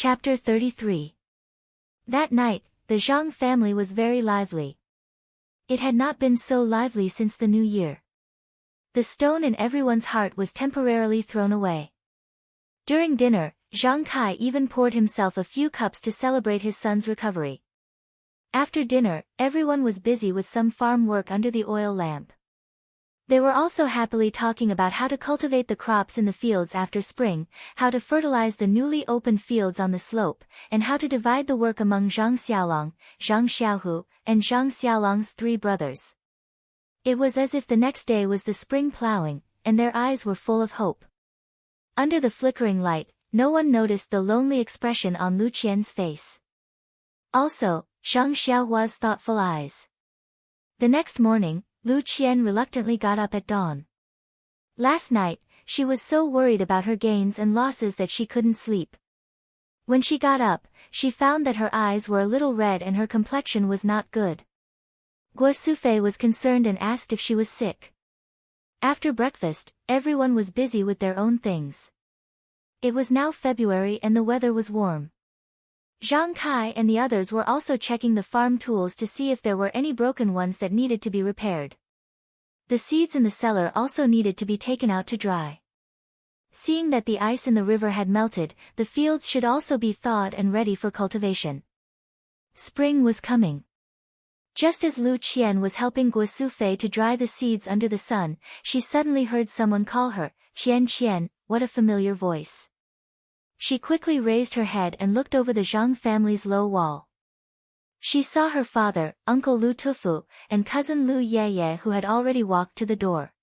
Chapter 33. That night, the Zhang family was very lively. It had not been so lively since the new year. The stone in everyone's heart was temporarily thrown away. During dinner, Zhang Kai even poured himself a few cups to celebrate his son's recovery. After dinner, everyone was busy with some farm work under the oil lamp. They were also happily talking about how to cultivate the crops in the fields after spring, how to fertilize the newly opened fields on the slope, and how to divide the work among Zhang Xiaolong, Zhang Xiaohu, and Zhang Xiaolong's 3 brothers. It was as if the next day was the spring plowing, and their eyes were full of hope. Under the flickering light, no one noticed the lonely expression on Lu Qian's face. Also, Zhang Xiaohua's thoughtful eyes. The next morning, Lu Qian reluctantly got up at dawn. Last night, she was so worried about her gains and losses that she couldn't sleep. When she got up, she found that her eyes were a little red and her complexion was not good. Guo Sufei was concerned and asked if she was sick. After breakfast, everyone was busy with their own things. It was now February and the weather was warm. Zhang Kai and the others were also checking the farm tools to see if there were any broken ones that needed to be repaired. The seeds in the cellar also needed to be taken out to dry. Seeing that the ice in the river had melted, the fields should also be thawed and ready for cultivation. Spring was coming. Just as Lu Qian was helping Guo Sufei to dry the seeds under the sun, she suddenly heard someone call her, "Qian Qian," what a familiar voice. She quickly raised her head and looked over the Zhang family's low wall. She saw her father, Uncle Lu Tufu, and cousin Lu Yeye who had already walked to the door.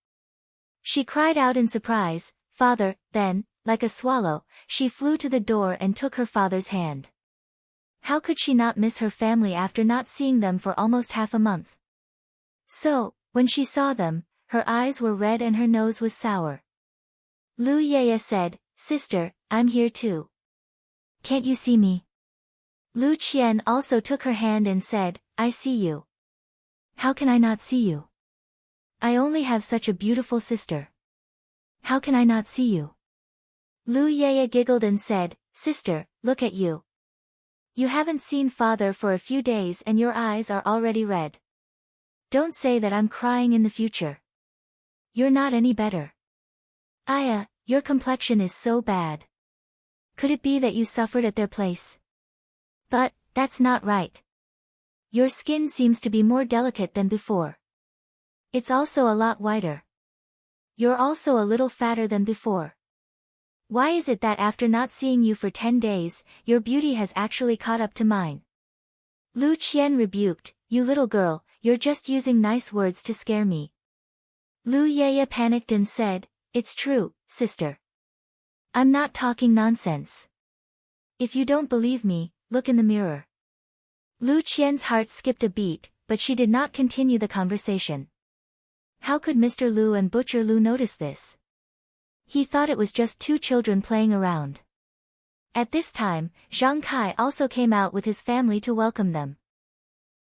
She cried out in surprise, "Father," then, like a swallow, she flew to the door and took her father's hand. How could she not miss her family after not seeing them for almost half a month? So, when she saw them, her eyes were red and her nose was sour. Lu Yeye said, "Sister, I'm here too. Can't you see me?" Lu Qian also took her hand and said, "I see you. How can I not see you? I only have such a beautiful sister. How can I not see you?" Lu Yeye giggled and said, "Sister, look at you. You haven't seen father for a few days and your eyes are already red. Don't say that I'm crying in the future. You're not any better. Aya, your complexion is so bad. Could it be that you suffered at their place? But, that's not right. Your skin seems to be more delicate than before. It's also a lot whiter. You're also a little fatter than before. Why is it that after not seeing you for 10 days, your beauty has actually caught up to mine?" Lu Qian rebuked, "You little girl, you're just using nice words to scare me." Lu Yeye panicked and said, "It's true, sister. I'm not talking nonsense. If you don't believe me, look in the mirror." Lu Qian's heart skipped a beat, but she did not continue the conversation. How could Mr. Lu and Butcher Lu notice this? He thought it was just 2 children playing around. At this time, Zhang Kai also came out with his family to welcome them.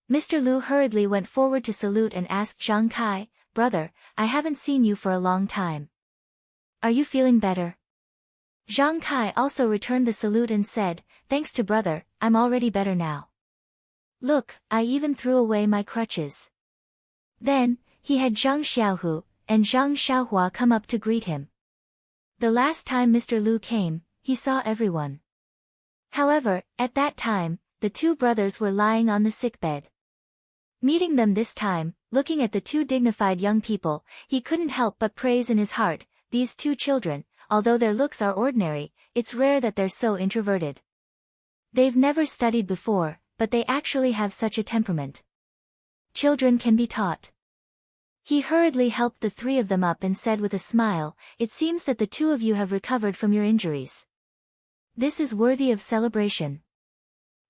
Mr. Lu hurriedly went forward to salute and asked Zhang Kai, "Brother, I haven't seen you for a long time. Are you feeling better?" Zhang Kai also returned the salute and said, "Thanks to brother, I'm already better now. Look, I even threw away my crutches." Then, he had Zhang Xiaohu and Zhang Xiaohua come up to greet him. The last time Mr. Lu came, he saw everyone. However, at that time, the 2 brothers were lying on the sickbed. Meeting them this time, looking at the 2 dignified young people, he couldn't help but praise in his heart, these 2 children, although their looks are ordinary, it's rare that they're so introverted. They've never studied before, but they actually have such a temperament. Children can be taught. He hurriedly helped the 3 of them up and said with a smile, "It seems that the 2 of you have recovered from your injuries. This is worthy of celebration.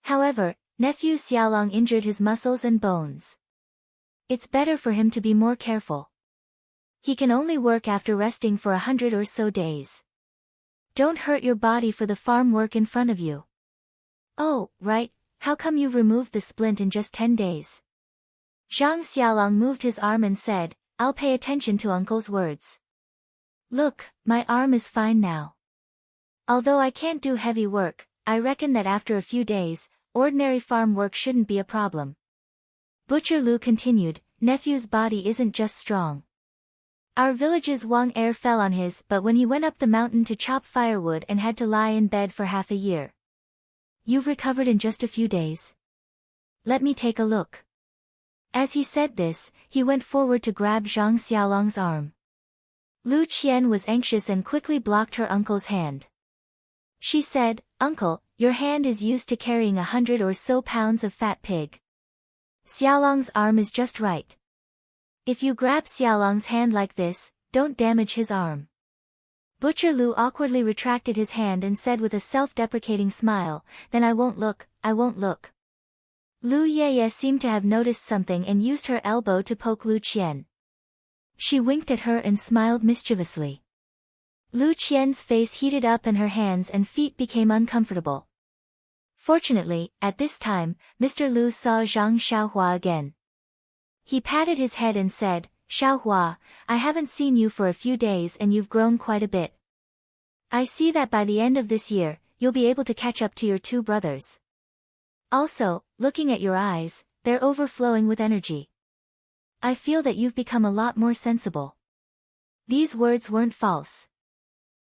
However, nephew Xiaolong injured his muscles and bones. It's better for him to be more careful. He can only work after resting for 100 or so days. Don't hurt your body for the farm work in front of you." "Oh, right, how come you've removed the splint in just 10 days? Zhang Xiaolong moved his arm and said, "I'll pay attention to uncle's words. Look, my arm is fine now. Although I can't do heavy work, I reckon that after a few days, ordinary farm work shouldn't be a problem. Butcher Lu continued, nephew's body isn't just strong. Our village's Wang heir fell on his, but when he went up the mountain to chop firewood and had to lie in bed for half a year. You've recovered in just a few days. Let me take a look. As he said this, he went forward to grab Zhang Xiaolong's arm. Lu Qian was anxious and quickly blocked her uncle's hand. She said, Uncle, your hand is used to carrying 100 or so pounds of fat pig. Xiaolong's arm is just right. If you grab Xiaolong's hand like this, don't damage his arm. Butcher Lu awkwardly retracted his hand and said with a self-deprecating smile, then I won't look, I won't look. Lu Yeye seemed to have noticed something and used her elbow to poke Lu Qian. She winked at her and smiled mischievously. Lu Qian's face heated up and her hands and feet became uncomfortable. Fortunately, at this time, Mr. Lu saw Zhang Xiaohua again. He patted his head and said, Xiaohua, I haven't seen you for a few days and you've grown quite a bit. I see that by the end of this year, you'll be able to catch up to your two brothers. Also, looking at your eyes, they're overflowing with energy. I feel that you've become a lot more sensible. These words weren't false.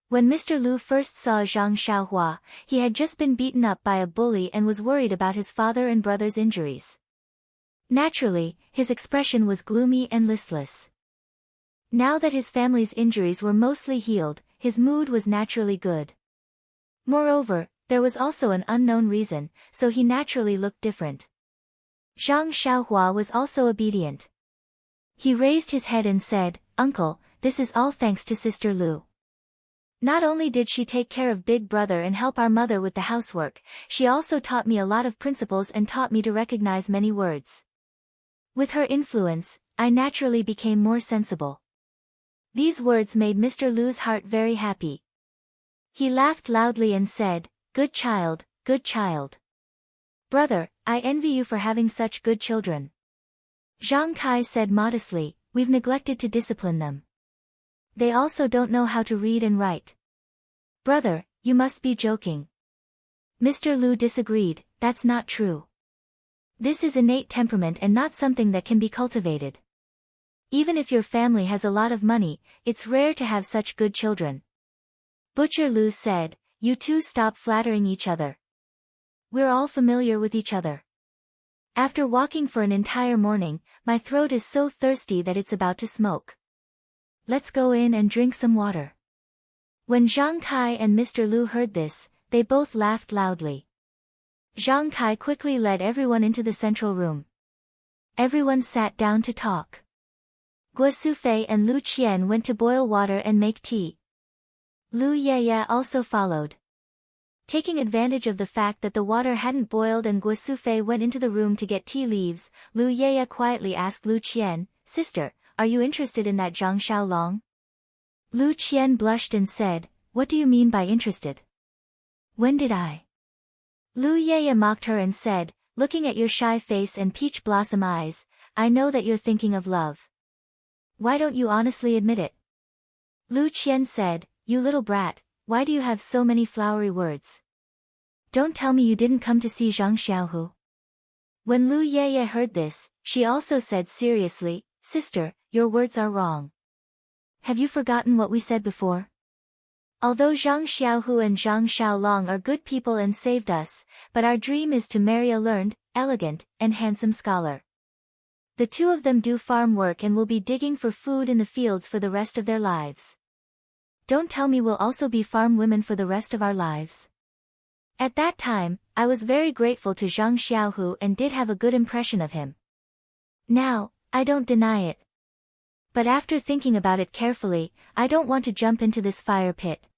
When Mr. Lu first saw Zhang Xiaohua, he had just been beaten up by a bully and was worried about his father and brother's injuries. Naturally, his expression was gloomy and listless. Now that his family's injuries were mostly healed, his mood was naturally good. Moreover, there was also an unknown reason, so he naturally looked different. Zhang Xiaohua was also obedient. He raised his head and said, Uncle, this is all thanks to Sister Lu. Not only did she take care of Big Brother and help our mother with the housework, she also taught me a lot of principles and taught me to recognize many words. With her influence, I naturally became more sensible. These words made Mr. Lu's heart very happy. He laughed loudly and said, Good child, good child. Brother, I envy you for having such good children. Zhang Kai said modestly, we've neglected to discipline them. They also don't know how to read and write. Brother, you must be joking. Mr. Lu disagreed, that's not true. This is innate temperament and not something that can be cultivated. Even if your family has a lot of money, it's rare to have such good children. Butcher Lu said, you two stop flattering each other. We're all familiar with each other. After walking for an entire morning, my throat is so thirsty that it's about to smoke. Let's go in and drink some water. When Zhang Kai and Mr. Lu heard this, they both laughed loudly. Zhang Kai quickly led everyone into the central room. Everyone sat down to talk. Guo Sufei and Lu Qian went to boil water and make tea. Lu Yeye also followed. Taking advantage of the fact that the water hadn't boiled and Guo Sufei went into the room to get tea leaves, Lu Yeye quietly asked Lu Qian, Sister, are you interested in that Zhang Xiaolong? Lu Qian blushed and said, What do you mean by interested? When did I? Lu Yeye mocked her and said, looking at your shy face and peach blossom eyes, I know that you're thinking of love. Why don't you honestly admit it? Lu Qian said, You little brat, why do you have so many flowery words? Don't tell me you didn't come to see Zhang Xiaohu. When Lu Yeye heard this, she also said seriously, Sister, your words are wrong. Have you forgotten what we said before? Although Zhang Xiaohu and Zhang Xiaolong are good people and saved us, but our dream is to marry a learned, elegant, and handsome scholar. The two of them do farm work and will be digging for food in the fields for the rest of their lives. Don't tell me we'll also be farm women for the rest of our lives. At that time, I was very grateful to Zhang Xiaohu and did have a good impression of him. Now, I don't deny it. But after thinking about it carefully, I don't want to jump into this fire pit.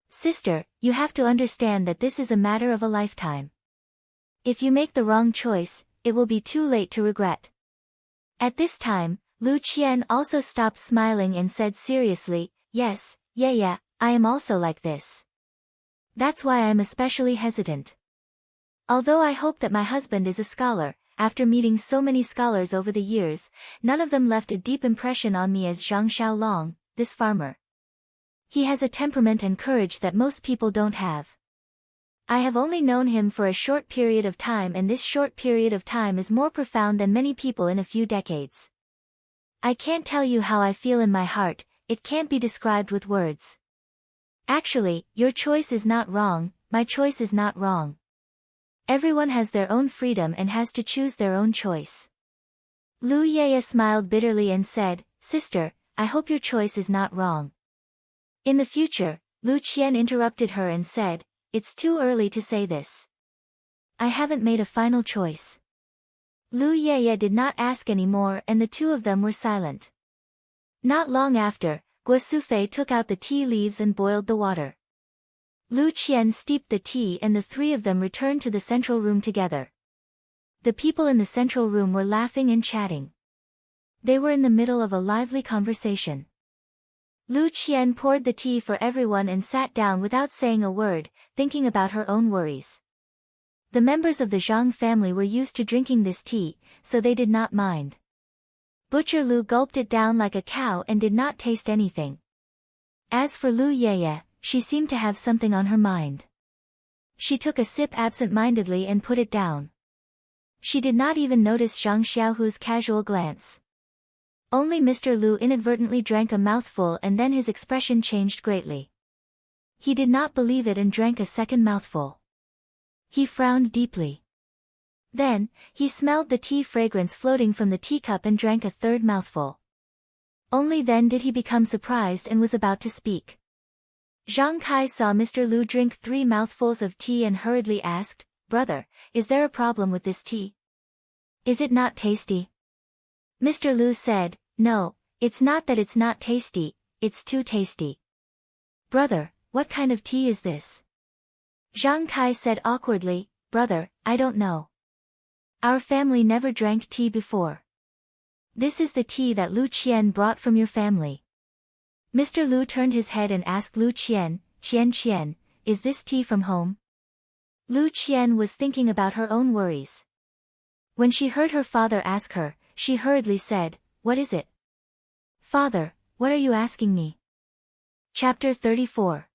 Sister, you have to understand that this is a matter of a lifetime. If you make the wrong choice, it will be too late to regret. At this time, Lu Qian also stopped smiling and said seriously, Yes, yeah, I am also like this. That's why I am especially hesitant. Although I hope that my husband is a scholar, after meeting so many scholars over the years, none of them left a deep impression on me as Zhang Xiaolong, this farmer. He has a temperament and courage that most people don't have. I have only known him for a short period of time, and this short period of time is more profound than many people in a few decades. I can't tell you how I feel in my heart, it can't be described with words. Actually, your choice is not wrong, my choice is not wrong. Everyone has their own freedom and has to choose their own choice. Lu Yeye smiled bitterly and said, Sister, I hope your choice is not wrong. In the future, Lu Qian interrupted her and said, It's too early to say this. I haven't made a final choice. Lu Yeye did not ask any more, and the two of them were silent. Not long after, Guo Sufei took out the tea leaves and boiled the water. Lu Qian steeped the tea, and the three of them returned to the central room together. The people in the central room were laughing and chatting. They were in the middle of a lively conversation. Lu Qian poured the tea for everyone and sat down without saying a word, thinking about her own worries. The members of the Zhang family were used to drinking this tea, so they did not mind. Butcher Lu gulped it down like a cow and did not taste anything. As for Lu Yeye, she seemed to have something on her mind. She took a sip absent-mindedly and put it down. She did not even notice Zhang Xiaohu's casual glance. Only Mr. Lu inadvertently drank a mouthful, and then his expression changed greatly. He did not believe it and drank a second mouthful. He frowned deeply. Then, he smelled the tea fragrance floating from the teacup and drank a third mouthful. Only then did he become surprised and was about to speak. Zhang Kai saw Mr. Lu drink 3 mouthfuls of tea and hurriedly asked, Brother, is there a problem with this tea? Is it not tasty? Mr. Lu said, No, it's not that it's not tasty, it's too tasty. Brother, what kind of tea is this? Zhang Kai said awkwardly, Brother, I don't know. Our family never drank tea before. This is the tea that Lu Qian brought from your family. Mr. Lu turned his head and asked Lu Qian, Qian, is this tea from home? Lu Qian was thinking about her own worries. When she heard her father ask her, she hurriedly said, What is it? Father, what are you asking me? Chapter 34.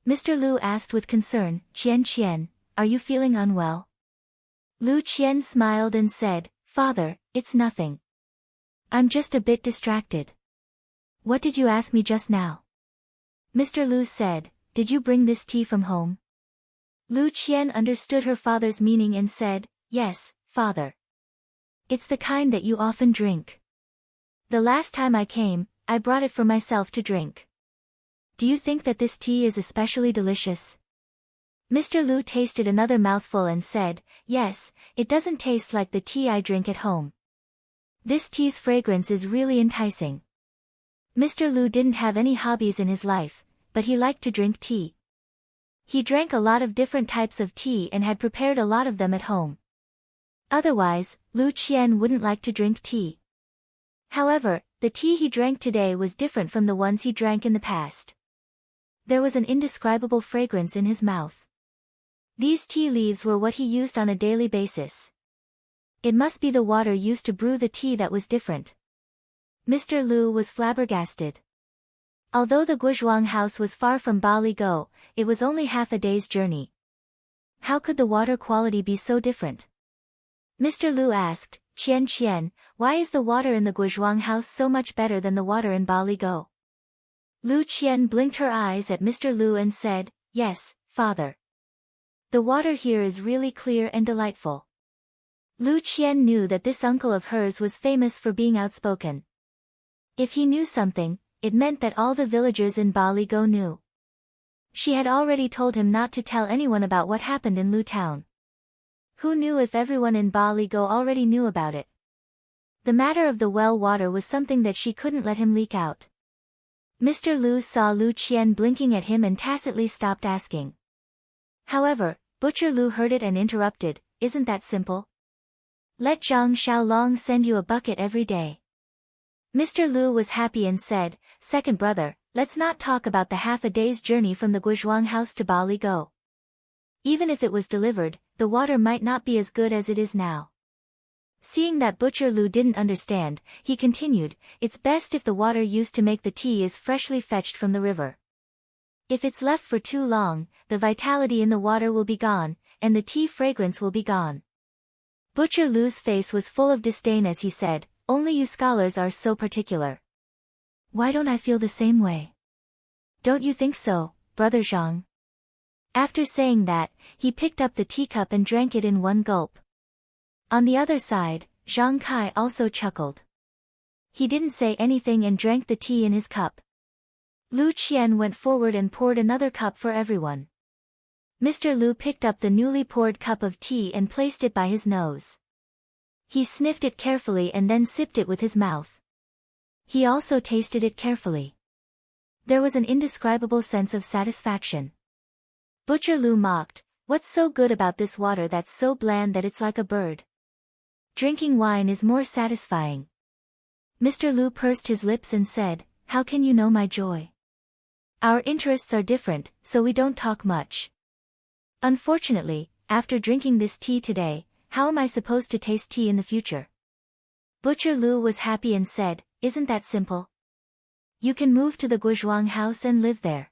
Mr. Lu asked with concern, Qian, are you feeling unwell? Lu Qian smiled and said, Father, it's nothing. I'm just a bit distracted. What did you ask me just now? Mr. Lu said, Did you bring this tea from home? Lu Qian understood her father's meaning and said, Yes, father. It's the kind that you often drink. The last time I came, I brought it for myself to drink. Do you think that this tea is especially delicious? Mr. Lu tasted another mouthful and said, Yes, it doesn't taste like the tea I drink at home. This tea's fragrance is really enticing. Mr. Lu didn't have any hobbies in his life, but he liked to drink tea. He drank a lot of different types of tea and had prepared a lot of them at home. Otherwise, Lu Qian wouldn't like to drink tea. However, the tea he drank today was different from the ones he drank in the past. There was an indescribable fragrance in his mouth. These tea leaves were what he used on a daily basis. It must be the water used to brew the tea that was different. Mr. Lu was flabbergasted. Although the Guozhuang house was far from Baligo, it was only half a day's journey. How could the water quality be so different? Mr. Lu asked, Qian, why is the water in the Guozhuang house so much better than the water in Baligo? Lu Qian blinked her eyes at Mr. Lu and said, Yes, father. The water here is really clear and delightful. Lu Qian knew that this uncle of hers was famous for being outspoken. If he knew something, it meant that all the villagers in Baligo knew. She had already told him not to tell anyone about what happened in Lu Town. Who knew if everyone in Baligo already knew about it? The matter of the well water was something that she couldn't let him leak out. Mr. Lu saw Lu Qian blinking at him and tacitly stopped asking. However, Butcher Lu heard it and interrupted, Isn't that simple? Let Zhang Xiaolong send you a bucket every day. Mr. Lu was happy and said, Second brother, let's not talk about the half a day's journey from the Guozhuang house to Baligo. Even if it was delivered, the water might not be as good as it is now. Seeing that Butcher Lu didn't understand, he continued, It's best if the water used to make the tea is freshly fetched from the river. If it's left for too long, the vitality in the water will be gone, and the tea fragrance will be gone. Butcher Lu's face was full of disdain as he said, "Only you scholars are so particular." "Why don't I feel the same way?" "Don't you think so, Brother Zhang?" After saying that, he picked up the teacup and drank it in one gulp. On the other side, Zhang Kai also chuckled. He didn't say anything and drank the tea in his cup. Lu Qian went forward and poured another cup for everyone. Mr. Lu picked up the newly poured cup of tea and placed it by his nose. He sniffed it carefully and then sipped it with his mouth. He also tasted it carefully. There was an indescribable sense of satisfaction. Butcher Lu mocked, "What's so good about this water that's so bland that it's like a bird? Drinking wine is more satisfying." Mr. Lu pursed his lips and said, "How can you know my joy? Our interests are different, so we don't talk much. Unfortunately, after drinking this tea today, how am I supposed to taste tea in the future?" Butcher Lu was happy and said, "Isn't that simple? You can move to the Guozhuang house and live there.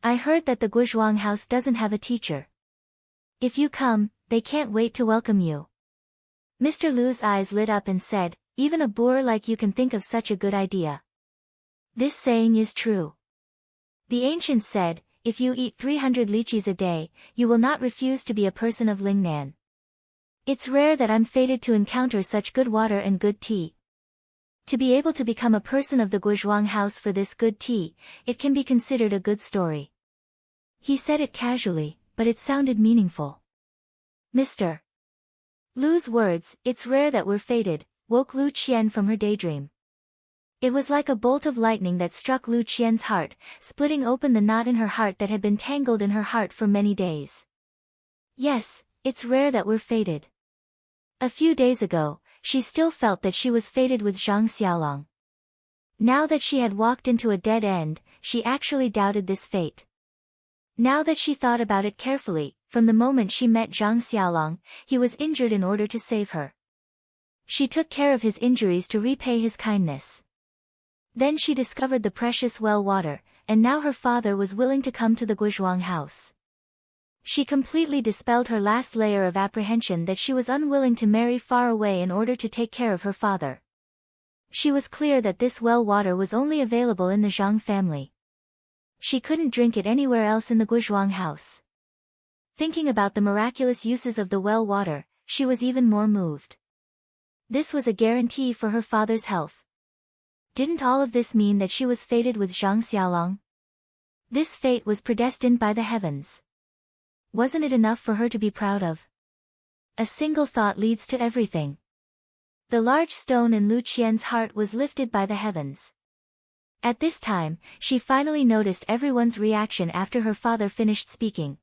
I heard that the Guozhuang house doesn't have a teacher. If you come, they can't wait to welcome you." Mr. Lu's eyes lit up and said, "Even a boor like you can think of such a good idea. This saying is true. The ancients said, if you eat 300 lychees a day, you will not refuse to be a person of Lingnan. It's rare that I'm fated to encounter such good water and good tea. To be able to become a person of the Guozhuang house for this good tea, it can be considered a good story." He said it casually, but it sounded meaningful. Mr. Lu's words, "It's rare that we're fated," woke Lu Qian from her daydream. It was like a bolt of lightning that struck Lu Qian's heart, splitting open the knot in her heart that had been tangled in her heart for many days. Yes, it's rare that we're fated. A few days ago, she still felt that she was fated with Zhang Xiaolong. Now that she had walked into a dead end, she actually doubted this fate. Now that she thought about it carefully, from the moment she met Zhang Xiaolong, he was injured in order to save her. She took care of his injuries to repay his kindness. Then she discovered the precious well water, and now her father was willing to come to the Guozhuang house. She completely dispelled her last layer of apprehension that she was unwilling to marry far away in order to take care of her father. She was clear that this well water was only available in the Zhang family. She couldn't drink it anywhere else in the Guozhuang house. Thinking about the miraculous uses of the well water, she was even more moved. This was a guarantee for her father's health. Didn't all of this mean that she was fated with Zhang Xiaolong? This fate was predestined by the heavens. Wasn't it enough for her to be proud of? A single thought leads to everything. The large stone in Lu Qian's heart was lifted by the heavens. At this time, she finally noticed everyone's reaction after her father finished speaking.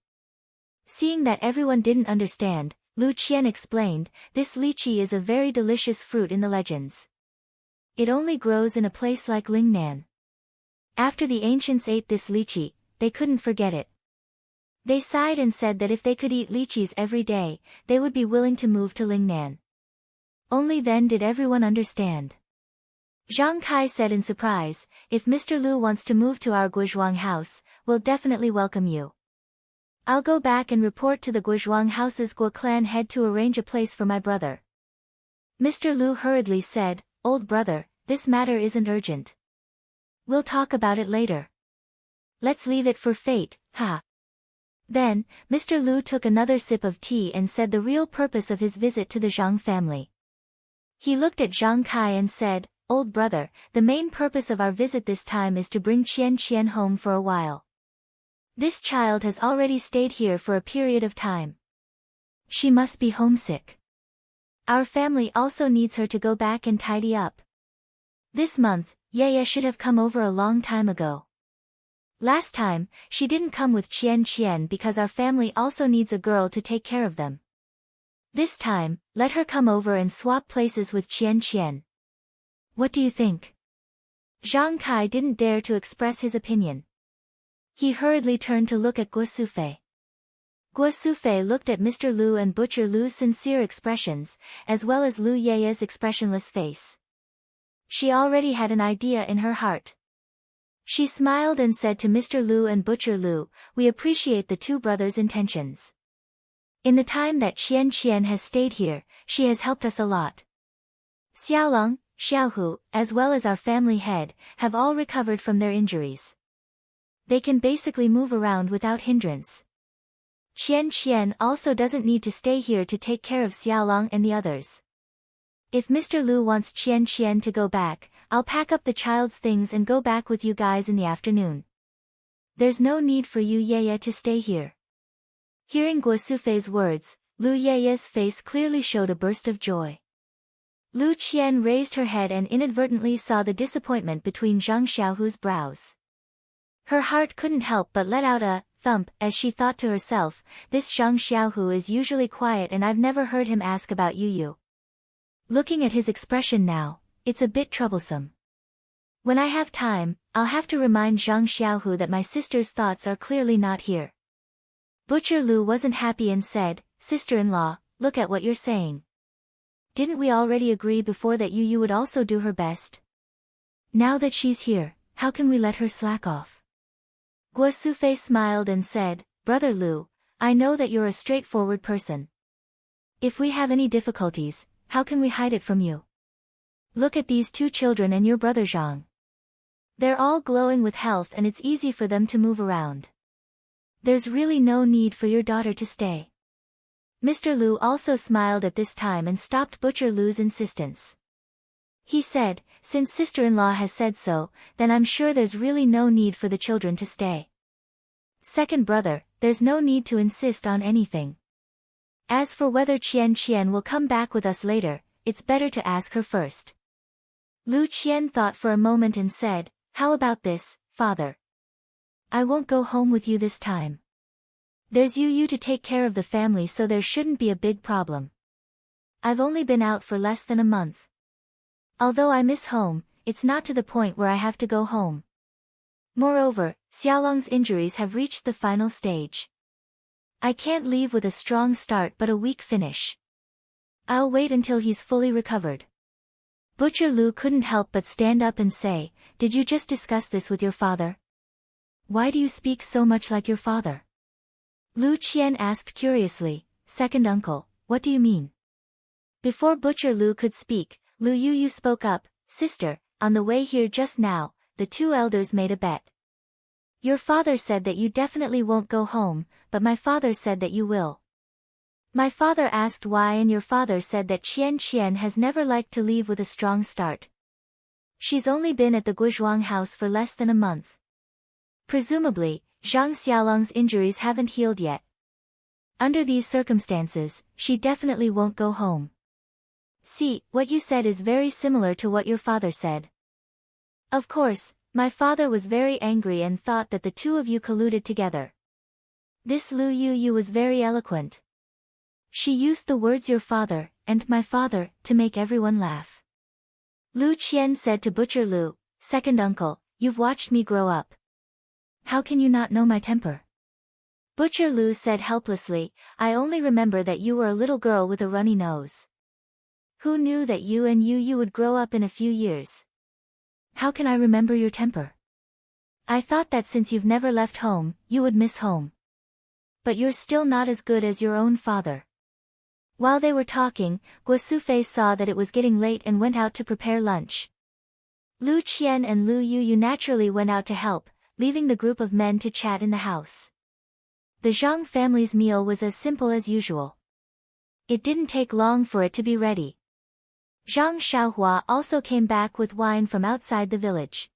Seeing that everyone didn't understand, Lu Qian explained, "This lychee is a very delicious fruit in the legends. It only grows in a place like Lingnan. After the ancients ate this lychee, they couldn't forget it. They sighed and said that if they could eat lychees every day, they would be willing to move to Lingnan." Only then did everyone understand. Zhang Kai said in surprise, "If Mr. Lu wants to move to our Guozhuang house, we'll definitely welcome you. I'll go back and report to the Guozhuang house's Guo clan head to arrange a place for my brother." Mr. Lu hurriedly said, "Old brother, this matter isn't urgent. We'll talk about it later. Let's leave it for fate, ha." Then, Mr. Lu took another sip of tea and said the real purpose of his visit to the Zhang family. He looked at Zhang Kai and said, "Old brother, the main purpose of our visit this time is to bring Qian Qian home for a while. This child has already stayed here for a period of time. She must be homesick. Our family also needs her to go back and tidy up. This month, Yaya should have come over a long time ago. Last time, she didn't come with Qian Qian because our family also needs a girl to take care of them. This time, let her come over and swap places with Qian Qian. What do you think?" Zhang Kai didn't dare to express his opinion. He hurriedly turned to look at Guo Sufei. Guo Sufei looked at Mr. Lu and Butcher Lu's sincere expressions, as well as Lu Yaya's expressionless face. She already had an idea in her heart. She smiled and said to Mr. Lu and Butcher Lu, "We appreciate the two brothers' intentions. In the time that Qian has stayed here, she has helped us a lot. Xiaolong, Xiaohu, as well as our family head, have all recovered from their injuries. They can basically move around without hindrance. Qian also doesn't need to stay here to take care of Xiaolong and the others. If Mr. Lu wants Qian to go back, I'll pack up the child's things and go back with you guys in the afternoon. There's no need for you Ye to stay here." Hearing Guo Sufei's words, Lu Ye's face clearly showed a burst of joy. Lu Qian raised her head and inadvertently saw the disappointment between Zhang Xiaohu's brows. Her heart couldn't help but let out a thump as she thought to herself, "This Zhang Xiaohu is usually quiet and I've never heard him ask about Yu. Looking at his expression now, it's a bit troublesome. When I have time, I'll have to remind Zhang Xiaohu that my sister's thoughts are clearly not here." Butcher Lu wasn't happy and said, "Sister-in-law, look at what you're saying. Didn't we already agree before that Yu would also do her best? Now that she's here, how can we let her slack off?" Guo Sufei smiled and said, "Brother Lu, I know that you're a straightforward person. If we have any difficulties, how can we hide it from you? Look at these two children and your brother Zhang. They're all glowing with health and it's easy for them to move around. There's really no need for your daughter to stay." Mr. Lu also smiled at this time and stopped Butcher Lu's insistence. He said, "Since sister-in-law has said so, then I'm sure there's really no need for the children to stay. Second brother, there's no need to insist on anything. As for whether Qian will come back with us later, it's better to ask her first." Lu Qian thought for a moment and said, "How about this, father? I won't go home with you this time. There's Yu to take care of the family so there shouldn't be a big problem. I've only been out for less than a month. Although I miss home, it's not to the point where I have to go home. Moreover, Xiaolong's injuries have reached the final stage. I can't leave with a strong start but a weak finish. I'll wait until he's fully recovered." Butcher Lu couldn't help but stand up and say, "Did you just discuss this with your father? Why do you speak so much like your father?" Lu Qian asked curiously, "Second uncle, what do you mean?" Before Butcher Lu could speak, Lu Yu spoke up, "Sister, on the way here just now, the two elders made a bet. Your father said that you definitely won't go home, but my father said that you will. My father asked why and your father said that Qian has never liked to leave with a strong start. She's only been at the Guizhuang house for less than a month. Presumably, Zhang Xiaolong's injuries haven't healed yet. Under these circumstances, she definitely won't go home. See, what you said is very similar to what your father said. Of course, my father was very angry and thought that the two of you colluded together. This Lu Yu was very eloquent. She used the words your father, and my father, to make everyone laugh." Lu Qian said to Butcher Lu, "Second uncle, you've watched me grow up. How can you not know my temper?" Butcher Lu said helplessly, "I only remember that you were a little girl with a runny nose. Who knew that you and Yu would grow up in a few years? How can I remember your temper? I thought that since you've never left home, you would miss home. But you're still not as good as your own father." While they were talking, Guo Sufei saw that it was getting late and went out to prepare lunch. Lu Qian and Lu Yu naturally went out to help, leaving the group of men to chat in the house. The Zhang family's meal was as simple as usual. It didn't take long for it to be ready. Zhang Xiaohua also came back with wine from outside the village.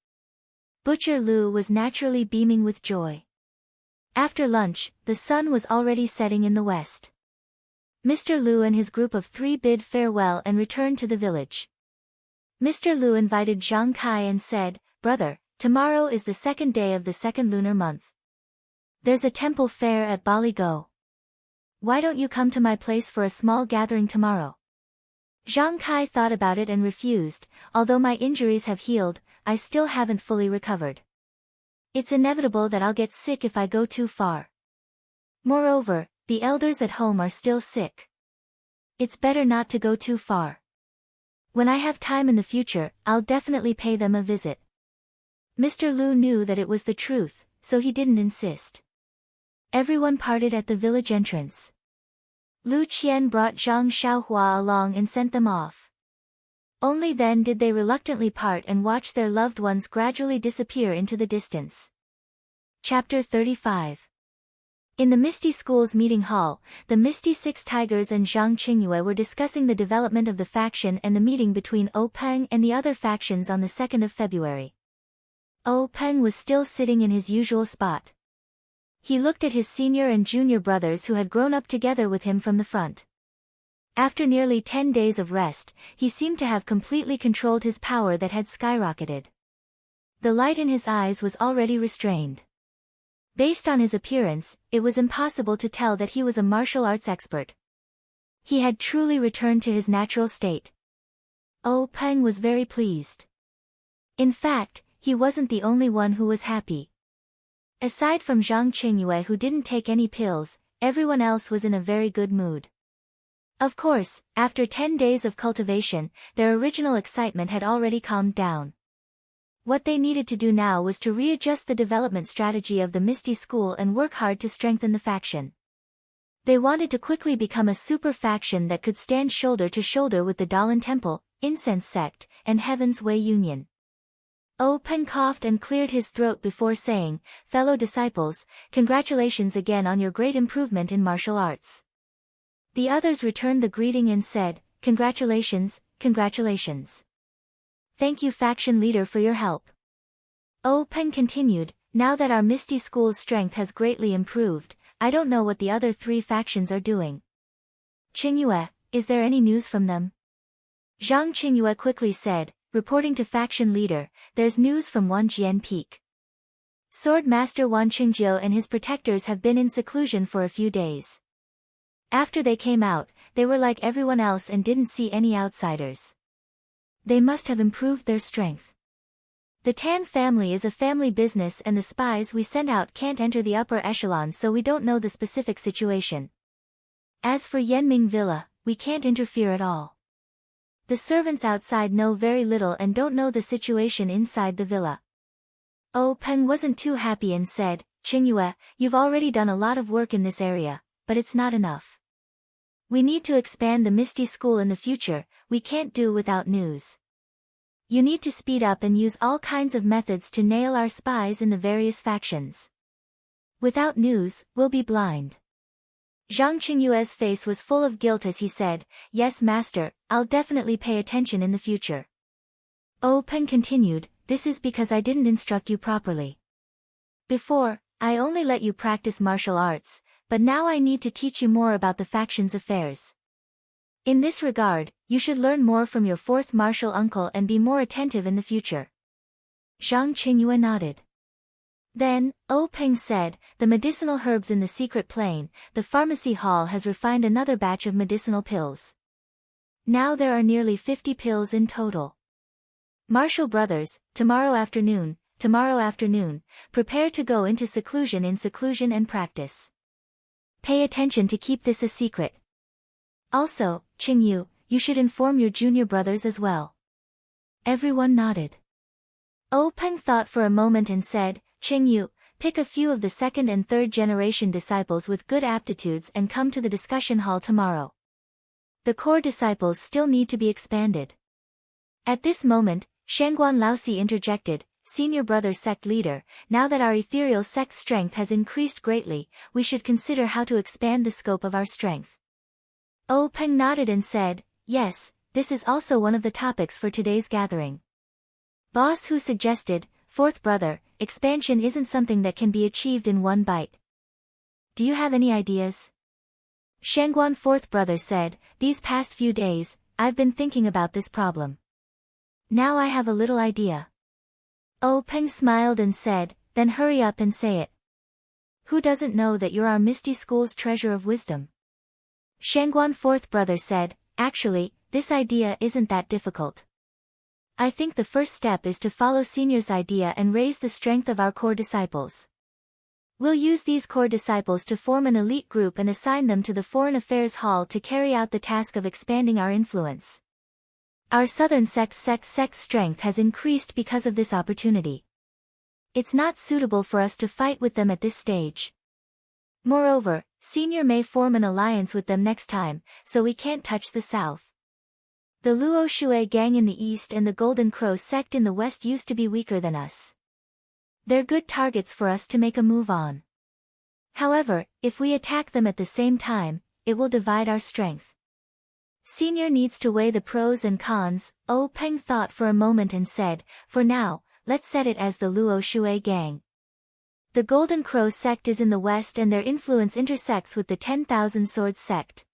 Butcher Lu was naturally beaming with joy. After lunch, the sun was already setting in the west. Mr. Lu and his group of 3 bid farewell and returned to the village. Mr. Lu invited Zhang Kai and said, "Brother, tomorrow is the 2nd day of the 2nd lunar month. There's a temple fair at Baligo. Why don't you come to my place for a small gathering tomorrow?" Zhang Kai thought about it and refused, "Although my injuries have healed, I still haven't fully recovered. It's inevitable that I'll get sick if I go too far. Moreover, the elders at home are still sick. It's better not to go too far. When I have time in the future, I'll definitely pay them a visit." Mr. Lu knew that it was the truth, so he didn't insist. Everyone parted at the village entrance. Lu Qian brought Zhang Xiaohua along and sent them off. Only then did they reluctantly part and watch their loved ones gradually disappear into the distance. Chapter 35. In the Misty School's meeting hall, the Misty Six Tigers and Zhang Qingyue were discussing the development of the faction and the meeting between Ou Peng and the other factions on the 2nd of February. Ou Peng was still sitting in his usual spot. He looked at his senior and junior brothers who had grown up together with him from the front. After nearly 10 days of rest, he seemed to have completely controlled his power that had skyrocketed. The light in his eyes was already restrained. Based on his appearance, it was impossible to tell that he was a martial arts expert. He had truly returned to his natural state. Ou Peng was very pleased. In fact, he wasn't the only one who was happy. Aside from Zhang Qingyue, who didn't take any pills, everyone else was in a very good mood. Of course, after 10 days of cultivation, their original excitement had already calmed down. What they needed to do now was to readjust the development strategy of the Misty School and work hard to strengthen the faction. They wanted to quickly become a super faction that could stand shoulder to shoulder with the Dalan Temple, Incense Sect, and Heaven's Way Union. Ou Peng coughed and cleared his throat before saying, "Fellow disciples, congratulations again on your great improvement in martial arts." The others returned the greeting and said, "Congratulations, congratulations. Thank you, faction leader, for your help." Ou Peng continued, "Now that our Misty School's strength has greatly improved, I don't know what the other 3 factions are doing. Qingyue, is there any news from them?" Zhang Qingyue quickly said, reporting to faction leader, "There's news from Wanjian Peak. Sword Master Wan Qingjiu and his protectors have been in seclusion for a few days. After they came out, they were like everyone else and didn't see any outsiders. They must have improved their strength. The Tan family is a family business and the spies we send out can't enter the upper echelons, so we don't know the specific situation. As for Yanming Villa, we can't interfere at all. The servants outside know very little and don't know the situation inside the villa." Ou Peng wasn't too happy and said, "Qingyue, you've already done a lot of work in this area, but it's not enough. We need to expand the Misty School in the future, we can't do without news. You need to speed up and use all kinds of methods to nail our spies in the various factions. Without news, we'll be blind." Zhang Qingyue's face was full of guilt as he said, "Yes, master, I'll definitely pay attention in the future." Ou Peng continued, "This is because I didn't instruct you properly. Before, I only let you practice martial arts, but now I need to teach you more about the faction's affairs. In this regard, you should learn more from your 4th martial uncle and be more attentive in the future." Zhang Qingyue nodded. Then, Ou Peng said, "The medicinal herbs in the secret plane, the pharmacy hall has refined another batch of medicinal pills. Now there are nearly 50 pills in total. Martial brothers, tomorrow afternoon, prepare to go into seclusion and practice. Pay attention to keep this a secret. Also, Qingyu, you should inform your junior brothers as well." Everyone nodded. Ou Peng thought for a moment and said, "Qingyu, pick a few of the 2nd and 3rd generation disciples with good aptitudes and come to the discussion hall tomorrow. The core disciples still need to be expanded." At this moment, Shangguan Laosi interjected, "Senior brother sect leader, now that our ethereal sect's strength has increased greatly, we should consider how to expand the scope of our strength." Ou Peng nodded and said, "Yes, this is also one of the topics for today's gathering." Boss Hu suggested, "Fourth brother, expansion isn't something that can be achieved in one bite. Do you have any ideas?" Shangguan fourth brother said, "These past few days, I've been thinking about this problem. Now I have a little idea." Ou Peng smiled and said, "Then hurry up and say it. Who doesn't know that you're our Misty School's treasure of wisdom?" Shangguan fourth brother said, "Actually, this idea isn't that difficult. I think the first step is to follow Senior's idea and raise the strength of our core disciples. We'll use these core disciples to form an elite group and assign them to the Foreign Affairs Hall to carry out the task of expanding our influence. Our southern sect's strength has increased because of this opportunity. It's not suitable for us to fight with them at this stage. Moreover, Senior may form an alliance with them next time, so we can't touch the south. The Luo Shui gang in the east and the Golden Crow sect in the west used to be weaker than us. They're good targets for us to make a move on. However, if we attack them at the same time, it will divide our strength. Senior needs to weigh the pros and cons. Peng thought for a moment and said, for now, let's set it as the Luo Shui gang. The Golden Crow sect is in the west and their influence intersects with the 10,000 Swords sect.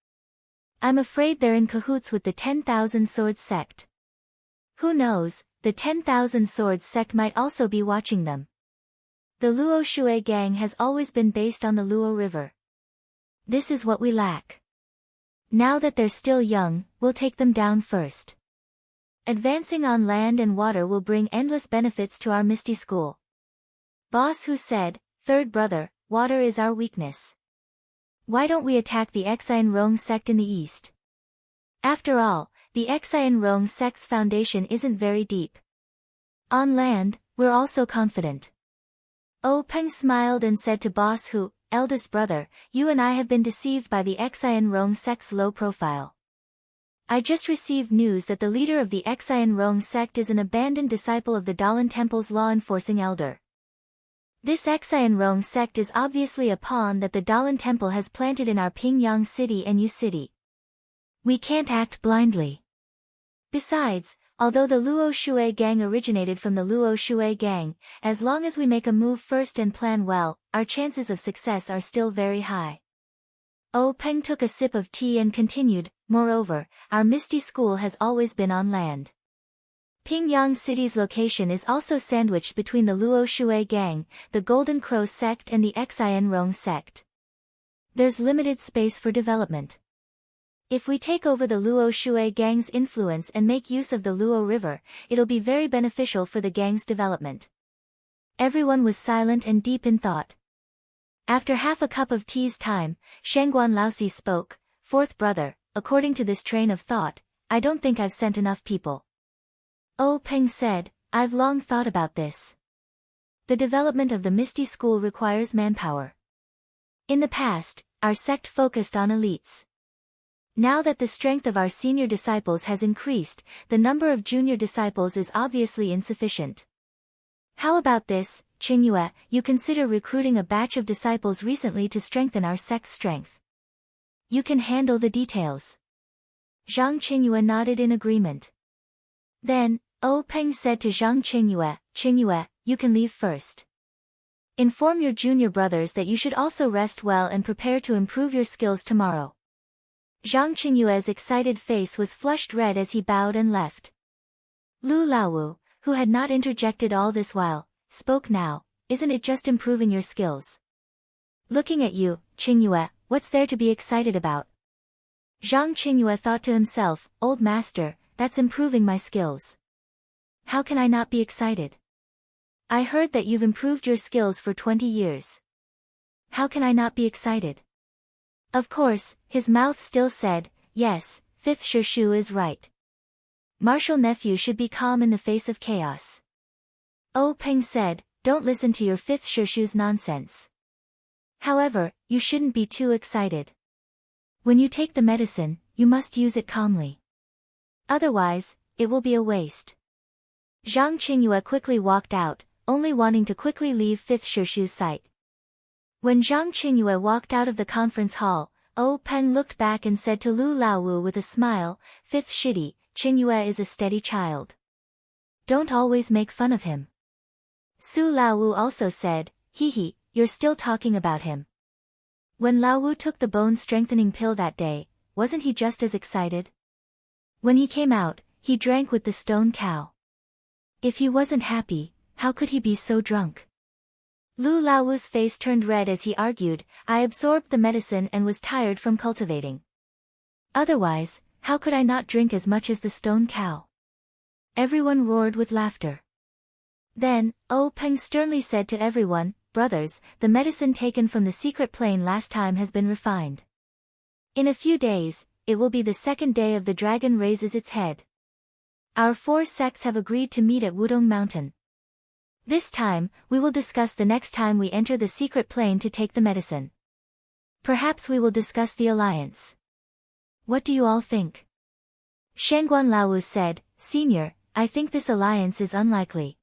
I'm afraid they're in cahoots with the 10,000 Swords sect. Who knows, the 10,000 Swords sect might also be watching them. The Luo Shui gang has always been based on the Luo River. This is what we lack. Now that they're still young, we'll take them down first. Advancing on land and water will bring endless benefits to our Misty School. Boss Hu said, third brother, water is our weakness. Why don't we attack the Xian Rong sect in the east? After all, the Xian Rong sect's foundation isn't very deep. On land, we're also confident. Peng smiled and said to Boss Hu, eldest brother, you and I have been deceived by the Xian Rong sect's low profile. I just received news that the leader of the Xian Rong sect is an abandoned disciple of the Dalan Temple's law-enforcing elder. This Xian Rong sect is obviously a pawn that the Dalan Temple has planted in our Pingyang City and Yu City. We can't act blindly. Besides, although the Luo Shui gang originated from the Luo Shui gang, as long as we make a move first and plan well, our chances of success are still very high. Peng took a sip of tea and continued, moreover, our Misty School has always been on land. Pingyang City's location is also sandwiched between the Luo Shui gang, the Golden Crow sect and the Xian Rong sect. There's limited space for development. If we take over the Luo Shui gang's influence and make use of the Luo River, it'll be very beneficial for the gang's development. Everyone was silent and deep in thought. After half a cup of tea's time, Shangguan Laosi spoke, fourth brother, according to this train of thought, I don't think I've sent enough people. Peng said, I've long thought about this. The development of the Misty School requires manpower. In the past, our sect focused on elites. Now that the strength of our senior disciples has increased, the number of junior disciples is obviously insufficient. How about this, Qingyue, you consider recruiting a batch of disciples recently to strengthen our sect's strength. You can handle the details. Zhang Qingyue nodded in agreement. Then, Peng said to Zhang Qingyue, you can leave first. Inform your junior brothers that you should also rest well and prepare to improve your skills tomorrow. Zhang Qingyue's excited face was flushed red as he bowed and left. Lu Laowu, who had not interjected all this while, spoke now, isn't it just improving your skills? Looking at you, Qingyue, what's there to be excited about? Zhang Qingyue thought to himself, old master, that's improving my skills. How can I not be excited? I heard that you've improved your skills for 20 years. How can I not be excited? Of course, his mouth still said, yes, fifth Shishu is right. Martial nephew should be calm in the face of chaos. Peng said, don't listen to your fifth Shishu's nonsense. However, you shouldn't be too excited. When you take the medicine, you must use it calmly. Otherwise, it will be a waste. Zhang Qingyue quickly walked out, only wanting to quickly leave fifth Shishu's sight. When Zhang Qingyue walked out of the conference hall, Peng looked back and said to Lu Laowu with a smile, fifth Shidi, Qingyue is a steady child. Don't always make fun of him. Su Laowu also said, hee, you're still talking about him. When Laowu took the bone-strengthening pill that day, wasn't he just as excited? When he came out, he drank with the stone cow. If he wasn't happy, how could he be so drunk? Lu Laowu's face turned red as he argued, I absorbed the medicine and was tired from cultivating. Otherwise, how could I not drink as much as the stone cow? Everyone roared with laughter. Then, Peng sternly said to everyone, brothers, the medicine taken from the secret plane last time has been refined. In a few days, it will be the second day of the dragon raises its head. Our 4 sects have agreed to meet at Wudong Mountain. This time, we will discuss the next time we enter the secret plane to take the medicine. Perhaps we will discuss the alliance. What do you all think? Shangguan Laowu said, Senior, I think this alliance is unlikely.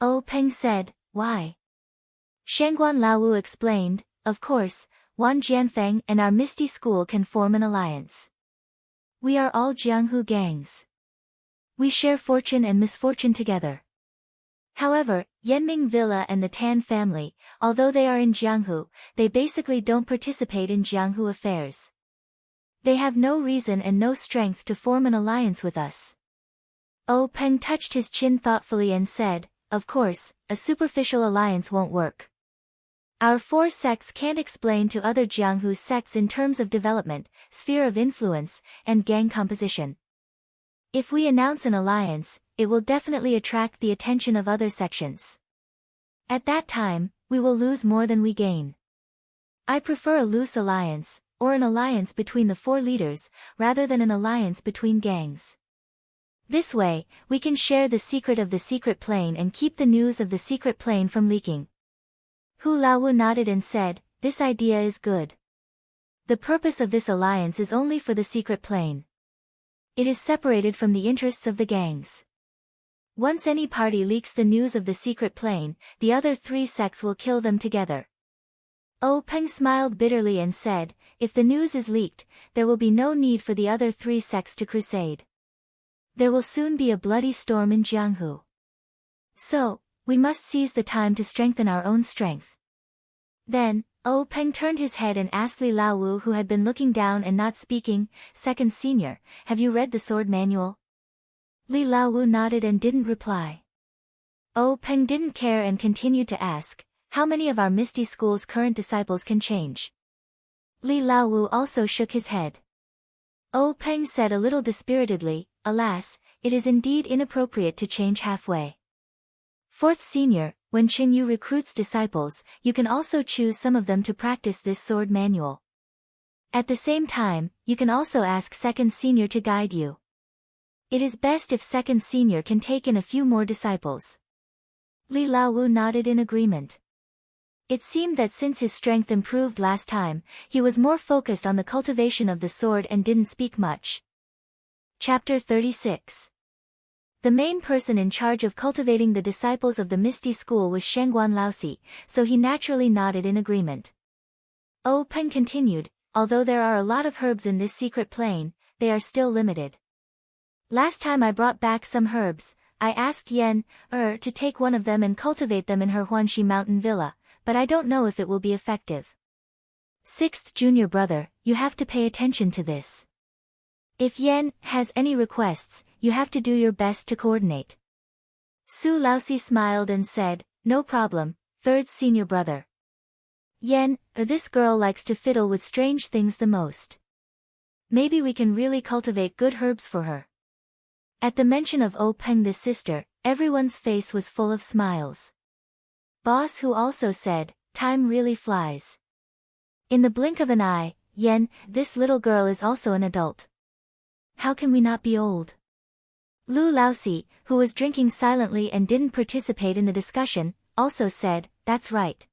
Oh Peng said, why? Shangguan Laowu explained, of course, Wan Jianfeng and our Misty School can form an alliance. We are all Jianghu gangs. We share fortune and misfortune together. However, Yanming Villa and the Tan family, although they are in Jianghu, they basically don't participate in Jianghu affairs. They have no reason and no strength to form an alliance with us. Oh Peng touched his chin thoughtfully and said, of course, a superficial alliance won't work. Our four sects can't explain to other Jianghu sects in terms of development, sphere of influence, and gang composition. If we announce an alliance, it will definitely attract the attention of other sections. At that time, we will lose more than we gain. I prefer a loose alliance, or an alliance between the four leaders, rather than an alliance between gangs. This way, we can share the secret of the secret plane and keep the news of the secret plane from leaking. Hu Laowu nodded and said, this idea is good. The purpose of this alliance is only for the secret plane. It is separated from the interests of the gangs. Once any party leaks the news of the secret plane, the other three sects will kill them together. Oh Peng smiled bitterly and said, if the news is leaked, there will be no need for the other three sects to crusade. There will soon be a bloody storm in Jianghu. So, we must seize the time to strengthen our own strength. Then, Oh Peng turned his head and asked Li Laowu, who had been looking down and not speaking, Second Senior, have you read the sword manual? Li Laowu nodded and didn't reply. Oh Peng didn't care and continued to ask, how many of our Misty School's current disciples can change? Li Laowu also shook his head. Oh Peng said a little dispiritedly, alas, it is indeed inappropriate to change halfway. Fourth Senior, when Qingyu recruits disciples, you can also choose some of them to practice this sword manual. At the same time, you can also ask Second Senior to guide you. It is best if Second Senior can take in a few more disciples. Li Laowu nodded in agreement. It seemed that since his strength improved last time, he was more focused on the cultivation of the sword and didn't speak much. Chapter 36. The main person in charge of cultivating the disciples of the Misty School was Shangguan Laosi, so he naturally nodded in agreement. Oh Peng continued, although there are a lot of herbs in this secret plane, they are still limited. Last time I brought back some herbs, I asked Yan to take one of them and cultivate them in her Huanxi mountain villa, but I don't know if it will be effective. Sixth junior brother, you have to pay attention to this. If Yan has any requests, you have to do your best to coordinate. Su Laosi smiled and said, no problem, third senior brother. Yan, this girl likes to fiddle with strange things the most. Maybe we can really cultivate good herbs for her. At the mention of Oh Peng the sister, everyone's face was full of smiles. Boss Hu also said, time really flies. In the blink of an eye, Yan, this little girl is also an adult. How can we not be old? Lu Laosi, who was drinking silently and didn't participate in the discussion, also said, that's right.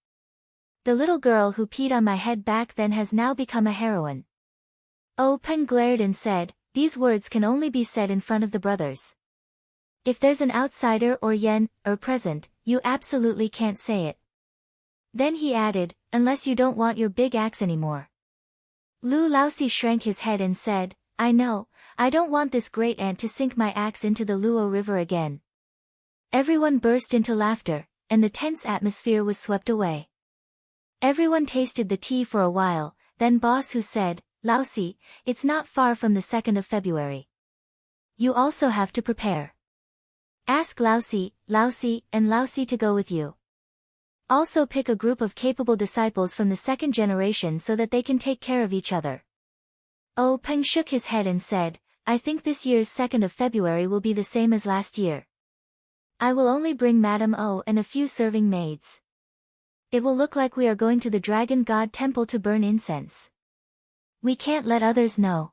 The little girl who peed on my head back then has now become a heroine. Oh Peng glared and said, these words can only be said in front of the brothers. If there's an outsider or Yan present, you absolutely can't say it. Then he added, unless you don't want your big axe anymore. Lu Laosi shrank his head and said, I know, I don't want this great ant to sink my axe into the Luo River again. Everyone burst into laughter, and the tense atmosphere was swept away. Everyone tasted the tea for a while, then Boss Hu said, Laosi, it's not far from the 2nd of February. You also have to prepare. Ask Laosi, and Laosi to go with you. Also pick a group of capable disciples from the second generation so that they can take care of each other. Oh Peng shook his head and said, I think this year's 2nd of February will be the same as last year. I will only bring Madame O and a few serving maids. It will look like we are going to the Dragon God Temple to burn incense. We can't let others know.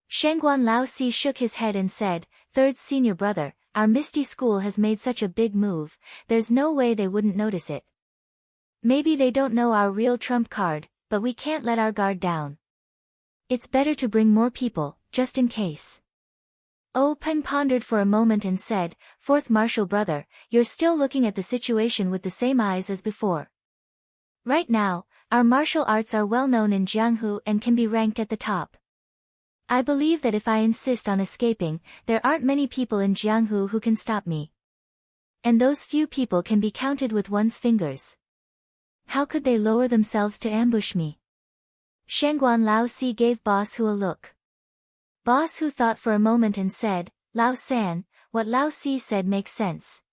Shangguan Laosi shook his head and said, third senior brother, our Misty school has made such a big move, there's no way they wouldn't notice it. Maybe they don't know our real trump card, but we can't let our guard down. It's better to bring more people, just in case. Peng pondered for a moment and said, "Fourth martial brother, you're still looking at the situation with the same eyes as before. Right now, our martial arts are well known in Jianghu and can be ranked at the top. I believe that if I insist on escaping, there aren't many people in Jianghu who can stop me. And those few people can be counted with one's fingers. How could they lower themselves to ambush me?" Shangguan Lao Si gave Boss Hu a look. Boss Hu thought for a moment and said, "Lao San, what Lao Si said makes sense.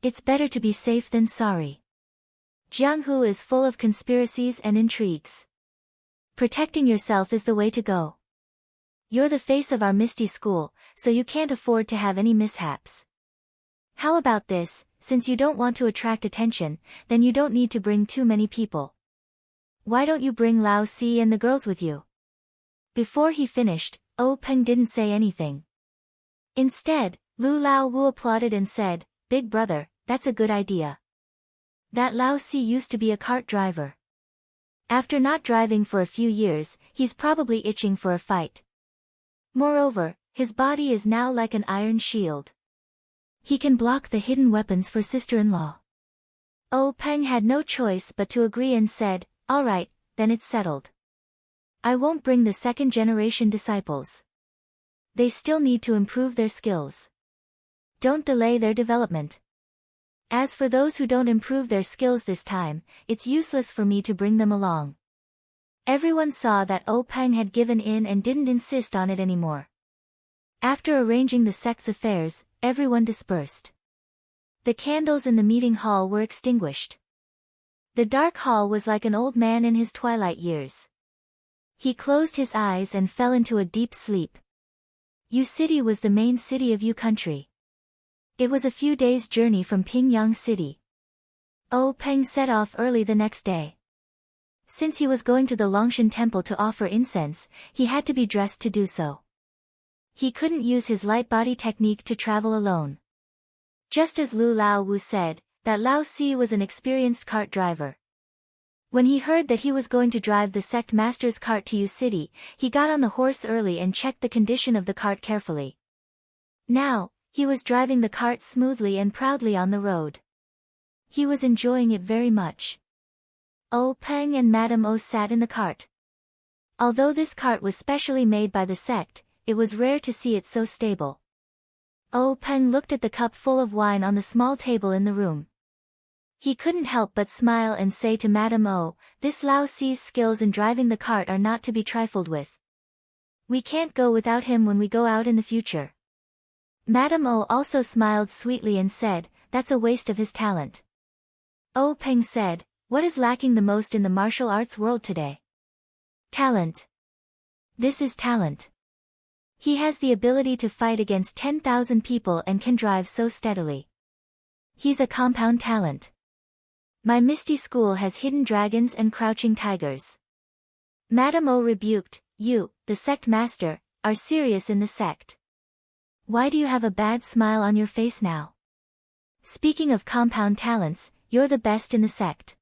It's better to be safe than sorry. Jianghu is full of conspiracies and intrigues. Protecting yourself is the way to go. You're the face of our Misty school, so you can't afford to have any mishaps. How about this, since you don't want to attract attention, then you don't need to bring too many people. Why don't you bring Lao Si and the girls with you?" Before he finished, Peng didn't say anything. Instead, Lu Lao Wu applauded and said, "Big brother, that's a good idea. That Lao Si used to be a cart driver. After not driving for a few years, he's probably itching for a fight. Moreover, his body is now like an iron shield. He can block the hidden weapons for sister-in-law." Peng had no choice but to agree and said, "All right, then it's settled. I won't bring the second-generation disciples. They still need to improve their skills. Don't delay their development. As for those who don't improve their skills this time, it's useless for me to bring them along." Everyone saw that Peng had given in and didn't insist on it anymore. After arranging the sect's affairs, everyone dispersed. The candles in the meeting hall were extinguished. The dark hall was like an old man in his twilight years. He closed his eyes and fell into a deep sleep. Yu City was the main city of Yu Country. It was a few days' journey from Pingyang City. Peng set off early the next day. Since he was going to the Longshan temple to offer incense, he had to be dressed to do so. He couldn't use his light body technique to travel alone. Just as Lu Lao Wu said, that Lao Si was an experienced cart driver. When he heard that he was going to drive the sect master's cart to Yu City, he got on the horse early and checked the condition of the cart carefully. Now, he was driving the cart smoothly and proudly on the road. He was enjoying it very much. Peng and Madame O sat in the cart. Although this cart was specially made by the sect, it was rare to see it so stable. Peng looked at the cup full of wine on the small table in the room. He couldn't help but smile and say to Madame O, "This Lao Si's skills in driving the cart are not to be trifled with. We can't go without him when we go out in the future." Madame O also smiled sweetly and said, "That's a waste of his talent." Peng said, "What is lacking the most in the martial arts world today?" "Talent. This is talent. He has the ability to fight against 10,000 people and can drive so steadily. He's a compound talent. My Misty school has hidden dragons and crouching tigers." Madame O rebuked, "You, the sect master, are serious in the sect. Why do you have a bad smile on your face now? Speaking of compound talents, you're the best in the sect.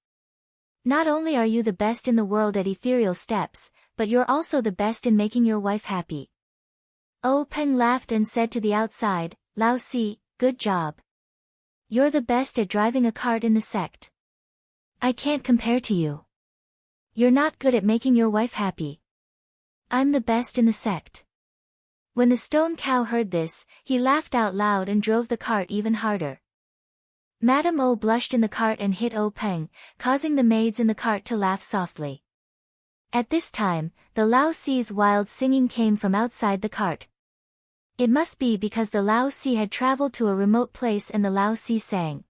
Not only are you the best in the world at ethereal steps, but you're also the best in making your wife happy." Peng laughed and said to the outside, "Lao Si, good job. You're the best at driving a cart in the sect. I can't compare to you. You're not good at making your wife happy. I'm the best in the sect." When the stone cow heard this, he laughed out loud and drove the cart even harder. Madame O blushed in the cart and hit Peng, causing the maids in the cart to laugh softly. At this time, the Lao Si's wild singing came from outside the cart. It must be because the Lao Si had traveled to a remote place and the Lao Si sang.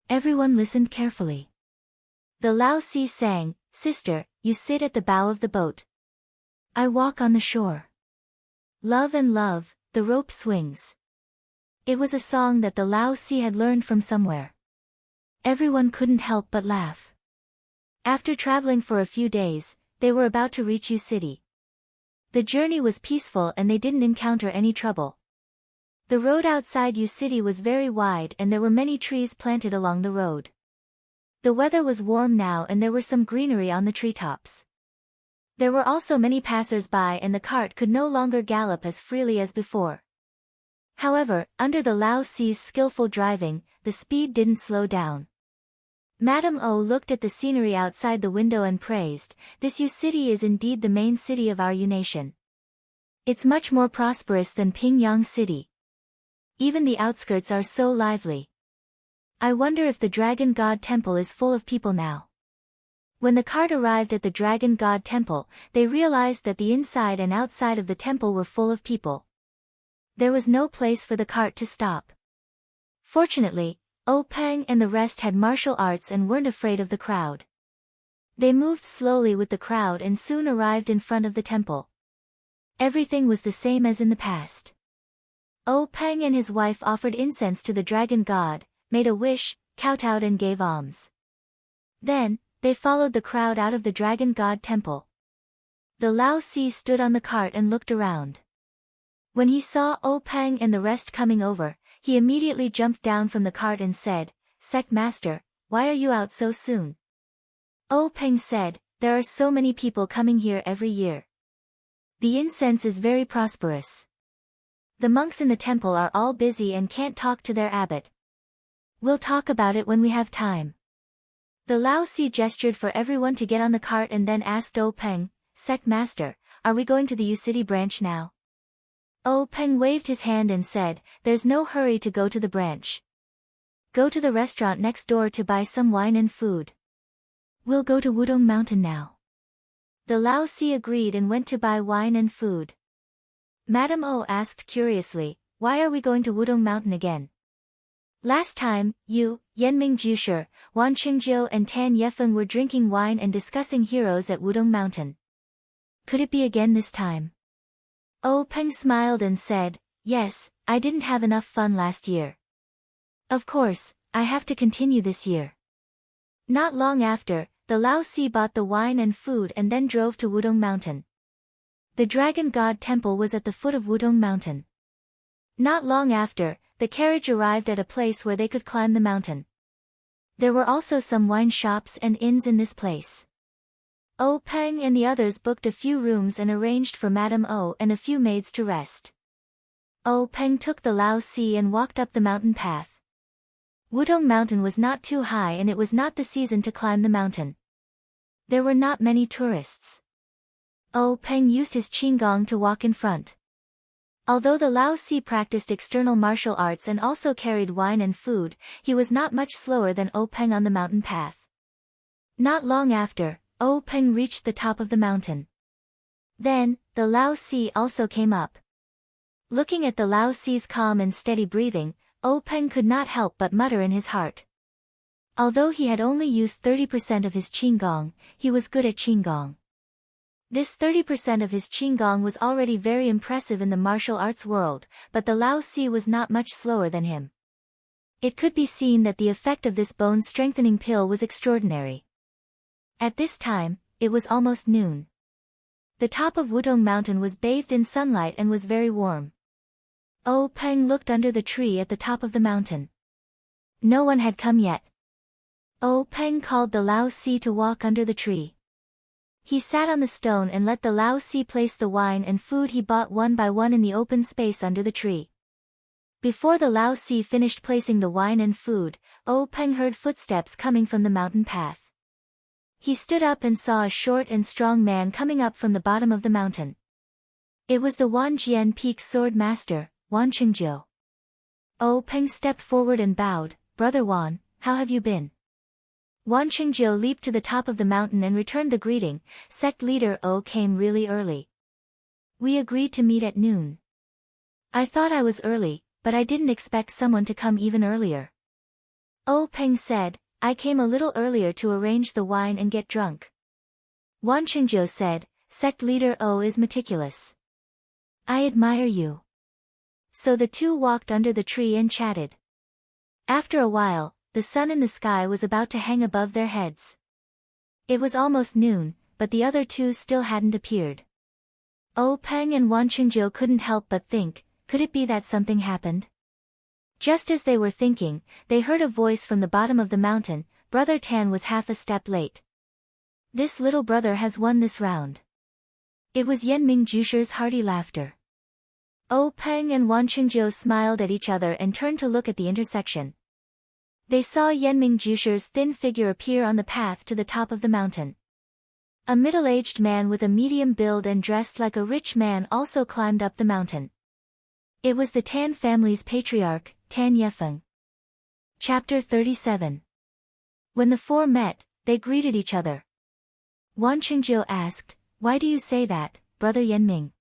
Everyone listened carefully. The Lao Si sang, "Sister, you sit at the bow of the boat. I walk on the shore. Love and love, the rope swings." It was a song that the Lao Si had learned from somewhere. Everyone couldn't help but laugh. After traveling for a few days, they were about to reach Yu City. The journey was peaceful and they didn't encounter any trouble. The road outside U City was very wide and there were many trees planted along the road. The weather was warm now and there were some greenery on the treetops. There were also many passers-by and the cart could no longer gallop as freely as before. However, under the Lao Si's skillful driving, the speed didn't slow down. Madame O looked at the scenery outside the window and praised, "This U City is indeed the main city of our U nation. It's much more prosperous than Pingyang City. Even the outskirts are so lively. I wonder if the Dragon God Temple is full of people now." When the cart arrived at the Dragon God Temple, they realized that the inside and outside of the temple were full of people. There was no place for the cart to stop. Fortunately, O Peng and the rest had martial arts and weren't afraid of the crowd. They moved slowly with the crowd and soon arrived in front of the temple. Everything was the same as in the past. O Peng and his wife offered incense to the dragon god, made a wish, kowtowed and gave alms. Then, they followed the crowd out of the dragon god temple. The Lao Si stood on the cart and looked around. When he saw O Peng and the rest coming over, he immediately jumped down from the cart and said, "Sect Master, why are you out so soon?" O Peng said, "There are so many people coming here every year. The incense is very prosperous. The monks in the temple are all busy and can't talk to their abbot. We'll talk about it when we have time." The Lao Si gestured for everyone to get on the cart and then asked O Peng, "Sect Master, are we going to the U City branch now?" O Peng waved his hand and said, "There's no hurry to go to the branch. Go to the restaurant next door to buy some wine and food. We'll go to Wudong Mountain now." The Lao Si agreed and went to buy wine and food. Madame O asked curiously, "Why are we going to Wudong Mountain again? Last time, you, Yanming Jusher, Wan Qingjiu and Tan Yefeng were drinking wine and discussing heroes at Wudong Mountain. Could it be again this time?" O Peng smiled and said, "Yes, I didn't have enough fun last year. Of course, I have to continue this year." Not long after, the Lao Si bought the wine and food and then drove to Wudong Mountain. The Dragon God Temple was at the foot of Wudong Mountain. Not long after, the carriage arrived at a place where they could climb the mountain. There were also some wine shops and inns in this place. O Peng and the others booked a few rooms and arranged for Madame O and a few maids to rest. O Peng took the Lao Si and walked up the mountain path. Wudong Mountain was not too high and it was not the season to climb the mountain. There were not many tourists. O Peng used his qinggong to walk in front. Although the Lao Si practiced external martial arts and also carried wine and food, he was not much slower than O Peng on the mountain path. Not long after, O Peng reached the top of the mountain. Then, the Lao Si also came up. Looking at the Lao Si's calm and steady breathing, O Peng could not help but mutter in his heart. Although he had only used 30% of his qinggong, he was good at qinggong. This 30% of his qinggong was already very impressive in the martial arts world, but the Lao Si was not much slower than him. It could be seen that the effect of this bone-strengthening pill was extraordinary. At this time, it was almost noon. The top of Wudong Mountain was bathed in sunlight and was very warm. O Peng looked under the tree at the top of the mountain. No one had come yet. O Peng called the Lao Si to walk under the tree. He sat on the stone and let the Lao Si place the wine and food he bought one by one in the open space under the tree. Before the Lao Si finished placing the wine and food, O Peng heard footsteps coming from the mountain path. He stood up and saw a short and strong man coming up from the bottom of the mountain. It was the Wanjian Peak Sword Master, Wan Qingjiu. O Peng stepped forward and bowed, "Brother Wan, how have you been?" Wan Qingjiu leaped to the top of the mountain and returned the greeting. "Sect leader O came really early. We agreed to meet at noon. I thought I was early, but I didn't expect someone to come even earlier." O Peng said, "I came a little earlier to arrange the wine and get drunk." Wan Qingjiu said, "Sect leader O is meticulous. I admire you." So the two walked under the tree and chatted. After a while, the sun in the sky was about to hang above their heads. It was almost noon, but the other two still hadn't appeared. O Peng and Wan Qingjiu couldn't help but think, could it be that something happened? Just as they were thinking, they heard a voice from the bottom of the mountain. Brother Tan was half a step late. This little brother has won this round. It was Yenming Jusher's hearty laughter. Oh Peng and Wan Qingjiu smiled at each other and turned to look at the intersection. They saw Yenming Jusher's thin figure appear on the path to the top of the mountain. A middle-aged man with a medium build and dressed like a rich man also climbed up the mountain. It was the Tan family's patriarch, Tan Yefeng. Chapter 37. When the four met, they greeted each other. Wan Qingjiu asked, "Why do you say that, Brother Yenming?"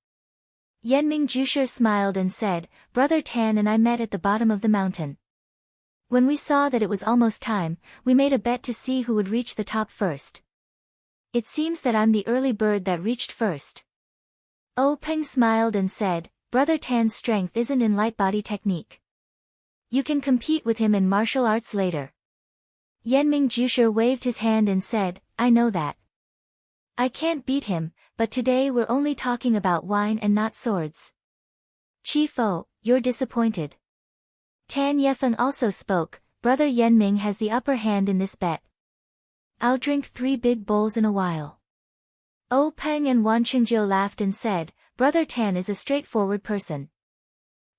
Yenming Jusher smiled and said, "Brother Tan and I met at the bottom of the mountain. When we saw that it was almost time, we made a bet to see who would reach the top first. It seems that I'm the early bird that reached first." Oh Peng smiled and said, "Brother Tan's strength isn't in light body technique. You can compete with him in martial arts later." Yenming Jusher waved his hand and said, "I know that. I can't beat him, but today we're only talking about wine and not swords." "Chief O, you're disappointed." Tan Yefeng also spoke, "Brother Yenming has the upper hand in this bet. I'll drink 3 big bowls in a while." Oh Peng and Wan Qingjiu laughed and said, "Brother Tan is a straightforward person.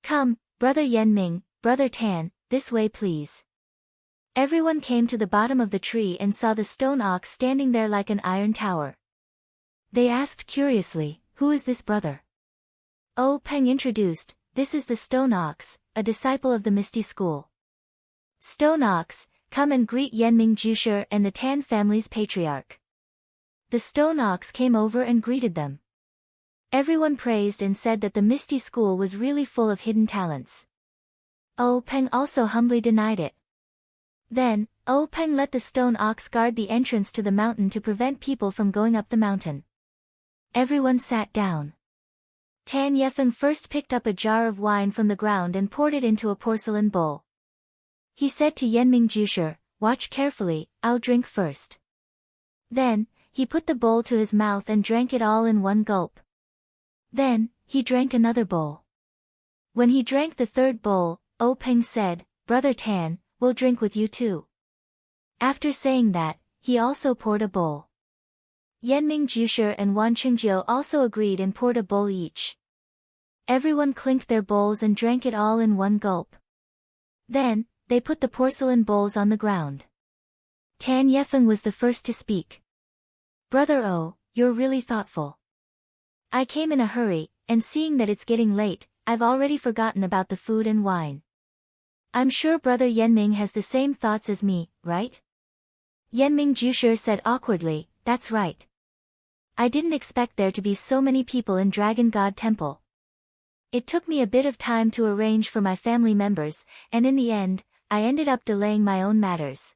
Come, Brother Yenming, Brother Tan, this way please." Everyone came to the bottom of the tree and saw the stone ox standing there like an iron tower. They asked curiously, "Who is this brother?" Oh Peng introduced, "This is the stone ox, a disciple of the Misty School. Stone ox, come and greet Yenming Jusher and the Tan family's patriarch." The stone ox came over and greeted them. Everyone praised and said that the Misty School was really full of hidden talents. Oh Peng also humbly denied it. Then, Oh Peng let the stone ox guard the entrance to the mountain to prevent people from going up the mountain. Everyone sat down. Tan Yefeng first picked up a jar of wine from the ground and poured it into a porcelain bowl. He said to Yenming Jusher, "Watch carefully, I'll drink first." Then, he put the bowl to his mouth and drank it all in one gulp. Then, he drank another bowl. When he drank the third bowl, Oh Peng said, "Brother Tan, we'll drink with you too." After saying that, he also poured a bowl. Yenming Jusher and Wan Qingjiu also agreed and poured a bowl each. Everyone clinked their bowls and drank it all in one gulp. Then, they put the porcelain bowls on the ground. Tan Yefeng was the first to speak. "Brother O, you're really thoughtful. I came in a hurry, and seeing that it's getting late, I've already forgotten about the food and wine. I'm sure Brother Yenming has the same thoughts as me, right?" Yenming Jusher said awkwardly, "That's right. I didn't expect there to be so many people in Dragon God Temple. It took me a bit of time to arrange for my family members, and in the end, I ended up delaying my own matters."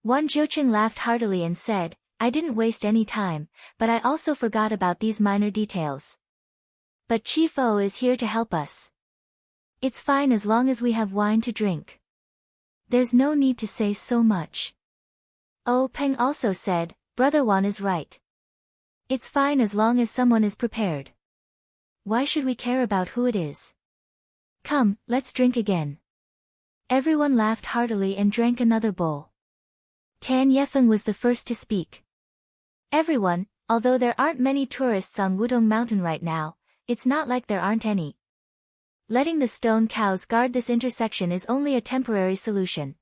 Wan Jiuqing laughed heartily and said, "I didn't waste any time, but I also forgot about these minor details. But Chief O is here to help us. It's fine as long as we have wine to drink. There's no need to say so much." Oh Peng also said, "Brother Wan is right. It's fine as long as someone is prepared. Why should we care about who it is? Come, let's drink again." Everyone laughed heartily and drank another bowl. Tan Yefeng was the first to speak. "Everyone, although there aren't many tourists on Wudong Mountain right now, it's not like there aren't any. Letting the stone cows guard this intersection is only a temporary solution.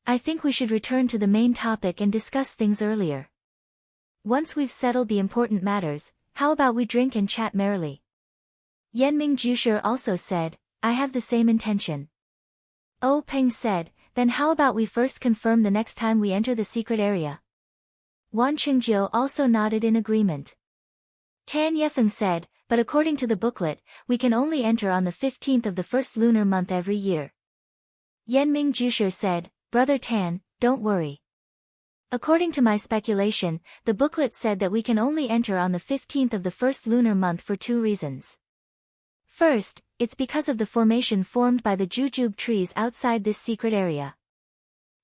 I think we should return to the main topic and discuss things earlier. Once we've settled the important matters, how about we drink and chat merrily?" Yenming Jusher also said, "I have the same intention." Oh Peng said, "Then how about we first confirm the next time we enter the secret area?" Wan Qingjiu also nodded in agreement. Tan Yefeng said, "But according to the booklet, we can only enter on the 15th of the first lunar month every year." Yenming Jusher said, "Brother Tan, don't worry. According to my speculation, the booklet said that we can only enter on the 15th of the first lunar month for 2 reasons. First, it's because of the formation formed by the jujube trees outside this secret area.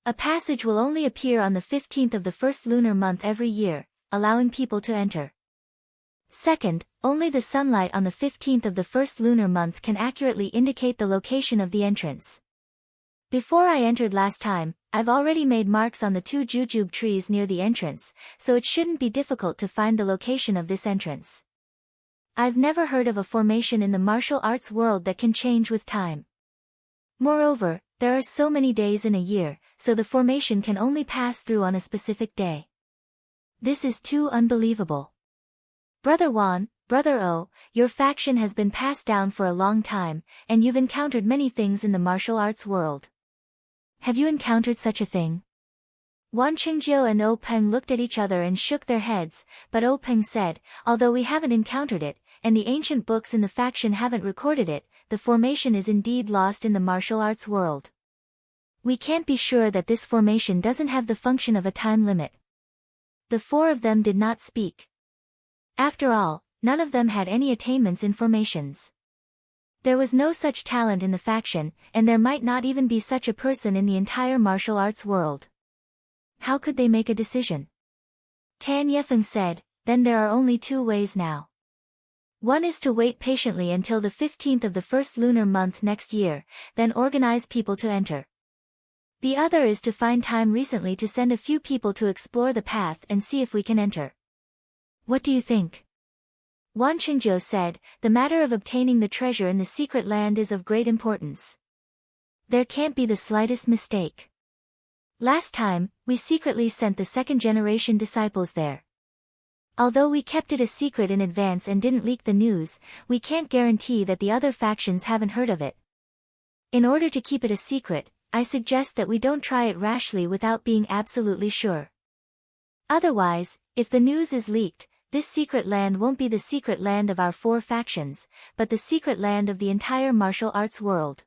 A passage will only appear on the 15th of the first lunar month every year, allowing people to enter. Second, only the sunlight on the 15th of the first lunar month can accurately indicate the location of the entrance. Before I entered last time, I've already made marks on the 2 jujube trees near the entrance, so it shouldn't be difficult to find the location of this entrance. I've never heard of a formation in the martial arts world that can change with time. Moreover, there are so many days in a year, so the formation can only pass through on a specific day. This is too unbelievable. Brother Wan, Brother O, your faction has been passed down for a long time, and you've encountered many things in the martial arts world. Have you encountered such a thing? Wan Qingjiu and O Peng looked at each other and shook their heads, but O Peng said, although we haven't encountered it, and the ancient books in the faction haven't recorded it, the formation is indeed lost in the martial arts world. We can't be sure that this formation doesn't have the function of a time limit. The 4 of them did not speak. After all, none of them had any attainments in formations. There was no such talent in the faction, and there might not even be such a person in the entire martial arts world. How could they make a decision? Tan Yefeng said, then there are only 2 ways now. One is to wait patiently until the 15th of the first lunar month next year, then organize people to enter. The other is to find time recently to send a few people to explore the path and see if we can enter. What do you think? Wan Qingjiu said, the matter of obtaining the treasure in the secret land is of great importance. There can't be the slightest mistake. Last time, we secretly sent the 2nd-generation disciples there. Although we kept it a secret in advance and didn't leak the news, we can't guarantee that the other factions haven't heard of it. In order to keep it a secret, I suggest that we don't try it rashly without being absolutely sure. Otherwise, if the news is leaked, this secret land won't be the secret land of our 4 factions, but the secret land of the entire martial arts world.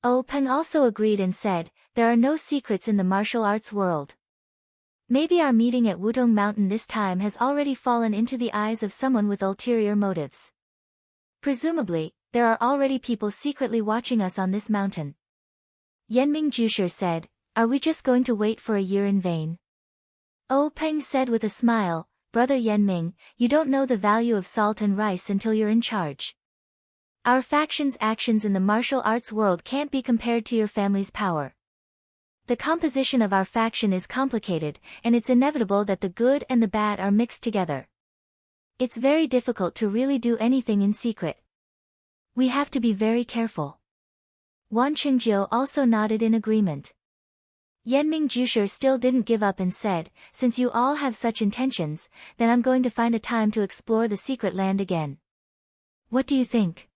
O Peng also agreed and said, there are no secrets in the martial arts world. Maybe our meeting at Wutong Mountain this time has already fallen into the eyes of someone with ulterior motives. Presumably, there are already people secretly watching us on this mountain. Yanming Jusher said, are we just going to wait for a year in vain? O Peng said with a smile, Brother Yanming, you don't know the value of salt and rice until you're in charge. Our faction's actions in the martial arts world can't be compared to your family's power. The composition of our faction is complicated, and it's inevitable that the good and the bad are mixed together. It's very difficult to really do anything in secret. We have to be very careful. Wan Qingjiu also nodded in agreement. Yanming Jusher still didn't give up and said, since you all have such intentions, then I'm going to find a time to explore the secret land again. What do you think?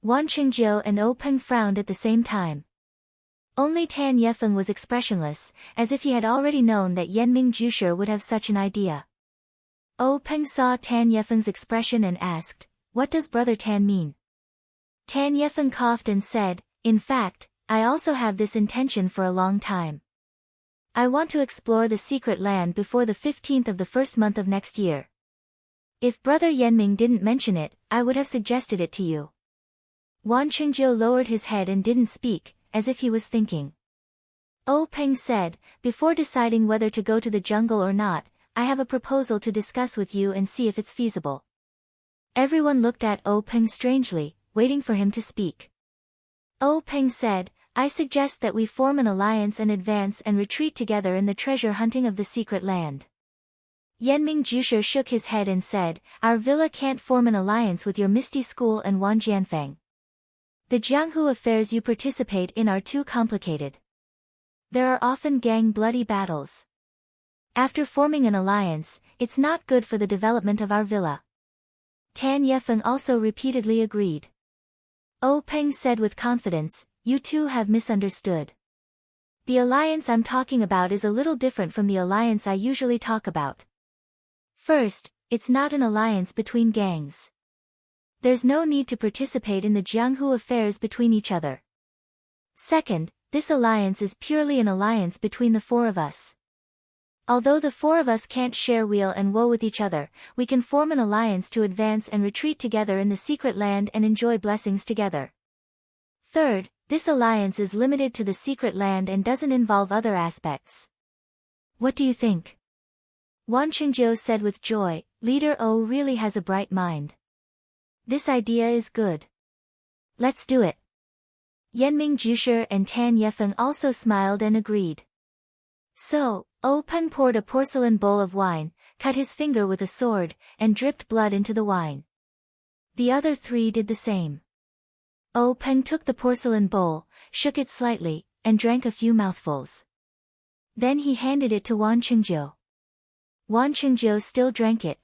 Wan Qingjiu and O Peng frowned at the same time. Only Tan Yefeng was expressionless, as if he had already known that Yanming Jusher would have such an idea. O Peng saw Tan Yefeng's expression and asked, what does Brother Tan mean? Tan Yefeng coughed and said, in fact, I also have this intention for a long time. I want to explore the secret land before the 15th of the first month of next year. If Brother Yanming didn't mention it, I would have suggested it to you. Wan Qingjiu lowered his head and didn't speak, as if he was thinking. O Peng said, before deciding whether to go to the jungle or not, I have a proposal to discuss with you and see if it's feasible. Everyone looked at O Peng strangely, waiting for him to speak. O Peng said, I suggest that we form an alliance and advance and retreat together in the treasure hunting of the secret land. Yanming Jusher shook his head and said, our villa can't form an alliance with your Misty School and Wan Jianfeng. The Jianghu affairs you participate in are too complicated. There are often gang bloody battles. After forming an alliance, it's not good for the development of our villa. Tan Yefeng also repeatedly agreed. O Peng said with confidence, you two have misunderstood. The alliance I'm talking about is a little different from the alliance I usually talk about. First, it's not an alliance between gangs. There's no need to participate in the Jianghu affairs between each other. Second, this alliance is purely an alliance between the 4 of us. Although the 4 of us can't share weal and woe with each other, we can form an alliance to advance and retreat together in the secret land and enjoy blessings together. Third, this alliance is limited to the secret land and doesn't involve other aspects. What do you think? Wan Qingjiu said with joy, Leader O really has a bright mind. This idea is good. Let's do it. Yanming Jusher and Tan Yefeng also smiled and agreed. So, O Peng poured a porcelain bowl of wine, cut his finger with a sword, and dripped blood into the wine. The other three did the same. O Peng took the porcelain bowl, shook it slightly, and drank a few mouthfuls. Then he handed it to Wan Qingjiu. Wan Qingjiu still drank it.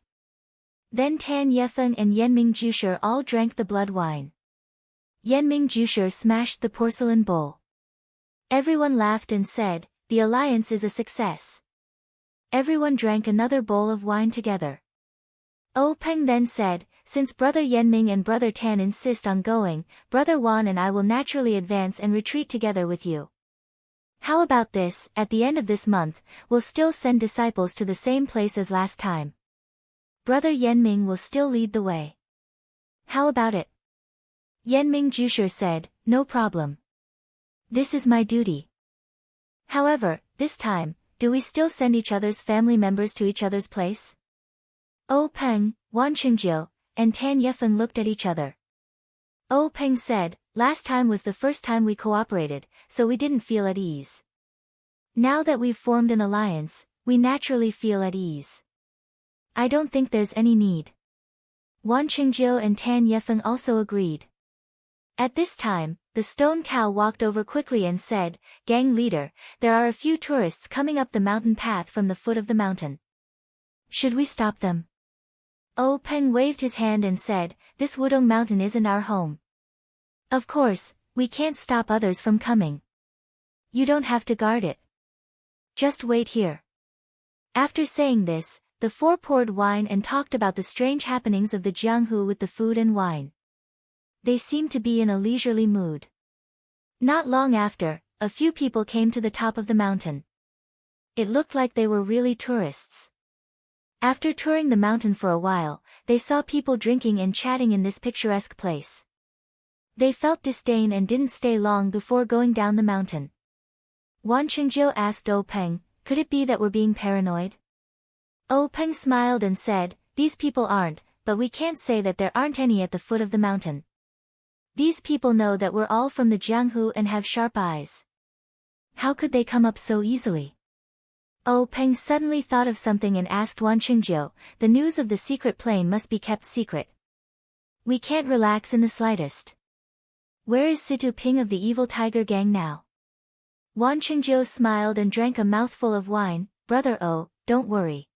Then Tan Yefeng and Yanming Jusher all drank the blood wine. Yanming Jusher smashed the porcelain bowl. Everyone laughed and said, "The alliance is a success." Everyone drank another bowl of wine together. O Peng then said, "Since Brother Yanming and Brother Tan insist on going, Brother Wan and I will naturally advance and retreat together with you. How about this, at the end of this month, we'll still send disciples to the same place as last time. Brother Yanming will still lead the way. How about it?" Yanming Jusher said, "No problem. This is my duty. However, this time, do we still send each other's family members to each other's place?" O Peng, Wan Qingjiu, and Tan Yefeng looked at each other. O Peng said, "Last time was the first time we cooperated, so we didn't feel at ease. Now that we've formed an alliance, we naturally feel at ease. I don't think there's any need." Wan Qingjiu and Tan Yefeng also agreed. At this time, the stone cow walked over quickly and said, "Gang leader, there are a few tourists coming up the mountain path from the foot of the mountain. Should we stop them?" O Peng waved his hand and said, "This Wudong mountain isn't our home. Of course, we can't stop others from coming. You don't have to guard it. Just wait here." After saying this, the four poured wine and talked about the strange happenings of the Jianghu with the food and wine. They seemed to be in a leisurely mood. Not long after, a few people came to the top of the mountain. It looked like they were really tourists. After touring the mountain for a while, they saw people drinking and chatting in this picturesque place. They felt disdain and didn't stay long before going down the mountain. Wan Qingjiu asked O Peng, "Could it be that we're being paranoid?" O Peng smiled and said, "These people aren't, but we can't say that there aren't any at the foot of the mountain. These people know that we're all from the Jianghu and have sharp eyes. How could they come up so easily?" O Peng suddenly thought of something and asked Wan Qingjiu, "The news of the secret plane must be kept secret. We can't relax in the slightest. Where is Situ Ping of the evil tiger gang now?" Wan Qingjiu smiled and drank a mouthful of wine. "Brother O, don't worry.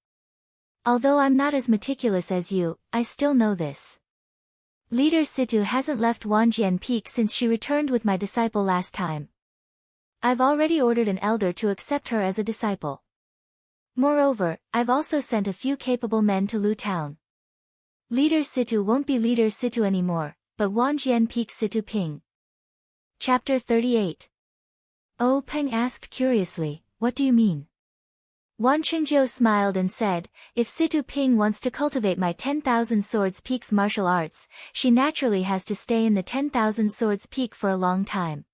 Although I'm not as meticulous as you, I still know this. Leader Situ hasn't left Wanjian Peak since she returned with my disciple last time. I've already ordered an elder to accept her as a disciple. Moreover, I've also sent a few capable men to Lu Town. Leader Situ won't be Leader Situ anymore, but Wanjian Peak Situ Ping." Chapter 38. O Peng asked curiously, "What do you mean?" Wan Qingjiu smiled and said, "If Situ Ping wants to cultivate my 10,000 Swords Peak's martial arts, she naturally has to stay in the 10,000 Swords Peak for a long time.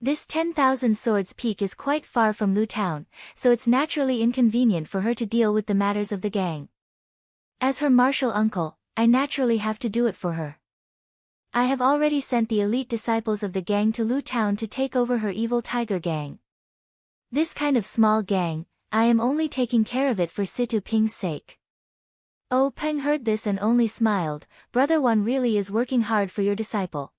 This 10,000 Swords Peak is quite far from Lu Town, so it's naturally inconvenient for her to deal with the matters of the gang. As her martial uncle, I naturally have to do it for her. I have already sent the elite disciples of the gang to Lu Town to take over her evil tiger gang. This kind of small gang, I am only taking care of it for Situ Ping's sake." O Peng heard this and only smiled. "Brother Wan really is working hard for your disciple."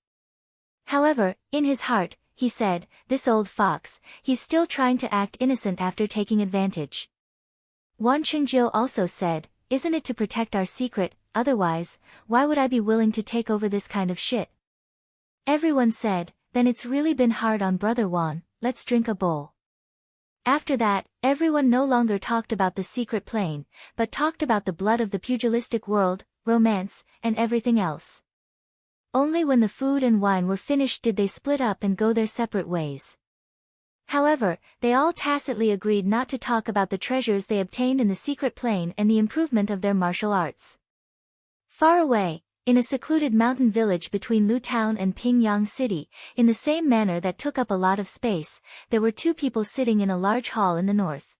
However, in his heart, he said, "This old fox, he's still trying to act innocent after taking advantage." Wan Qingjiu also said, "Isn't it to protect our secret? Otherwise, why would I be willing to take over this kind of shit?" Everyone said, "Then it's really been hard on Brother Wan, let's drink a bowl." After that, everyone no longer talked about the secret plane, but talked about the blood of the pugilistic world, romance, and everything else. Only when the food and wine were finished did they split up and go their separate ways. However, they all tacitly agreed not to talk about the treasures they obtained in the secret plane and the improvement of their martial arts. Far away, in a secluded mountain village between Lu Town and Pingyang City, in the same manner that took up a lot of space, there were two people sitting in a large hall in the north.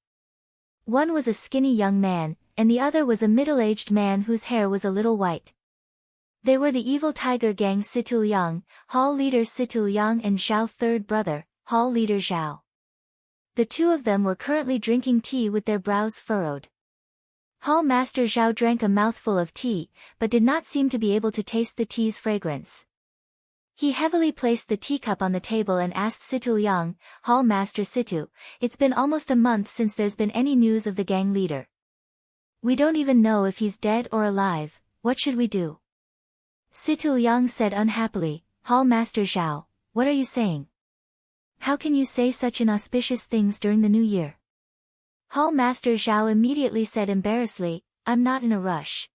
One was a skinny young man, and the other was a middle-aged man whose hair was a little white. They were the evil tiger gang Situl Yang, hall leader Situl Yang and Zhao third brother, hall leader Zhao. The two of them were currently drinking tea with their brows furrowed. Hall master Zhao drank a mouthful of tea, but did not seem to be able to taste the tea's fragrance. He heavily placed the teacup on the table and asked Situl Yang, Hall master Situ, it's been almost a month since there's been any news of the gang leader. We don't even know if he's dead or alive, what should we do? Situl Yang said unhappily, Hall master Zhao, what are you saying? How can you say such inauspicious things during the new year? Hall master Zhao immediately said embarrassedly, I'm not in a rush.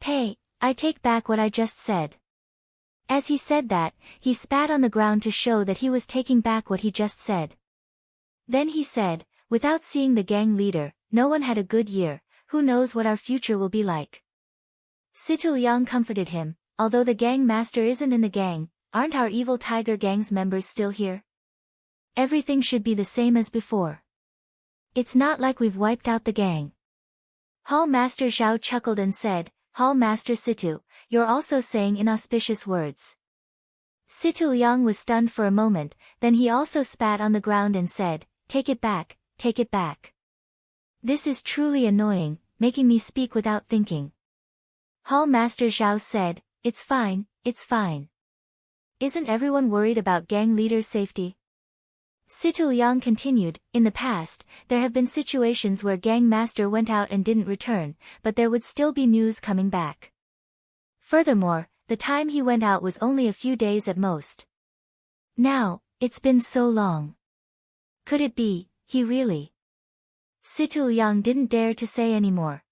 Hey, I take back what I just said. As he said that, he spat on the ground to show that he was taking back what he just said. Then he said, without seeing the gang leader, no one had a good year, who knows what our future will be like. Situl Yang comforted him, although the gang master isn't in the gang, aren't our evil tiger gang's members still here? Everything should be the same as before. It's not like we've wiped out the gang. Hall master Zhao chuckled and said, Hall master Situ, you're also saying inauspicious words. Situl Yang was stunned for a moment, then he also spat on the ground and said, take it back, take it back. This is truly annoying, making me speak without thinking. Hall master Zhao said, it's fine, it's fine. Isn't everyone worried about gang leader's safety? Situl Yang continued, in the past, there have been situations where gang master went out and didn't return, but there would still be news coming back. Furthermore, the time he went out was only a few days at most. Now, it's been so long. Could it be, he really? Situl Yang didn't dare to say any more.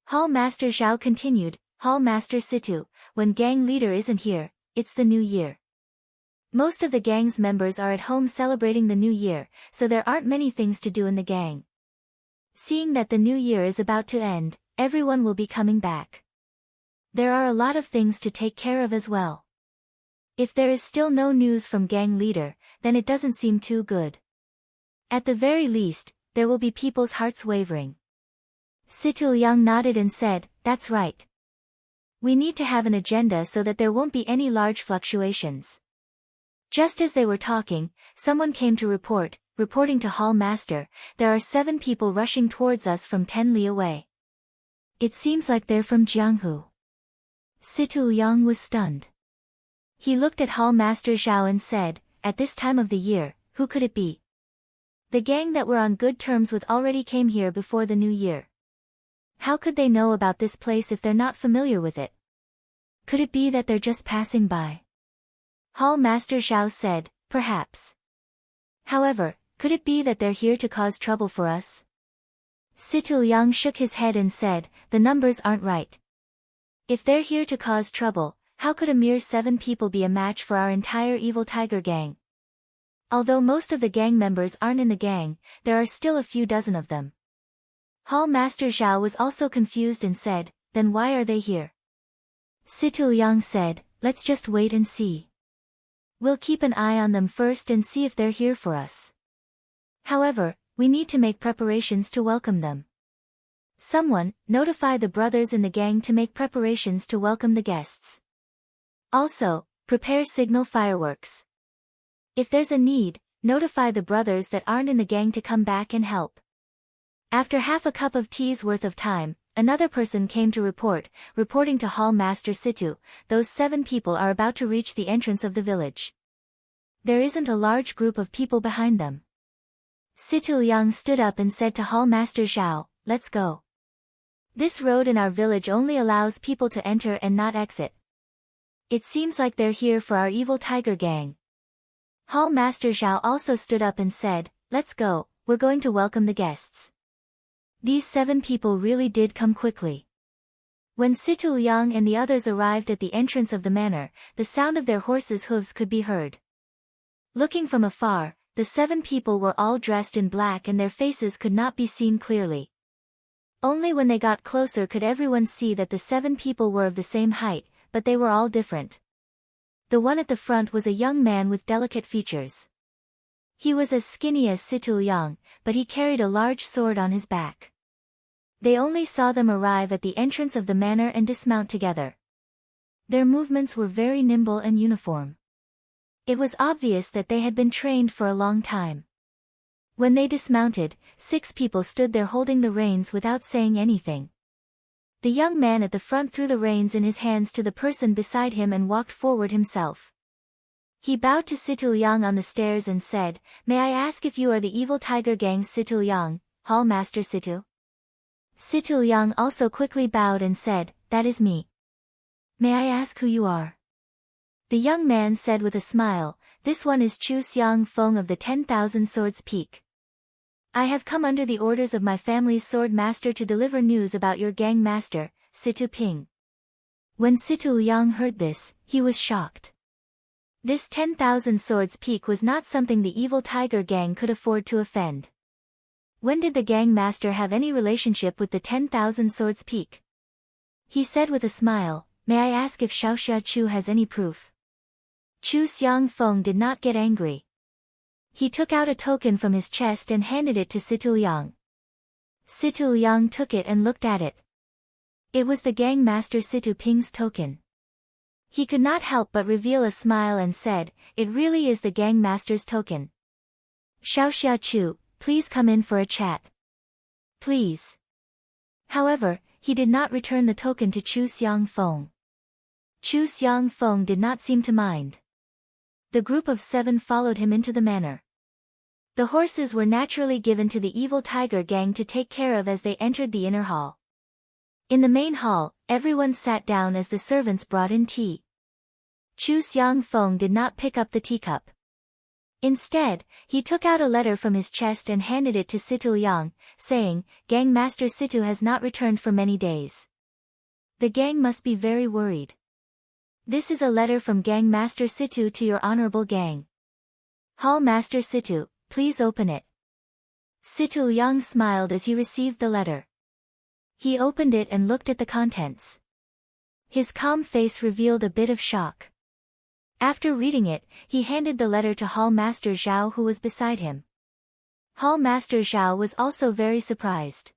Hall master Zhao continued, Hall master Situ, when gang leader isn't here, it's the new year. Most of the gang's members are at home celebrating the new year, so there aren't many things to do in the gang. Seeing that the new year is about to end, everyone will be coming back. There are a lot of things to take care of as well. If there is still no news from gang leader, then it doesn't seem too good. At the very least, there will be people's hearts wavering. Situl Yang nodded and said, that's right. We need to have an agenda so that there won't be any large fluctuations. Just as they were talking, someone came to reporting to Hall Master, there are 7 people rushing towards us from 10 li away. It seems like they're from Jianghu. Situl Yang was stunned. He looked at Hall Master Zhao and said, at this time of the year, who could it be? The gang that we're on good terms with already came here before the new year. How could they know about this place if they're not familiar with it? Could it be that they're just passing by? Hall Master Zhao said, perhaps. However, could it be that they're here to cause trouble for us? Situl Yang shook his head and said, the numbers aren't right. If they're here to cause trouble, how could a mere 7 people be a match for our entire evil tiger gang? Although most of the gang members aren't in the gang, there are still a few dozen of them. Hall Master Zhao was also confused and said, then why are they here? Situl Yang said, let's just wait and see. We'll keep an eye on them first and see if they're here for us. However, we need to make preparations to welcome them. Someone, notify the brothers in the gang to make preparations to welcome the guests. Also, prepare signal fireworks. If there's a need, notify the brothers that aren't in the gang to come back and help. After half a cup of tea's worth of time, another person came to reporting to Hall Master Situ, those 7 people are about to reach the entrance of the village. There isn't a large group of people behind them. Situl Yang stood up and said to Hall Master Zhao, let's go. This road in our village only allows people to enter and not exit. It seems like they're here for our evil tiger gang. Hall Master Zhao also stood up and said, let's go, we're going to welcome the guests. These 7 people really did come quickly. When Situl Yang and the others arrived at the entrance of the manor, the sound of their horses' hooves could be heard. Looking from afar, the 7 people were all dressed in black and their faces could not be seen clearly. Only when they got closer could everyone see that the 7 people were of the same height, but they were all different. The one at the front was a young man with delicate features. He was as skinny as Situl Yang, but he carried a large sword on his back. They only saw them arrive at the entrance of the manor and dismount together. Their movements were very nimble and uniform. It was obvious that they had been trained for a long time. When they dismounted, 6 people stood there holding the reins without saying anything. The young man at the front threw the reins in his hands to the person beside him and walked forward himself. He bowed to Situl Yang on the stairs and said, "May I ask if you are the evil tiger gang's Situl Yang, Hall Master Situ?" Situl Yang also quickly bowed and said, "That is me." "May I ask who you are?" The young man said with a smile, "This one is Chu Xiang Feng of the 10,000 Swords Peak. I have come under the orders of my family's sword master to deliver news about your gang master, Situ Ping." When Situl Yang heard this, he was shocked. This 10,000 Swords Peak was not something the evil tiger gang could afford to offend. When did the gang master have any relationship with the 10,000 Swords Peak? He said with a smile, "May I ask if Xiaoxia Chu has any proof?" Chu Xiang Feng did not get angry. He took out a token from his chest and handed it to Situl Yang. Situl Yang took it and looked at it. It was the gang master Situ Ping's token. He could not help but reveal a smile and said, "It really is the gang master's token. Xiaoxia Chu, please come in for a chat." "Please." However, he did not return the token to Chu Xiang Feng. Chu Xiang Feng did not seem to mind. The group of 7 followed him into the manor. The horses were naturally given to the evil tiger gang to take care of as they entered the inner hall. In the main hall, everyone sat down as the servants brought in tea. Chu Xiang Feng did not pick up the teacup. Instead, he took out a letter from his chest and handed it to Situl Yang, saying, "Gang Master Situ has not returned for many days. The gang must be very worried. This is a letter from Gang Master Situ to your honorable gang. Hall Master Situ, please open it." Situl Yang smiled as he received the letter. He opened it and looked at the contents. His calm face revealed a bit of shock. After reading it, he handed the letter to Hall Master Zhao, who was beside him. Hall Master Zhao was also very surprised.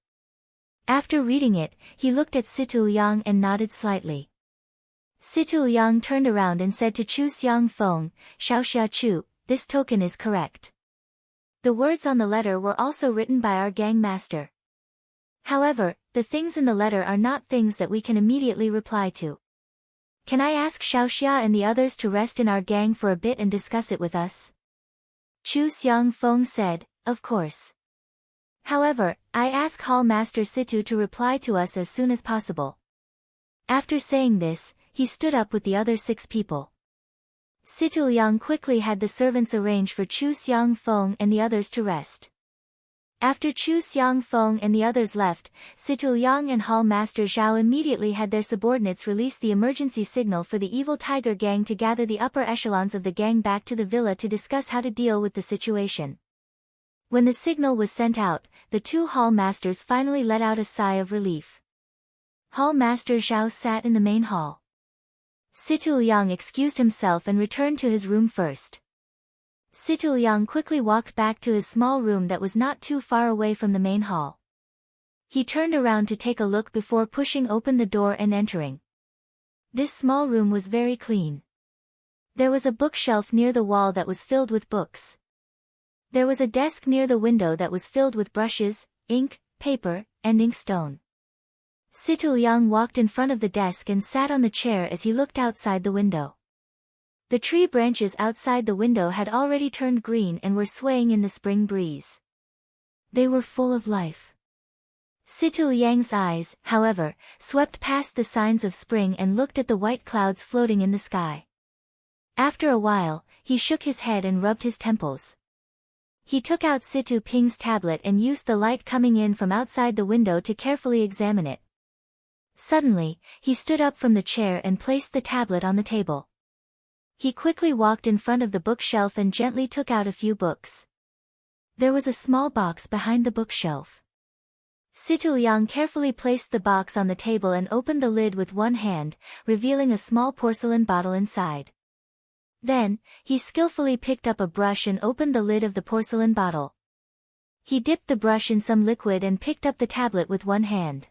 After reading it, he looked at Situl Yang and nodded slightly. Situl Yang turned around and said to Chu Xiang Feng, "Xiaoxia Chu, this token is correct. The words on the letter were also written by our gang master. However, the things in the letter are not things that we can immediately reply to. Can I ask Xiaoxia and the others to rest in our gang for a bit and discuss it with us?" Chu Xiang Feng said, "Of course. However, I ask Hall Master Situ to reply to us as soon as possible." After saying this, he stood up with the other 6 people. Situl Yang quickly had the servants arrange for Chu Xiang Feng and the others to rest. After Chu Xiang Feng and the others left, Situl Yang and Hall Master Zhao immediately had their subordinates release the emergency signal for the evil tiger gang to gather the upper echelons of the gang back to the villa to discuss how to deal with the situation. When the signal was sent out, the 2 hall masters finally let out a sigh of relief. Hall Master Zhao sat in the main hall. Situl Yang excused himself and returned to his room first. Situl Yang quickly walked back to his small room that was not too far away from the main hall. He turned around to take a look before pushing open the door and entering. This small room was very clean. There was a bookshelf near the wall that was filled with books. There was a desk near the window that was filled with brushes, ink, paper, and inkstone. Situl Yang walked in front of the desk and sat on the chair as he looked outside the window. The tree branches outside the window had already turned green and were swaying in the spring breeze. They were full of life. Situl Yang's eyes, however, swept past the signs of spring and looked at the white clouds floating in the sky. After a while, he shook his head and rubbed his temples. He took out Situ Ping's tablet and used the light coming in from outside the window to carefully examine it. Suddenly, he stood up from the chair and placed the tablet on the table. He quickly walked in front of the bookshelf and gently took out a few books. There was a small box behind the bookshelf. Situl Yang carefully placed the box on the table and opened the lid with one hand, revealing a small porcelain bottle inside. Then, he skillfully picked up a brush and opened the lid of the porcelain bottle. He dipped the brush in some liquid and picked up the tablet with one hand.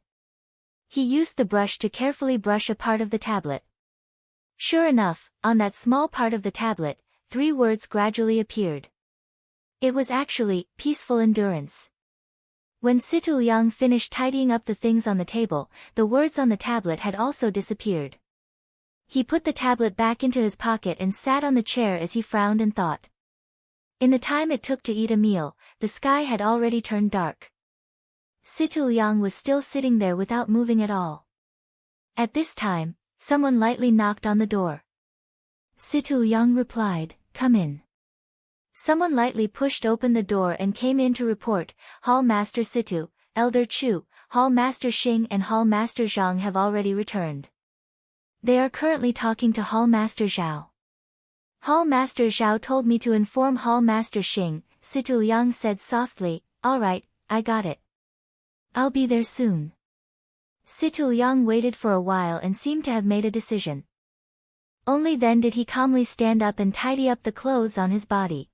He used the brush to carefully brush a part of the tablet. Sure enough, on that small part of the tablet, 3 words gradually appeared. It was actually, peaceful endurance. When Situ Liang finished tidying up the things on the table, the words on the tablet had also disappeared. He put the tablet back into his pocket and sat on the chair as he frowned and thought. In the time it took to eat a meal, the sky had already turned dark. Situ Liang was still sitting there without moving at all. At this time, someone lightly knocked on the door. Situ Liang replied, "Come in." Someone lightly pushed open the door and came in to report, "Hall Master Situ, Elder Chu, Hall Master Xing and Hall Master Zhang have already returned. They are currently talking to Hall Master Zhao." "Hall Master Zhao told me to inform Hall Master Xing," Situ Liang said softly. "All right, I got it. I'll be there soon." Situ Liang waited for a while and seemed to have made a decision. Only then did he calmly stand up and tidy up the clothes on his body.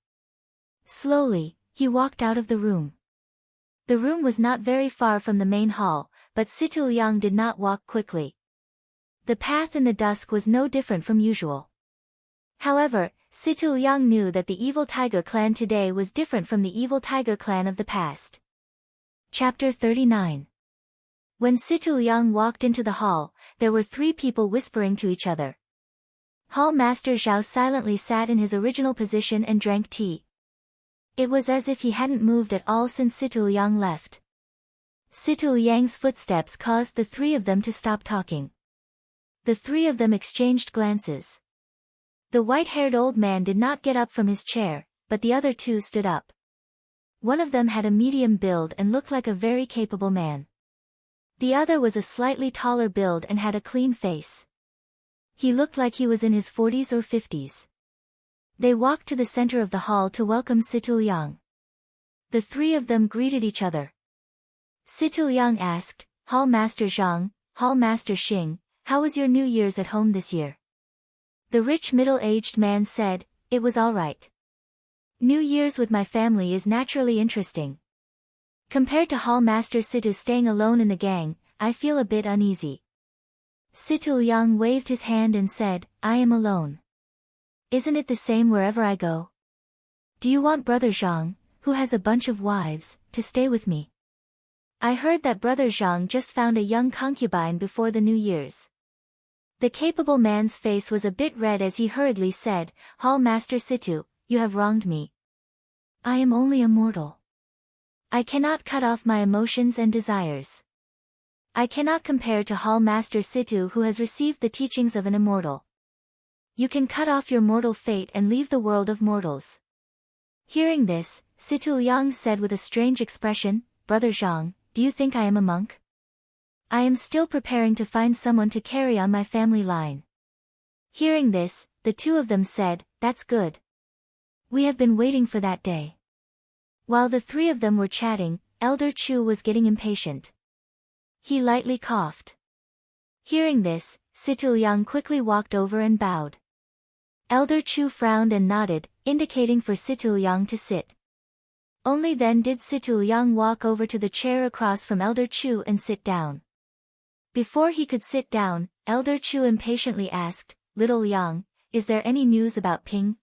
Slowly, he walked out of the room. The room was not very far from the main hall, but Situ Liang did not walk quickly. The path in the dusk was no different from usual. However, Situ Liang knew that the evil tiger clan today was different from the evil tiger clan of the past. Chapter 39. When Situ Liang walked into the hall, there were 3 people whispering to each other. Hall Master Zhao silently sat in his original position and drank tea. It was as if he hadn't moved at all since Situ Liang left. Situ Liang's footsteps caused the 3 of them to stop talking. The 3 of them exchanged glances. The white-haired old man did not get up from his chair, but the other 2 stood up. One of them had a medium build and looked like a very capable man. The other was a slightly taller build and had a clean face. He looked like he was in his 40s or 50s. They walked to the center of the hall to welcome Situ Liang. The 3 of them greeted each other. Situ Liang asked, "Hall Master Zhang, Hall Master Xing, how was your New Year's at home this year?" The rich middle-aged man said, "It was all right. New Year's with my family is naturally interesting. Compared to Hall Master Situ staying alone in the gang, I feel a bit uneasy." Situ Liang waved his hand and said, "I am alone. Isn't it the same wherever I go? Do you want Brother Zhang, who has a bunch of wives, to stay with me? I heard that Brother Zhang just found a young concubine before the New Year's." The capable man's face was a bit red as he hurriedly said, "Hall Master Situ, you have wronged me. I am only a mortal. I cannot cut off my emotions and desires. I cannot compare to Hall Master Situ who has received the teachings of an immortal. You can cut off your mortal fate and leave the world of mortals." Hearing this, Situ Liang said with a strange expression, "Brother Zhang, do you think I am a monk? I am still preparing to find someone to carry on my family line." Hearing this, the 2 of them said, "That's good. We have been waiting for that day." While the 3 of them were chatting, Elder Chu was getting impatient. He lightly coughed. Hearing this, Situ Liang quickly walked over and bowed. Elder Chu frowned and nodded, indicating for Situ Liang to sit. Only then did Situ Liang walk over to the chair across from Elder Chu and sit down. Before he could sit down, Elder Chu impatiently asked, "Little Liang, is there any news about Ping?"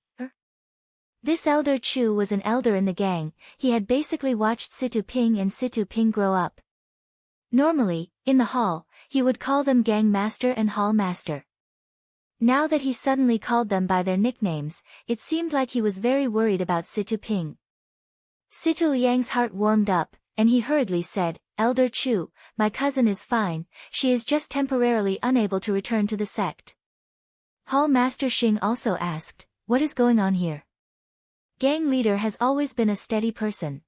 This Elder Chu was an elder in the gang. He had basically watched Situ Ping and Situ Ping grow up. Normally, in the hall, he would call them Gang Master and Hall Master. Now that he suddenly called them by their nicknames, it seemed like he was very worried about Situ Ping. Situ Liang's heart warmed up, and he hurriedly said, "Elder Chu, my cousin is fine, she is just temporarily unable to return to the sect." Hall Master Xing also asked, "What is going on here? Gang leader has always been a steady person.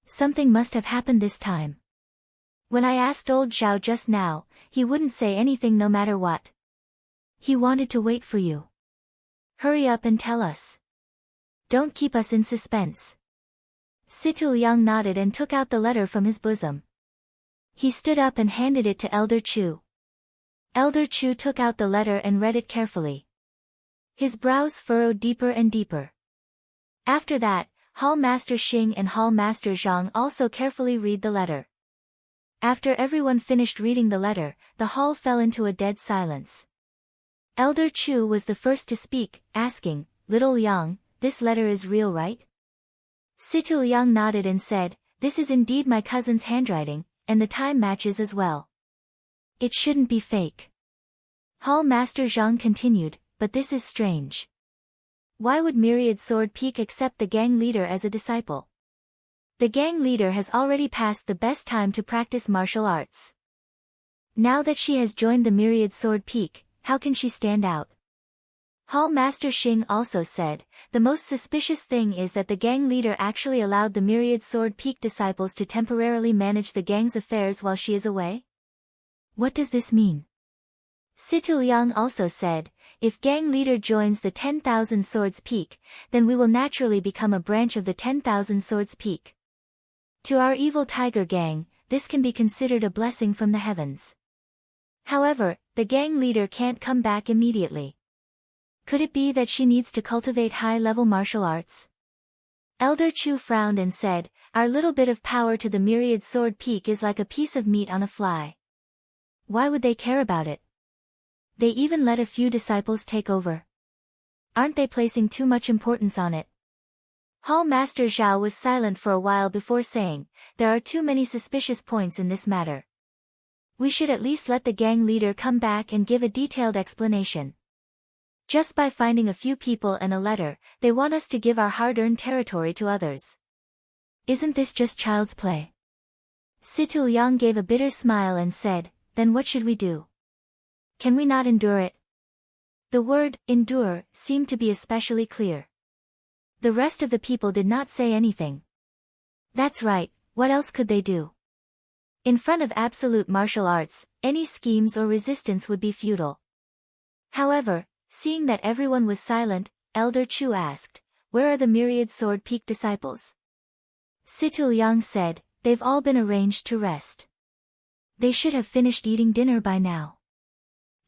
Something must have happened this time. When I asked old Zhao just now, he wouldn't say anything no matter what. He wanted to wait for you. Hurry up and tell us. Don't keep us in suspense." Situ Liang nodded and took out the letter from his bosom. He stood up and handed it to Elder Chu. Elder Chu took out the letter and read it carefully. His brows furrowed deeper and deeper. After that, Hall Master Xing and Hall Master Zhang also carefully read the letter. After everyone finished reading the letter, the hall fell into a dead silence. Elder Chu was the first to speak, asking, "Little Yang, this letter is real, right?" Situ Yang nodded and said, "This is indeed my cousin's handwriting, and the time matches as well. It shouldn't be fake." Hall Master Zhang continued, "But this is strange. Why would Myriad Sword Peak accept the gang leader as a disciple? The gang leader has already passed the best time to practice martial arts. Now that she has joined the Myriad Sword Peak, how can she stand out?" Hall Master Xing also said, "The most suspicious thing is that the gang leader actually allowed the Myriad Sword Peak disciples to temporarily manage the gang's affairs while she is away. What does this mean?" Situ Yang also said, "If gang leader joins the 10,000 Swords Peak, then we will naturally become a branch of the 10,000 Swords Peak. To our evil tiger gang, this can be considered a blessing from the heavens. However, the gang leader can't come back immediately. Could it be that she needs to cultivate high-level martial arts?" Elder Chu frowned and said, "Our little bit of power to the Myriad Sword Peak is like a piece of meat on a fly. Why would they care about it? They even let a few disciples take over. Aren't they placing too much importance on it?" Hall Master Zhao was silent for a while before saying, "There are too many suspicious points in this matter. We should at least let the gang leader come back and give a detailed explanation. Just by finding a few people and a letter, they want us to give our hard-earned territory to others. Isn't this just child's play?" Situ Yang gave a bitter smile and said, "Then what should we do? Can we not endure it?" The word, endure, seemed to be especially clear. The rest of the people did not say anything. That's right, what else could they do? In front of absolute martial arts, any schemes or resistance would be futile. However, seeing that everyone was silent, Elder Chu asked, "Where are the Myriad Sword Peak disciples?" Situ Yang said, "They've all been arranged to rest. They should have finished eating dinner by now."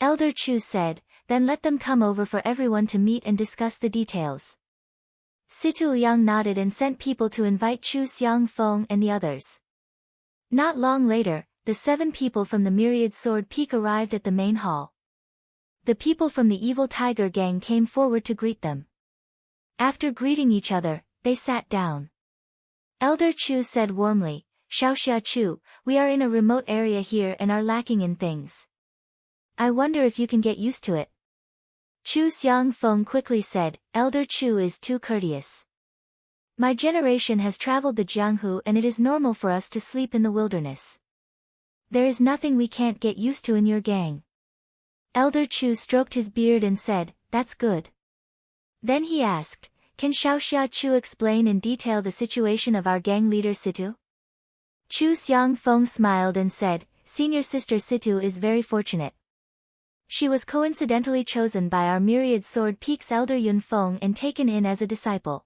Elder Chu said, "Then let them come over for everyone to meet and discuss the details." Situ Yang nodded and sent people to invite Chu Xiang Feng and the others. Not long later, the 7 people from the Myriad Sword Peak arrived at the main hall. The people from the evil tiger gang came forward to greet them. After greeting each other, they sat down. Elder Chu said warmly, "Xiaoxia Chu, we are in a remote area here and are lacking in things. I wonder if you can get used to it." Chu Xiang Feng quickly said, "Elder Chu is too courteous. My generation has traveled the Jianghu and it is normal for us to sleep in the wilderness. There is nothing we can't get used to in your gang." Elder Chu stroked his beard and said, "That's good." Then he asked, "Can Xiaoxia Chu explain in detail the situation of our gang leader Situ?" Chu Xiang Feng smiled and said, "Senior sister Situ is very fortunate. She was coincidentally chosen by our Myriad Sword Peak's elder Yun Feng and taken in as a disciple.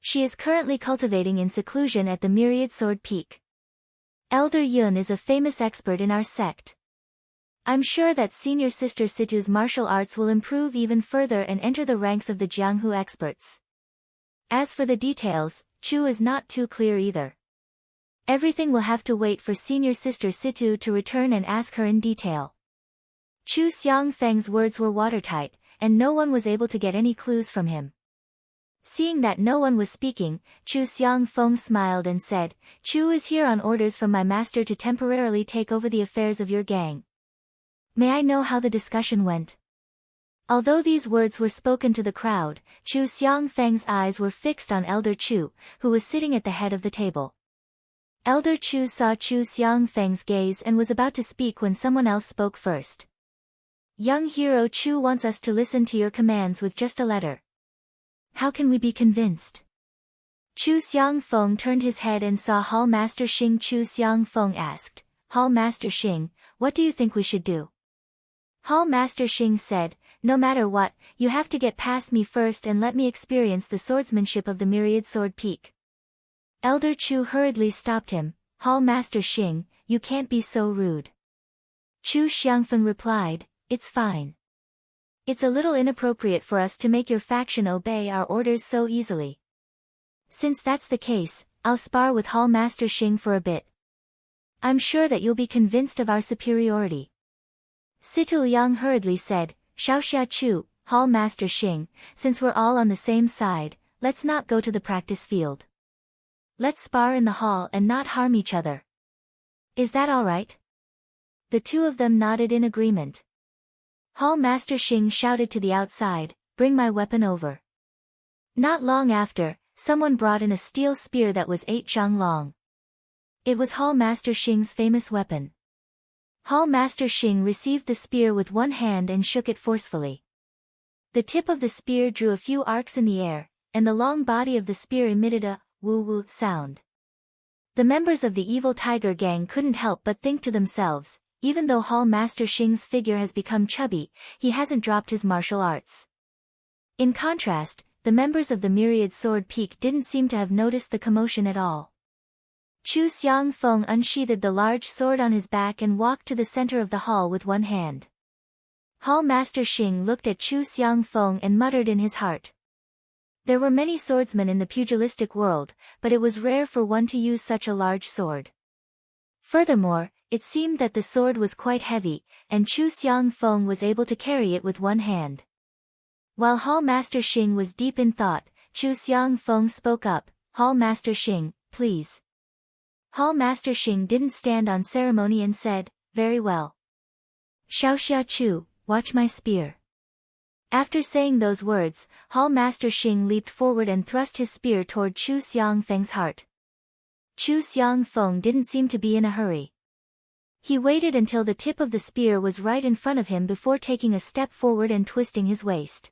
She is currently cultivating in seclusion at the Myriad Sword Peak. Elder Yun is a famous expert in our sect. I'm sure that senior sister Situ's martial arts will improve even further and enter the ranks of the Jianghu experts." As for the details, Chu is not too clear either. Everything will have to wait for senior sister Situ to return and ask her in detail. Chu Xiangfeng's words were watertight, and no one was able to get any clues from him. Seeing that no one was speaking, Chu Xiangfeng smiled and said, "Chu is here on orders from my master to temporarily take over the affairs of your gang. May I know how the discussion went?" Although these words were spoken to the crowd, Chu Xiangfeng's eyes were fixed on Elder Chu, who was sitting at the head of the table. Elder Chu saw Chu Xiangfeng's gaze and was about to speak when someone else spoke first. "Young hero Chu wants us to listen to your commands with just a letter. How can we be convinced?" Chu Xiangfeng turned his head and saw Hall Master Xing. Chu Xiangfeng asked, "Hall Master Xing, what do you think we should do?" Hall Master Xing said, "No matter what, you have to get past me first and let me experience the swordsmanship of the Myriad Sword Peak." Elder Chu hurriedly stopped him, "Hall Master Xing, you can't be so rude." Chu Xiangfeng replied, "It's fine. It's a little inappropriate for us to make your faction obey our orders so easily. Since that's the case, I'll spar with Hall Master Xing for a bit. I'm sure that you'll be convinced of our superiority. Situ Liang hurriedly said, Xiaoxia Chu, Hall Master Xing, since we're all on the same side, let's not go to the practice field. Let's spar in the hall and not harm each other. Is that all right? The two of them nodded in agreement. Hall Master Xing shouted to the outside, bring my weapon over. Not long after, someone brought in a steel spear that was 8 zhang long. It was Hall Master Xing's famous weapon. Hall Master Xing received the spear with one hand and shook it forcefully. The tip of the spear drew a few arcs in the air, and the long body of the spear emitted a woo-woo sound. The members of the evil tiger gang couldn't help but think to themselves, even though Hall Master Xing's figure has become chubby, he hasn't dropped his martial arts. In contrast, the members of the Myriad Sword Peak didn't seem to have noticed the commotion at all. Chu Xiangfeng unsheathed the large sword on his back and walked to the center of the hall with one hand. Hall Master Xing looked at Chu Xiangfeng and muttered in his heart. There were many swordsmen in the pugilistic world, but it was rare for one to use such a large sword. Furthermore, it seemed that the sword was quite heavy, and Chu Xiangfeng was able to carry it with one hand. While Hall Master Xing was deep in thought, Chu Xiangfeng spoke up, Hall Master Xing, please. Hall Master Xing didn't stand on ceremony and said, very well. Xiaoxia Chu, watch my spear. After saying those words, Hall Master Xing leaped forward and thrust his spear toward Chu Xiangfeng's heart. Chu Xiangfeng didn't seem to be in a hurry. He waited until the tip of the spear was right in front of him before taking a step forward and twisting his waist.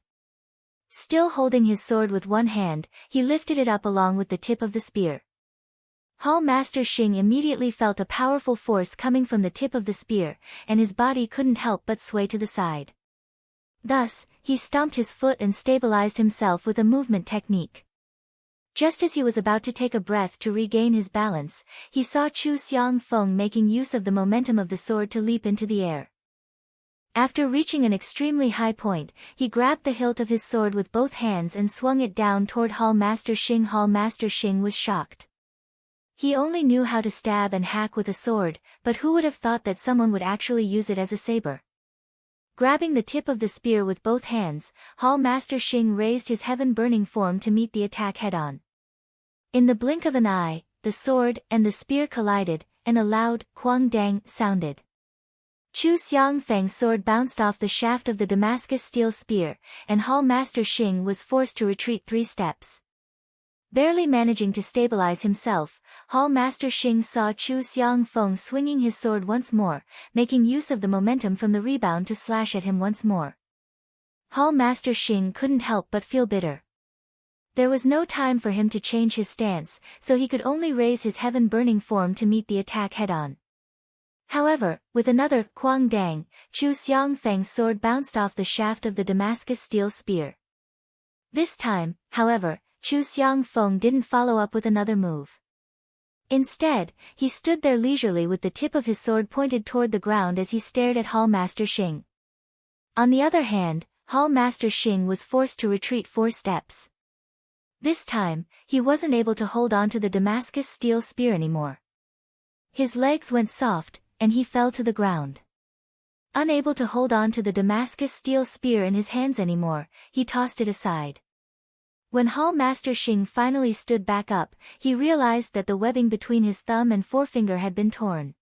Still holding his sword with one hand, he lifted it up along with the tip of the spear. Hall Master Xing immediately felt a powerful force coming from the tip of the spear, and his body couldn't help but sway to the side. Thus, he stomped his foot and stabilized himself with a movement technique. Just as he was about to take a breath to regain his balance, he saw Chu Xiangfeng making use of the momentum of the sword to leap into the air. After reaching an extremely high point, he grabbed the hilt of his sword with both hands and swung it down toward Hall Master Xing. Hall Master Xing was shocked. He only knew how to stab and hack with a sword, but who would have thought that someone would actually use it as a saber? Grabbing the tip of the spear with both hands, Hall Master Xing raised his heaven-burning form to meet the attack head-on. In the blink of an eye, the sword and the spear collided, and a loud "quang dang" sounded. Chu Xiangfeng's sword bounced off the shaft of the Damascus steel spear, and Hall Master Xing was forced to retreat 3 steps. Barely managing to stabilize himself, Hall Master Xing saw Chu Xiangfeng swinging his sword once more, making use of the momentum from the rebound to slash at him once more. Hall Master Xing couldn't help but feel bitter. There was no time for him to change his stance, so he could only raise his heaven-burning form to meet the attack head-on. However, with another "quang dang," Chu Xiangfeng's sword bounced off the shaft of the Damascus steel spear. This time, however, Chu Xiangfeng didn't follow up with another move. Instead, he stood there leisurely with the tip of his sword pointed toward the ground as he stared at Hall Master Xing. On the other hand, Hall Master Xing was forced to retreat 4 steps. This time, he wasn't able to hold on to the Damascus steel spear anymore. His legs went soft, and he fell to the ground. Unable to hold on to the Damascus steel spear in his hands anymore, he tossed it aside. When Hall Master Xing finally stood back up, he realized that the webbing between his thumb and forefinger had been torn.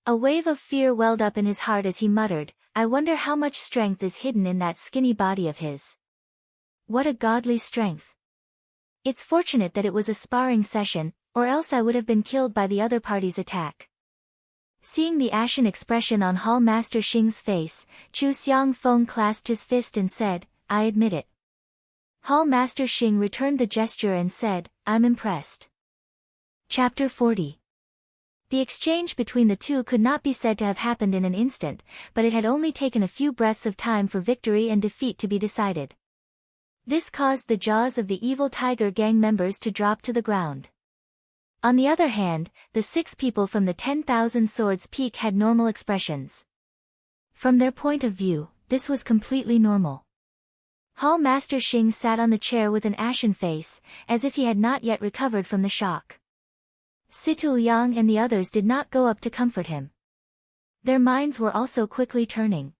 A wave of fear welled up in his heart as he muttered, I wonder how much strength is hidden in that skinny body of his. What a godly strength. It's fortunate that it was a sparring session, or else I would have been killed by the other party's attack. Seeing the ashen expression on Hall Master Xing's face, Chu Xiangfeng clasped his fist and said, I admit it. Hall Master Xing returned the gesture and said, I'm impressed. Chapter 40. The exchange between the two could not be said to have happened in an instant, but it had only taken a few breaths of time for victory and defeat to be decided. This caused the jaws of the evil tiger gang members to drop to the ground. On the other hand, the 6 people from the 10,000 Swords Peak had normal expressions. From their point of view, this was completely normal. Hall Master Xing sat on the chair with an ashen face, as if he had not yet recovered from the shock. Situ Liang and the others did not go up to comfort him. Their minds were also quickly turning.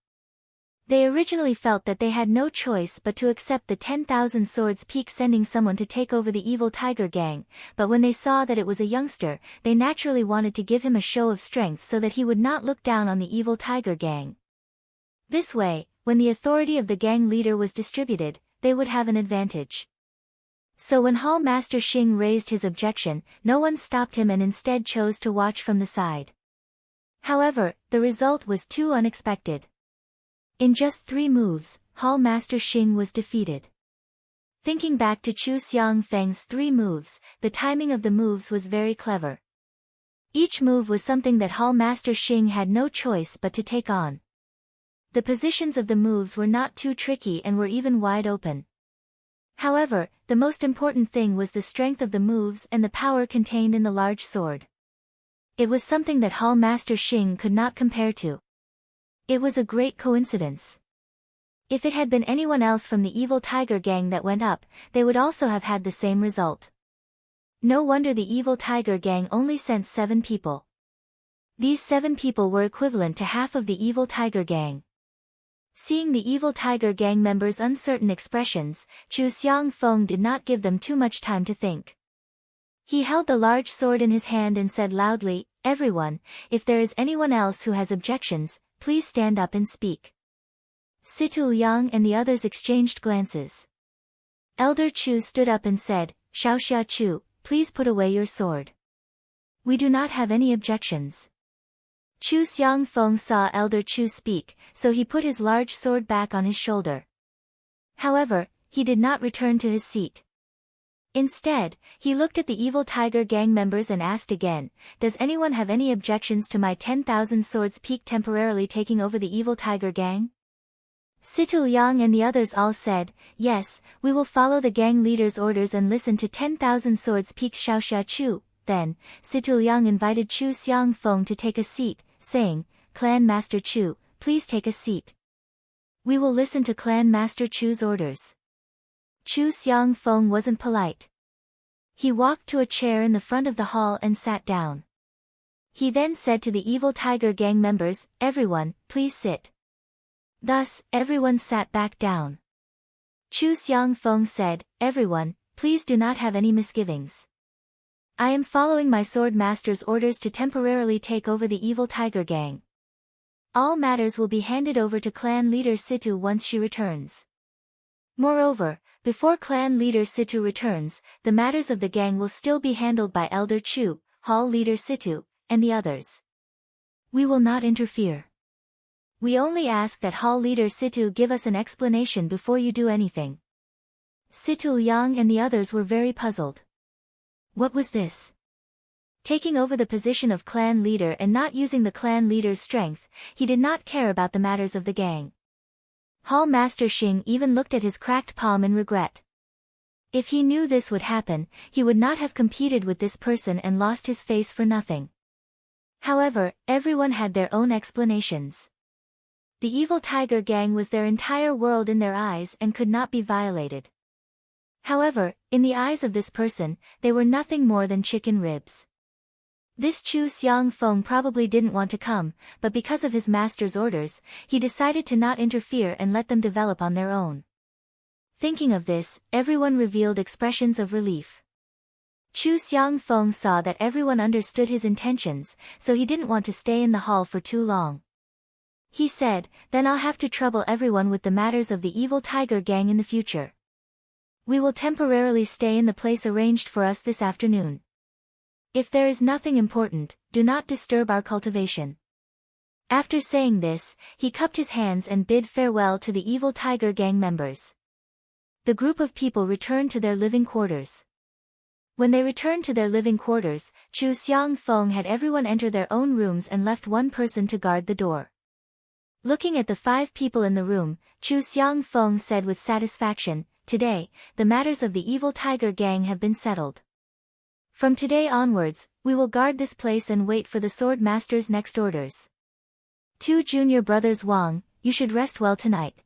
They originally felt that they had no choice but to accept the 10,000 swords peak, sending someone to take over the evil tiger gang, but when they saw that it was a youngster, they naturally wanted to give him a show of strength so that he would not look down on the evil tiger gang. This way, when the authority of the gang leader was distributed, they would have an advantage. So when Hall Master Xing raised his objection, no one stopped him and instead chose to watch from the side. However, the result was too unexpected. In just 3 moves, Hall Master Xing was defeated. Thinking back to Chu Xiangfeng's 3 moves, the timing of the moves was very clever. Each move was something that Hall Master Xing had no choice but to take on. The positions of the moves were not too tricky and were even wide open. However, the most important thing was the strength of the moves and the power contained in the large sword. It was something that Hall Master Xing could not compare to. It was a great coincidence. If it had been anyone else from the evil tiger gang that went up, they would also have had the same result. No wonder the evil tiger gang only sent 7 people. These 7 people were equivalent to half of the evil tiger gang. Seeing the evil tiger gang members' uncertain expressions, Chu Xiangfeng did not give them too much time to think. He held the large sword in his hand and said loudly, "Everyone, if there is anyone else who has objections, please stand up and speak." Situ Liang and the others exchanged glances. Elder Chu stood up and said, "Xiaoxia Chu, please put away your sword. We do not have any objections." Chu Xiangfeng saw Elder Chu speak, so he put his large sword back on his shoulder. However, he did not return to his seat. Instead, he looked at the evil tiger gang members and asked again, "Does anyone have any objections to my 10,000 swords peak temporarily taking over the evil tiger gang?" Situ Liang and the others all said, "Yes, we will follow the gang leader's orders and listen to 10,000 swords peak Xiaoxia Chu." Then, Situ Liang invited Chu Xiangfeng to take a seat, saying, "Clan Master Chu, please take a seat. We will listen to Clan Master Chu's orders." Chu Xiangfeng wasn't polite. He walked to a chair in the front of the hall and sat down. He then said to the evil tiger gang members, "Everyone, please sit." Thus, everyone sat back down. Chu Xiangfeng said, "Everyone, please do not have any misgivings. I am following my sword master's orders to temporarily take over the evil tiger gang. All matters will be handed over to clan leader Situ once she returns. Moreover, before clan leader Situ returns, the matters of the gang will still be handled by Elder Chu, Hall leader Situ, and the others. We will not interfere. We only ask that Hall leader Situ give us an explanation before you do anything." Situ Liang and the others were very puzzled. What was this? Taking over the position of clan leader and not using the clan leader's strength, he did not care about the matters of the gang. Hall Master Xing even looked at his cracked palm in regret. If he knew this would happen, he would not have competed with this person and lost his face for nothing. However, everyone had their own explanations. The evil tiger gang was their entire world in their eyes and could not be violated. However, in the eyes of this person, they were nothing more than chicken ribs. This Chu Xiangfeng probably didn't want to come, but because of his master's orders, he decided to not interfere and let them develop on their own. Thinking of this, everyone revealed expressions of relief. Chu Xiangfeng saw that everyone understood his intentions, so he didn't want to stay in the hall for too long. He said, "Then I'll have to trouble everyone with the matters of the evil tiger gang in the future. We will temporarily stay in the place arranged for us this afternoon. If there is nothing important, do not disturb our cultivation." After saying this, he cupped his hands and bid farewell to the evil tiger gang members. The group of people returned to their living quarters. When they returned to their living quarters, Chu Xiangfeng had everyone enter their own rooms and left one person to guard the door. Looking at the 5 people in the room, Chu Xiangfeng said with satisfaction, "Today, the matters of the evil tiger gang have been settled. From today onwards, we will guard this place and wait for the sword master's next orders. 2 junior brothers Wang, you should rest well tonight.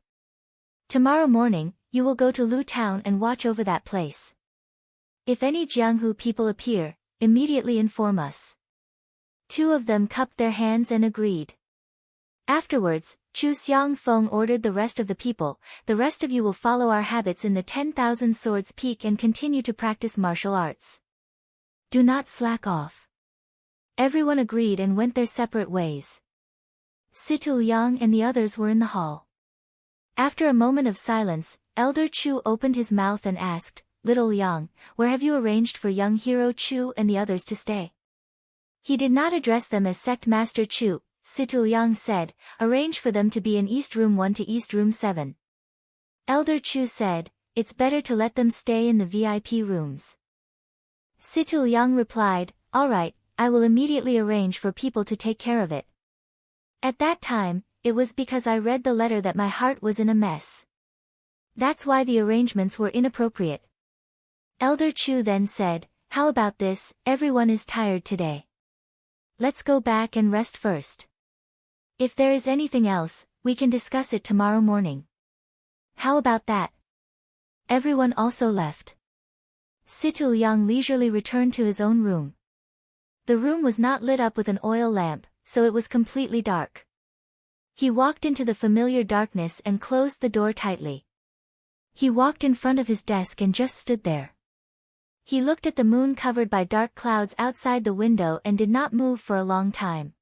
Tomorrow morning, you will go to Lu town and watch over that place. If any Jianghu people appear, immediately inform us." 2 of them cupped their hands and agreed. Afterwards, Chu Xiangfeng ordered the rest of the people, "The rest of you will follow our habits in the 10,000 Swords Peak and continue to practice martial arts. Do not slack off." Everyone agreed and went their separate ways. Situ Liang and the others were in the hall. After a moment of silence, Elder Chu opened his mouth and asked, "Little Liang, where have you arranged for young hero Chu and the others to stay?" He did not address them as Sect Master Chu. Situ Liang said, "Arrange for them to be in East Room 1 to East Room 7. Elder Chu said, "It's better to let them stay in the VIP rooms." Situ Liang replied, "All right, I will immediately arrange for people to take care of it." At that time, it was because I read the letter that my heart was in a mess. That's why the arrangements were inappropriate. Elder Chu then said, "How about this, everyone is tired today. Let's go back and rest first. If there is anything else, we can discuss it tomorrow morning. How about that?" Everyone also left. Situ Liang leisurely returned to his own room. The room was not lit up with an oil lamp, so it was completely dark. He walked into the familiar darkness and closed the door tightly. He walked in front of his desk and just stood there. He looked at the moon covered by dark clouds outside the window and did not move for a long time.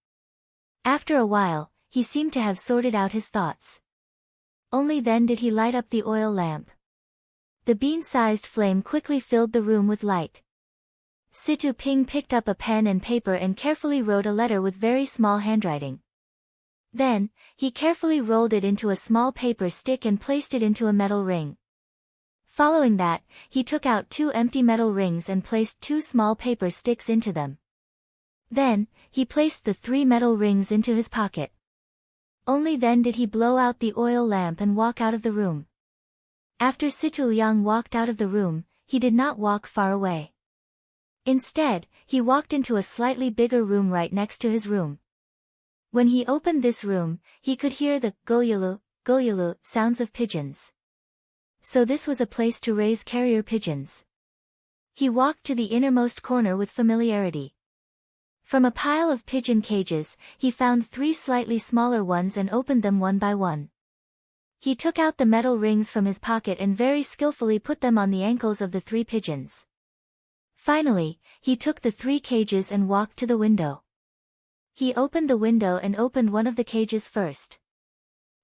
After a while, he seemed to have sorted out his thoughts. Only then did he light up the oil lamp. The bean-sized flame quickly filled the room with light. Situ Ping picked up a pen and paper and carefully wrote a letter with very small handwriting. Then, he carefully rolled it into a small paper stick and placed it into a metal ring. Following that, he took out 2 empty metal rings and placed 2 small paper sticks into them. Then, he placed the 3 metal rings into his pocket. Only then did he blow out the oil lamp and walk out of the room. After Situ Liang walked out of the room, he did not walk far away. Instead, he walked into a slightly bigger room right next to his room. When he opened this room, he could hear the goyulu, goyulu sounds of pigeons. So this was a place to raise carrier pigeons. He walked to the innermost corner with familiarity. From a pile of pigeon cages, he found 3 slightly smaller ones and opened them one by one. He took out the metal rings from his pocket and very skillfully put them on the ankles of the 3 pigeons. Finally, he took the 3 cages and walked to the window. He opened the window and opened one of the cages first.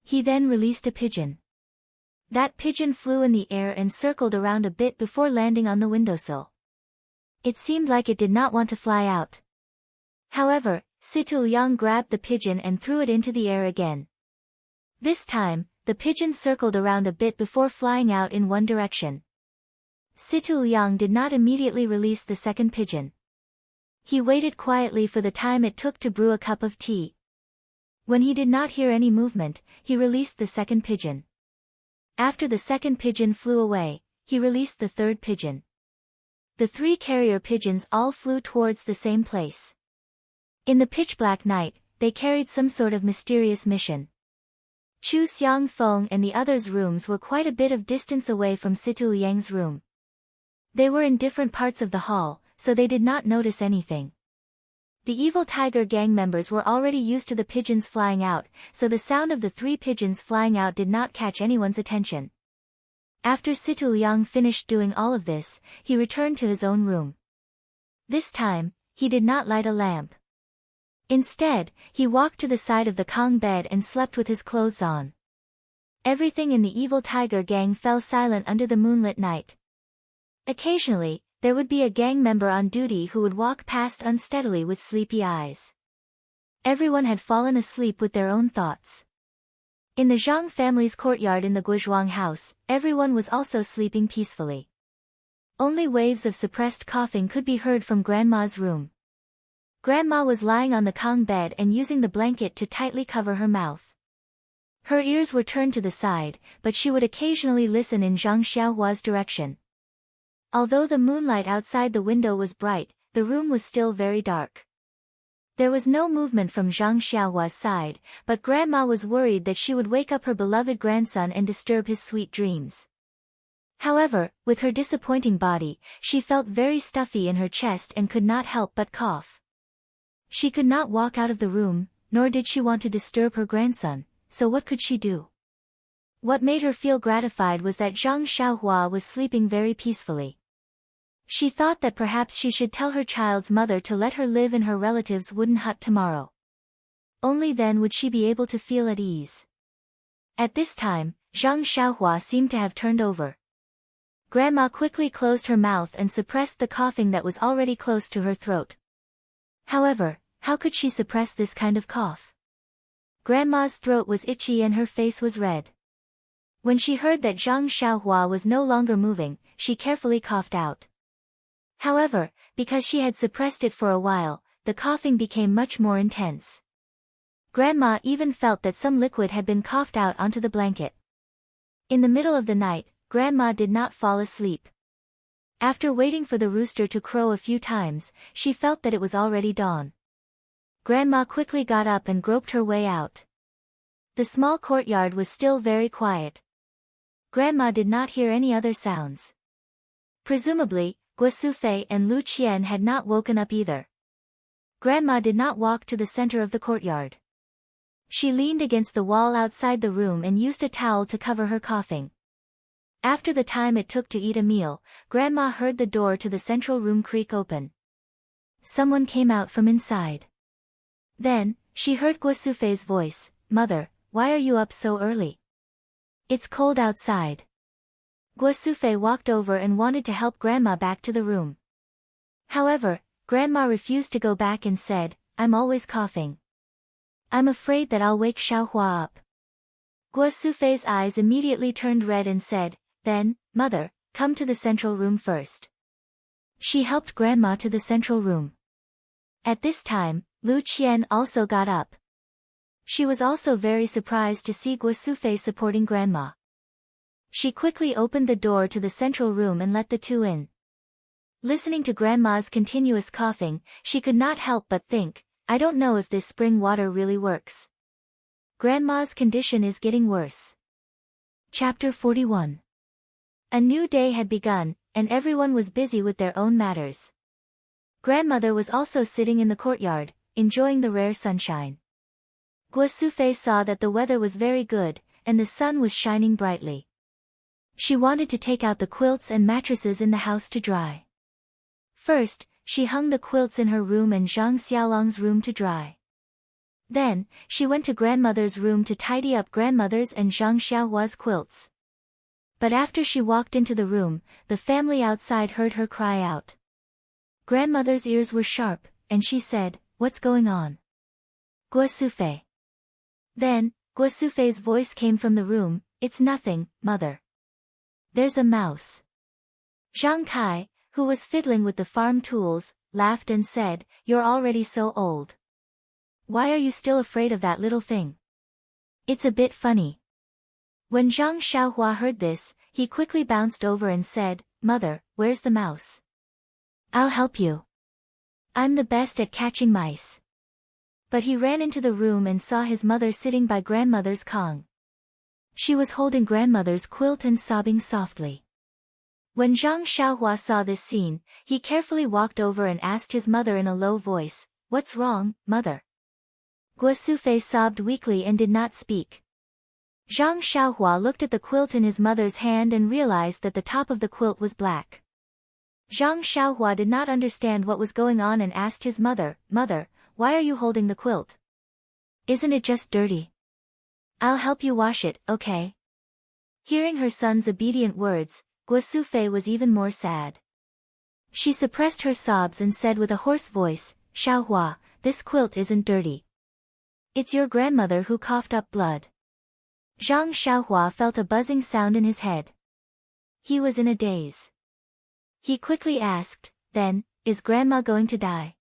He then released a pigeon. That pigeon flew in the air and circled around a bit before landing on the windowsill. It seemed like it did not want to fly out. However, Situ Liang grabbed the pigeon and threw it into the air again. This time, the pigeon circled around a bit before flying out in one direction. Situ Liang did not immediately release the second pigeon. He waited quietly for the time it took to brew a cup of tea. When he did not hear any movement, he released the second pigeon. After the second pigeon flew away, he released the third pigeon. The 3 carrier pigeons all flew towards the same place. In the pitch-black night, they carried some sort of mysterious mission. Chu Xiangfeng and the others' rooms were quite a bit of distance away from Situ Liang's room. They were in different parts of the hall, so they did not notice anything. The evil tiger gang members were already used to the pigeons flying out, so the sound of the 3 pigeons flying out did not catch anyone's attention. After Situ Liang finished doing all of this, he returned to his own room. This time, he did not light a lamp. Instead, he walked to the side of the Kong bed and slept with his clothes on. Everything in the evil tiger gang fell silent under the moonlit night. Occasionally, there would be a gang member on duty who would walk past unsteadily with sleepy eyes. Everyone had fallen asleep with their own thoughts. In the Zhang family's courtyard in the Guozhuang house, everyone was also sleeping peacefully. Only waves of suppressed coughing could be heard from Grandma's room. Grandma was lying on the Kong bed and using the blanket to tightly cover her mouth. Her ears were turned to the side, but she would occasionally listen in Zhang Xiaohua's direction. Although the moonlight outside the window was bright, the room was still very dark. There was no movement from Zhang Xiaohua's side, but Grandma was worried that she would wake up her beloved grandson and disturb his sweet dreams. However, with her disappointing body, she felt very stuffy in her chest and could not help but cough. She could not walk out of the room, nor did she want to disturb her grandson, so what could she do? What made her feel gratified was that Zhang Xiaohua was sleeping very peacefully. She thought that perhaps she should tell her child's mother to let her live in her relative's wooden hut tomorrow. Only then would she be able to feel at ease. At this time, Zhang Xiaohua seemed to have turned over. Grandma quickly closed her mouth and suppressed the coughing that was already close to her throat. However, how could she suppress this kind of cough? Grandma's throat was itchy and her face was red. When she heard that Zhang Xiaohua was no longer moving, she carefully coughed out. However, because she had suppressed it for a while, the coughing became much more intense. Grandma even felt that some liquid had been coughed out onto the blanket. In the middle of the night, Grandma did not fall asleep. After waiting for the rooster to crow a few times, she felt that it was already dawn. Grandma quickly got up and groped her way out. The small courtyard was still very quiet. Grandma did not hear any other sounds. Presumably, Guo Sufei and Lu Qian had not woken up either. Grandma did not walk to the center of the courtyard. She leaned against the wall outside the room and used a towel to cover her coughing. After the time it took to eat a meal, Grandma heard the door to the central room creak open. Someone came out from inside. Then, she heard Guo Sufei's voice, "Mother, why are you up so early? It's cold outside." Guo Sufei walked over and wanted to help Grandma back to the room. However, Grandma refused to go back and said, "I'm always coughing. I'm afraid that I'll wake Xiaohua up." Guo Sufei's eyes immediately turned red and said, "Then, Mother, come to the central room first." She helped Grandma to the central room. At this time, Lu Qian also got up. She was also very surprised to see Guo Sufei supporting Grandma. She quickly opened the door to the central room and let the two in. Listening to Grandma's continuous coughing, she could not help but think, "I don't know if this spring water really works. Grandma's condition is getting worse." Chapter 41. A new day had begun, and everyone was busy with their own matters. Grandmother was also sitting in the courtyard, enjoying the rare sunshine. Guo Sufei saw that the weather was very good, and the sun was shining brightly. She wanted to take out the quilts and mattresses in the house to dry. First, she hung the quilts in her room and Zhang Xiaolong's room to dry. Then, she went to Grandmother's room to tidy up Grandmother's and Zhang Xiaohua's quilts. But after she walked into the room, the family outside heard her cry out. Grandmother's ears were sharp, and she said, "What's going on?" "Guo Sufei." Then, Guo Sufei's voice came from the room, "It's nothing, Mother. There's a mouse." Zhang Kai, who was fiddling with the farm tools, laughed and said, "You're already so old. Why are you still afraid of that little thing? It's a bit funny." When Zhang Xiaohua heard this, he quickly bounced over and said, "Mother, where's the mouse? I'll help you. I'm the best at catching mice." But he ran into the room and saw his mother sitting by Grandmother's Kong. She was holding Grandmother's quilt and sobbing softly. When Zhang Xiaohua saw this scene, he carefully walked over and asked his mother in a low voice, "What's wrong, Mother?" Guo Sufei sobbed weakly and did not speak. Zhang Xiaohua looked at the quilt in his mother's hand and realized that the top of the quilt was black. Zhang Xiaohua did not understand what was going on and asked his mother, "Mother, why are you holding the quilt? Isn't it just dirty? I'll help you wash it, okay?" Hearing her son's obedient words, Guo Sufei was even more sad. She suppressed her sobs and said with a hoarse voice, "Xiaohua, this quilt isn't dirty. It's your grandmother who coughed up blood." Zhang Xiaohua felt a buzzing sound in his head. He was in a daze. He quickly asked, "Then, is Grandma going to die?"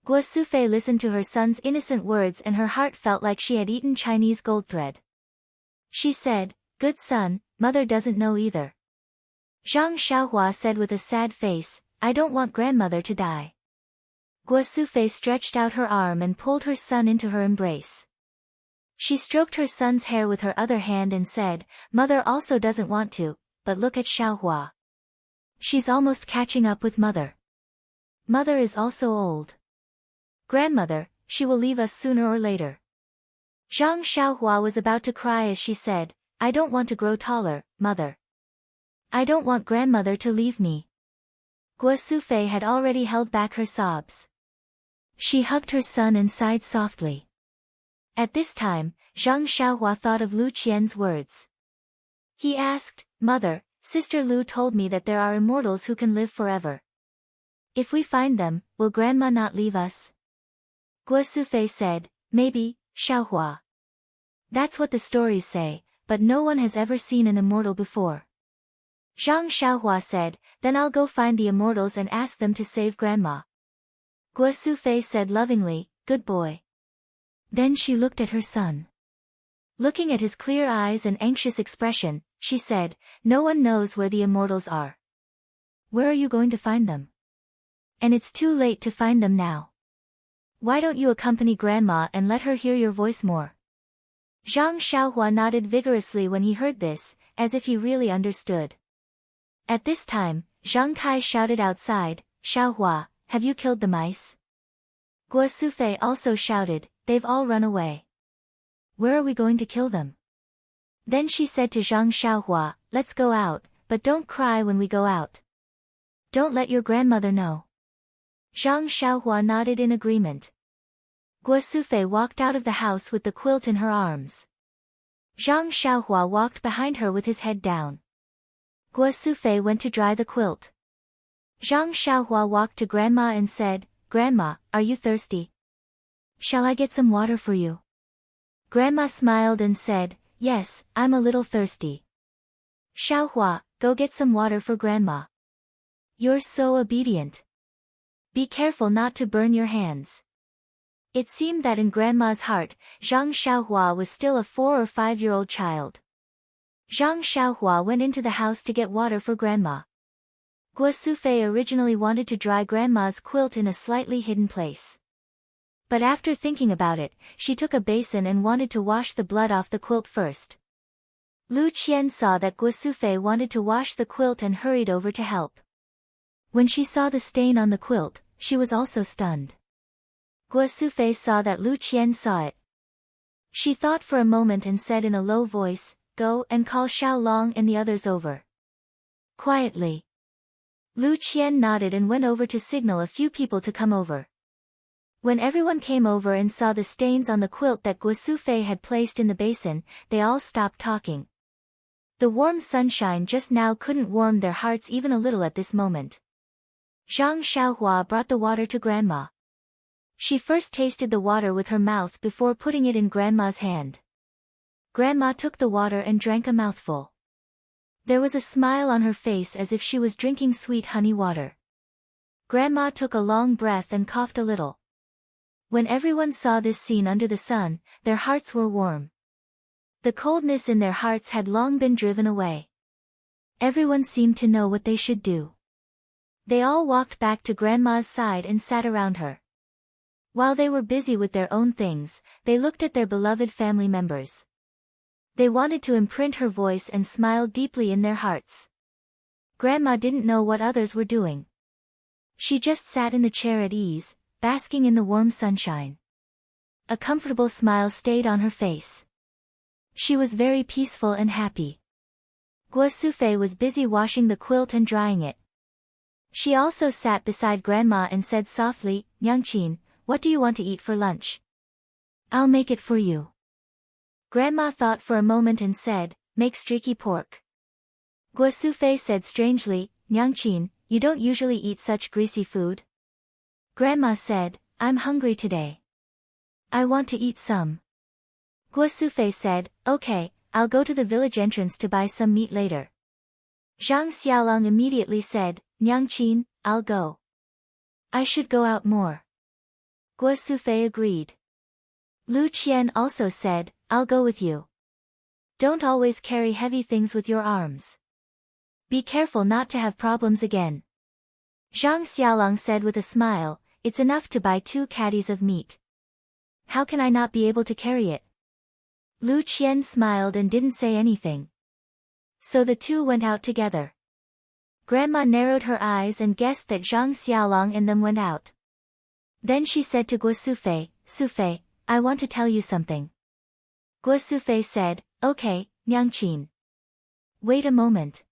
Guo Sufei listened to her son's innocent words and her heart felt like she had eaten Chinese gold thread. She said, "Good son, Mother doesn't know either." Zhang Xiaohua said with a sad face, "I don't want Grandmother to die." Guo Sufei stretched out her arm and pulled her son into her embrace. She stroked her son's hair with her other hand and said, "Mother also doesn't want to, but look at Xiaohua. She's almost catching up with mother. Mother is also old. Grandmother, she will leave us sooner or later. Zhang Xiaohua was about to cry as she said, I don't want to grow taller, mother. I don't want grandmother to leave me. Guo Sufei had already held back her sobs. She hugged her son and sighed softly. At this time, Zhang Xiaohua thought of Lu Qian's words. He asked, Mother, Sister Lu told me that there are immortals who can live forever. If we find them, will Grandma not leave us? Guo Sufei said, Maybe, Xiaohua. That's what the stories say, but no one has ever seen an immortal before. Zhang Xiaohua said, Then I'll go find the immortals and ask them to save Grandma. Guo Sufei said lovingly, Good boy. Then she looked at her son. Looking at his clear eyes and anxious expression, she said, No one knows where the immortals are. Where are you going to find them? And it's too late to find them now. Why don't you accompany Grandma and let her hear your voice more? Zhang Xiaohua nodded vigorously when he heard this, as if he really understood. At this time, Zhang Kai shouted outside, Xiaohua, have you killed the mice? Guo Sufei also shouted, They've all run away. Where are we going to kill them? Then she said to Zhang Xiaohua, Let's go out, but don't cry when we go out. Don't let your grandmother know. Zhang Xiaohua nodded in agreement. Guo Sufei walked out of the house with the quilt in her arms. Zhang Xiaohua walked behind her with his head down. Guo Sufei went to dry the quilt. Zhang Xiaohua walked to Grandma and said, Grandma, are you thirsty? Shall I get some water for you? Grandma smiled and said, Yes, I'm a little thirsty. Xiaohua, go get some water for Grandma. You're so obedient. Be careful not to burn your hands. It seemed that in Grandma's heart, Zhang Xiaohua was still a 4 or 5-year-old child. Zhang Xiaohua went into the house to get water for Grandma. Guo Sufei originally wanted to dry Grandma's quilt in a slightly hidden place. But after thinking about it, she took a basin and wanted to wash the blood off the quilt first. Lu Qian saw that Guo Sufei wanted to wash the quilt and hurried over to help. When she saw the stain on the quilt, she was also stunned. Guo Sufei saw that Lu Qian saw it. She thought for a moment and said in a low voice, Go and call Xiao Long and the others over. Quietly. Lu Qian nodded and went over to signal a few people to come over. When everyone came over and saw the stains on the quilt that Guo Sufei had placed in the basin, they all stopped talking. The warm sunshine just now couldn't warm their hearts even a little at this moment. Zhang Xiaohua brought the water to Grandma. She first tasted the water with her mouth before putting it in Grandma's hand. Grandma took the water and drank a mouthful. There was a smile on her face as if she was drinking sweet honey water. Grandma took a long breath and coughed a little. When everyone saw this scene under the sun, their hearts were warm. The coldness in their hearts had long been driven away. Everyone seemed to know what they should do. They all walked back to Grandma's side and sat around her. While they were busy with their own things, they looked at their beloved family members. They wanted to imprint her voice and smiled deeply in their hearts. Grandma didn't know what others were doing. She just sat in the chair at ease, basking in the warm sunshine. A comfortable smile stayed on her face. She was very peaceful and happy. Guo Sufei was busy washing the quilt and drying it. She also sat beside Grandma and said softly, Nyangqin, what do you want to eat for lunch? I'll make it for you. Grandma thought for a moment and said, Make streaky pork. Guo Sufei said strangely, Nyangqin, you don't usually eat such greasy food? Grandma said, I'm hungry today. I want to eat some. Guo Sufei said, Okay, I'll go to the village entrance to buy some meat later. Zhang Xiaolong immediately said, Nyangqin, I'll go. I should go out more. Guo Sufei agreed. Lu Qian also said, I'll go with you. Don't always carry heavy things with your arms. Be careful not to have problems again. Zhang Xiaolong said with a smile, It's enough to buy 2 caddies of meat. How can I not be able to carry it? Lu Qian smiled and didn't say anything. So the two went out together. Grandma narrowed her eyes and guessed that Zhang Xiaolong and them went out. Then she said to Guo Sufei, Sufei, I want to tell you something. Guo Sufei said, okay, Nyangqin. Wait a moment.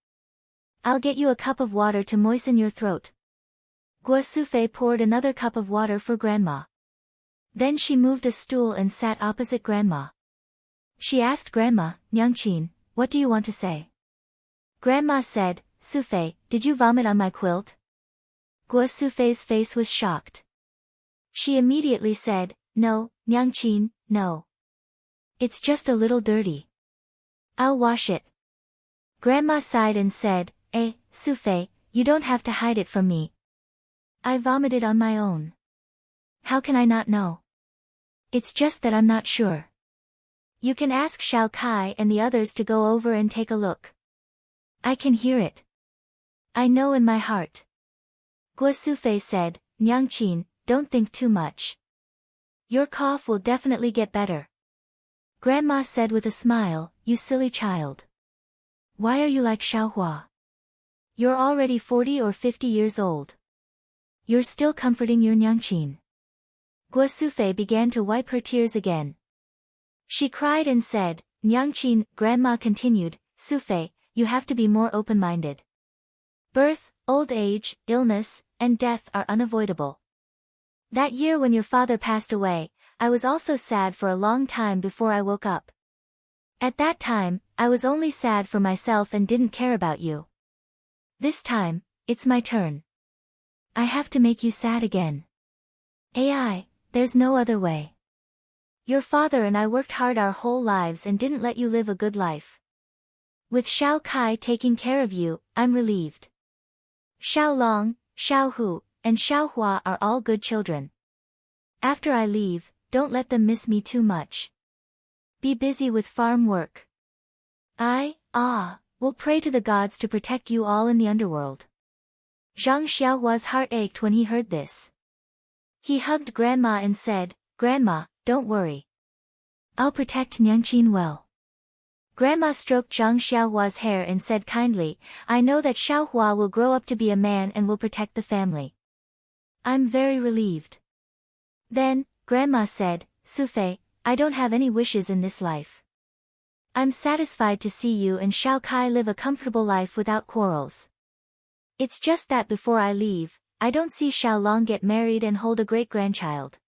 I'll get you a cup of water to moisten your throat. Guo Sufei poured another cup of water for Grandma. Then she moved a stool and sat opposite Grandma. She asked Grandma, Nyangqin, what do you want to say? Grandma said, Sufei, did you vomit on my quilt? Guo Sufei's face was shocked. She immediately said, no, Nyangqin, no. It's just a little dirty. I'll wash it. Grandma sighed and said, Sufei, you don't have to hide it from me. I vomited on my own. How can I not know? It's just that I'm not sure. You can ask Xiao Kai and the others to go over and take a look. I can hear it. I know in my heart. Guo Sufei said, Nyangqin, don't think too much. Your cough will definitely get better. Grandma said with a smile, you silly child. Why are you like Xiaohua? You're already 40 or 50 years old. You're still comforting your Nyangqin. Guo Sufei began to wipe her tears again. She cried and said, Nyangqin, Grandma continued, Sufei, you have to be more open-minded. Birth, old age, illness, and death are unavoidable. That year when your father passed away, I was also sad for a long time before I woke up. At that time, I was only sad for myself and didn't care about you. This time, it's my turn. I have to make you sad again. There's no other way. Your father and I worked hard our whole lives and didn't let you live a good life. With Xiao Kai taking care of you, I'm relieved. Xiao Long, Xiao Hu, and Xiao Hua are all good children. After I leave, don't let them miss me too much. Be busy with farm work. Will pray to the gods to protect you all in the underworld. Zhang Xiaohua's heart ached when he heard this. He hugged Grandma and said, Grandma, don't worry. I'll protect Nyangqin well. Grandma stroked Zhang Xiaohua's hair and said kindly, I know that Xiaohua will grow up to be a man and will protect the family. I'm very relieved. Then, Grandma said, Sufei, I don't have any wishes in this life. I'm satisfied to see you and Xiao Kai live a comfortable life without quarrels. It's just that before I leave, I don't see Xiao Long get married and hold a great-grandchild.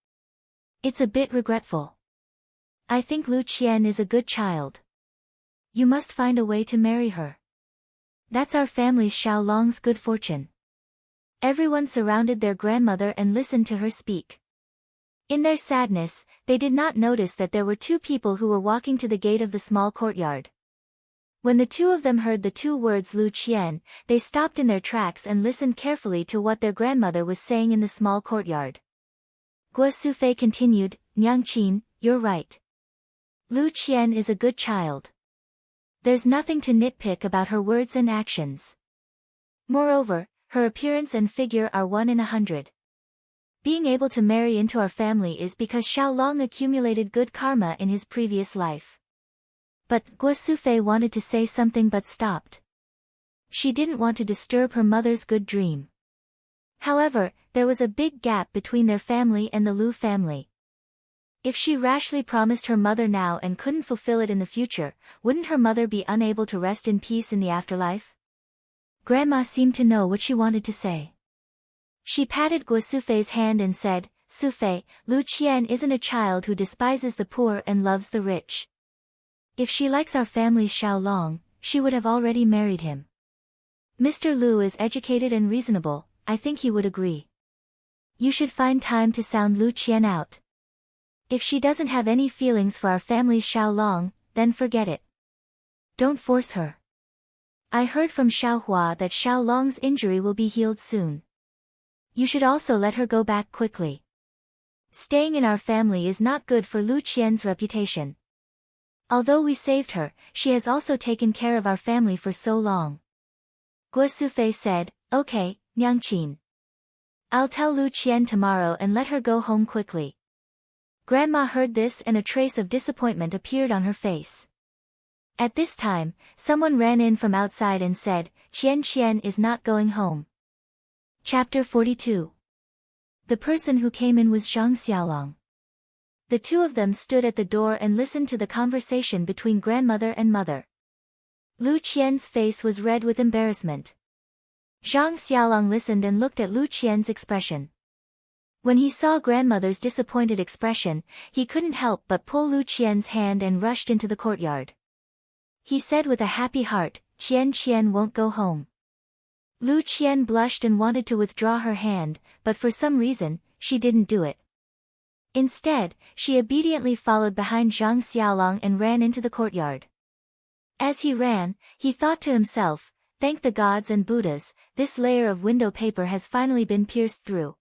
It's a bit regretful. I think Lu Qian is a good child. You must find a way to marry her. That's our family's Xiao Long's good fortune. Everyone surrounded their grandmother and listened to her speak. In their sadness, they did not notice that there were two people who were walking to the gate of the small courtyard. When the two of them heard the two words Lu Qian, they stopped in their tracks and listened carefully to what their grandmother was saying in the small courtyard. Guo Sufei continued, Nyangqin, you're right. Lu Qian is a good child. There's nothing to nitpick about her words and actions. Moreover, her appearance and figure are 1 in 100. Being able to marry into our family is because Xiao Long accumulated good karma in his previous life. But Guo Sufei wanted to say something but stopped. She didn't want to disturb her mother's good dream. However, there was a big gap between their family and the Lu family. If she rashly promised her mother now and couldn't fulfill it in the future, wouldn't her mother be unable to rest in peace in the afterlife? Grandma seemed to know what she wanted to say. She patted Guo Sufei's hand and said, Sufei, Lu Qian isn't a child who despises the poor and loves the rich. If she likes our family's Xiao Long, she would have already married him. Mr. Lu is educated and reasonable, I think he would agree. You should find time to sound Lu Qian out. If she doesn't have any feelings for our family's Xiao Long, then forget it. Don't force her. I heard from Xiaohua that Xiao Long's injury will be healed soon. You should also let her go back quickly. Staying in our family is not good for Lu Qian's reputation. Although we saved her, she has also taken care of our family for so long. Guo Sufei said, Okay, Nyangqin. I'll tell Lu Qian tomorrow and let her go home quickly. Grandma heard this and a trace of disappointment appeared on her face. At this time, someone ran in from outside and said, Qian is not going home. Chapter 42. The person who came in was Zhang Xiaolong. The two of them stood at the door and listened to the conversation between grandmother and mother. Lu Qian's face was red with embarrassment. Zhang Xiaolong listened and looked at Lu Qian's expression. When he saw grandmother's disappointed expression, he couldn't help but pull Lu Qian's hand and rushed into the courtyard. He said with a happy heart, Qian won't go home. Lu Qian blushed and wanted to withdraw her hand, but for some reason, she didn't do it. Instead, she obediently followed behind Zhang Xiaolong and ran into the courtyard. As he ran, he thought to himself, thank the gods and Buddhas, this layer of window paper has finally been pierced through.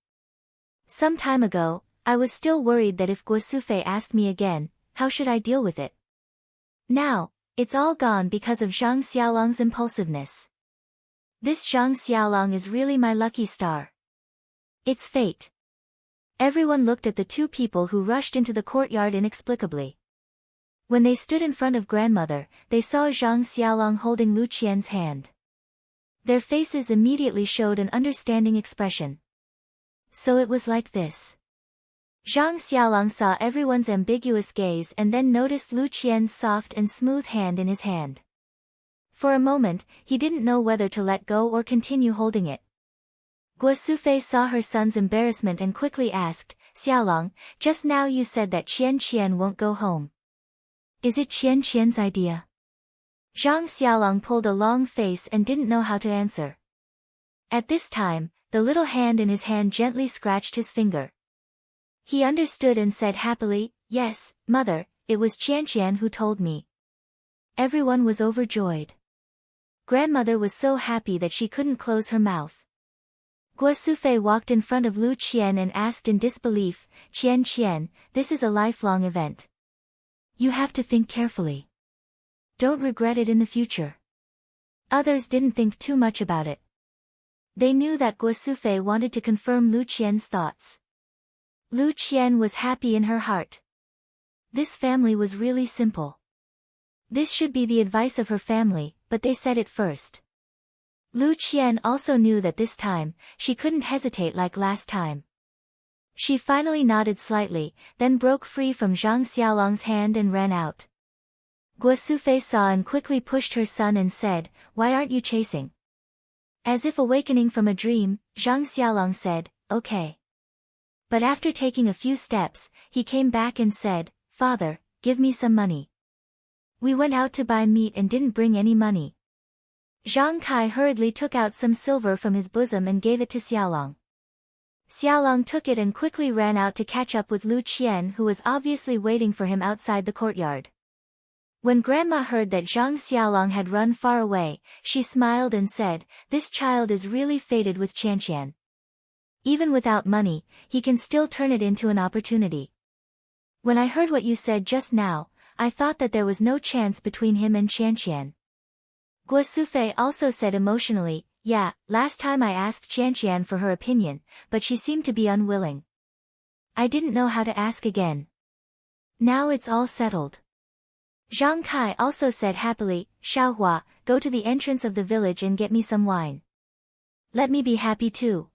Some time ago, I was still worried that if Guosufei asked me again, how should I deal with it? Now, it's all gone because of Zhang Xiaolong's impulsiveness. This Zhang Xiaolong is really my lucky star. It's fate. Everyone looked at the two people who rushed into the courtyard inexplicably. When they stood in front of grandmother, they saw Zhang Xiaolong holding Lu Qian's hand. Their faces immediately showed an understanding expression. So it was like this. Zhang Xiaolong saw everyone's ambiguous gaze and then noticed Lu Qian's soft and smooth hand in his hand. For a moment, he didn't know whether to let go or continue holding it. Guosufei saw her son's embarrassment and quickly asked, Xiaolong, just now you said that Qian won't go home. Is it Qian's idea? Zhang Xiaolong pulled a long face and didn't know how to answer. At this time, the little hand in his hand gently scratched his finger. He understood and said happily, yes, mother, it was Qian who told me. Everyone was overjoyed. Grandmother was so happy that she couldn't close her mouth. Guosufei walked in front of Lu Qian and asked in disbelief, Qian, this is a lifelong event. You have to think carefully. Don't regret it in the future. Others didn't think too much about it. They knew that Guosufei wanted to confirm Lu Qian's thoughts. Lu Qian was happy in her heart. This family was really simple. This should be the advice of her family, but they said it first. Lu Qian also knew that this time, she couldn't hesitate like last time. She finally nodded slightly, then broke free from Zhang Xiaolong's hand and ran out. Guosufei saw and quickly pushed her son and said, why aren't you chasing? As if awakening from a dream, Zhang Xiaolong said, okay. But after taking a few steps, he came back and said, Father, give me some money. We went out to buy meat and didn't bring any money. Zhang Kai hurriedly took out some silver from his bosom and gave it to Xiaolong. Xiaolong took it and quickly ran out to catch up with Lu Qian, who was obviously waiting for him outside the courtyard. When Grandma heard that Zhang Xiaolong had run far away, she smiled and said, this child is really fated with Qian. Even without money, he can still turn it into an opportunity. When I heard what you said just now, I thought that there was no chance between him and Qian. Guosufei also said emotionally, yeah, last time I asked Qian for her opinion, but she seemed to be unwilling. I didn't know how to ask again. Now it's all settled. Zhang Kai also said happily, Xiaohua, go to the entrance of the village and get me some wine. Let me be happy too.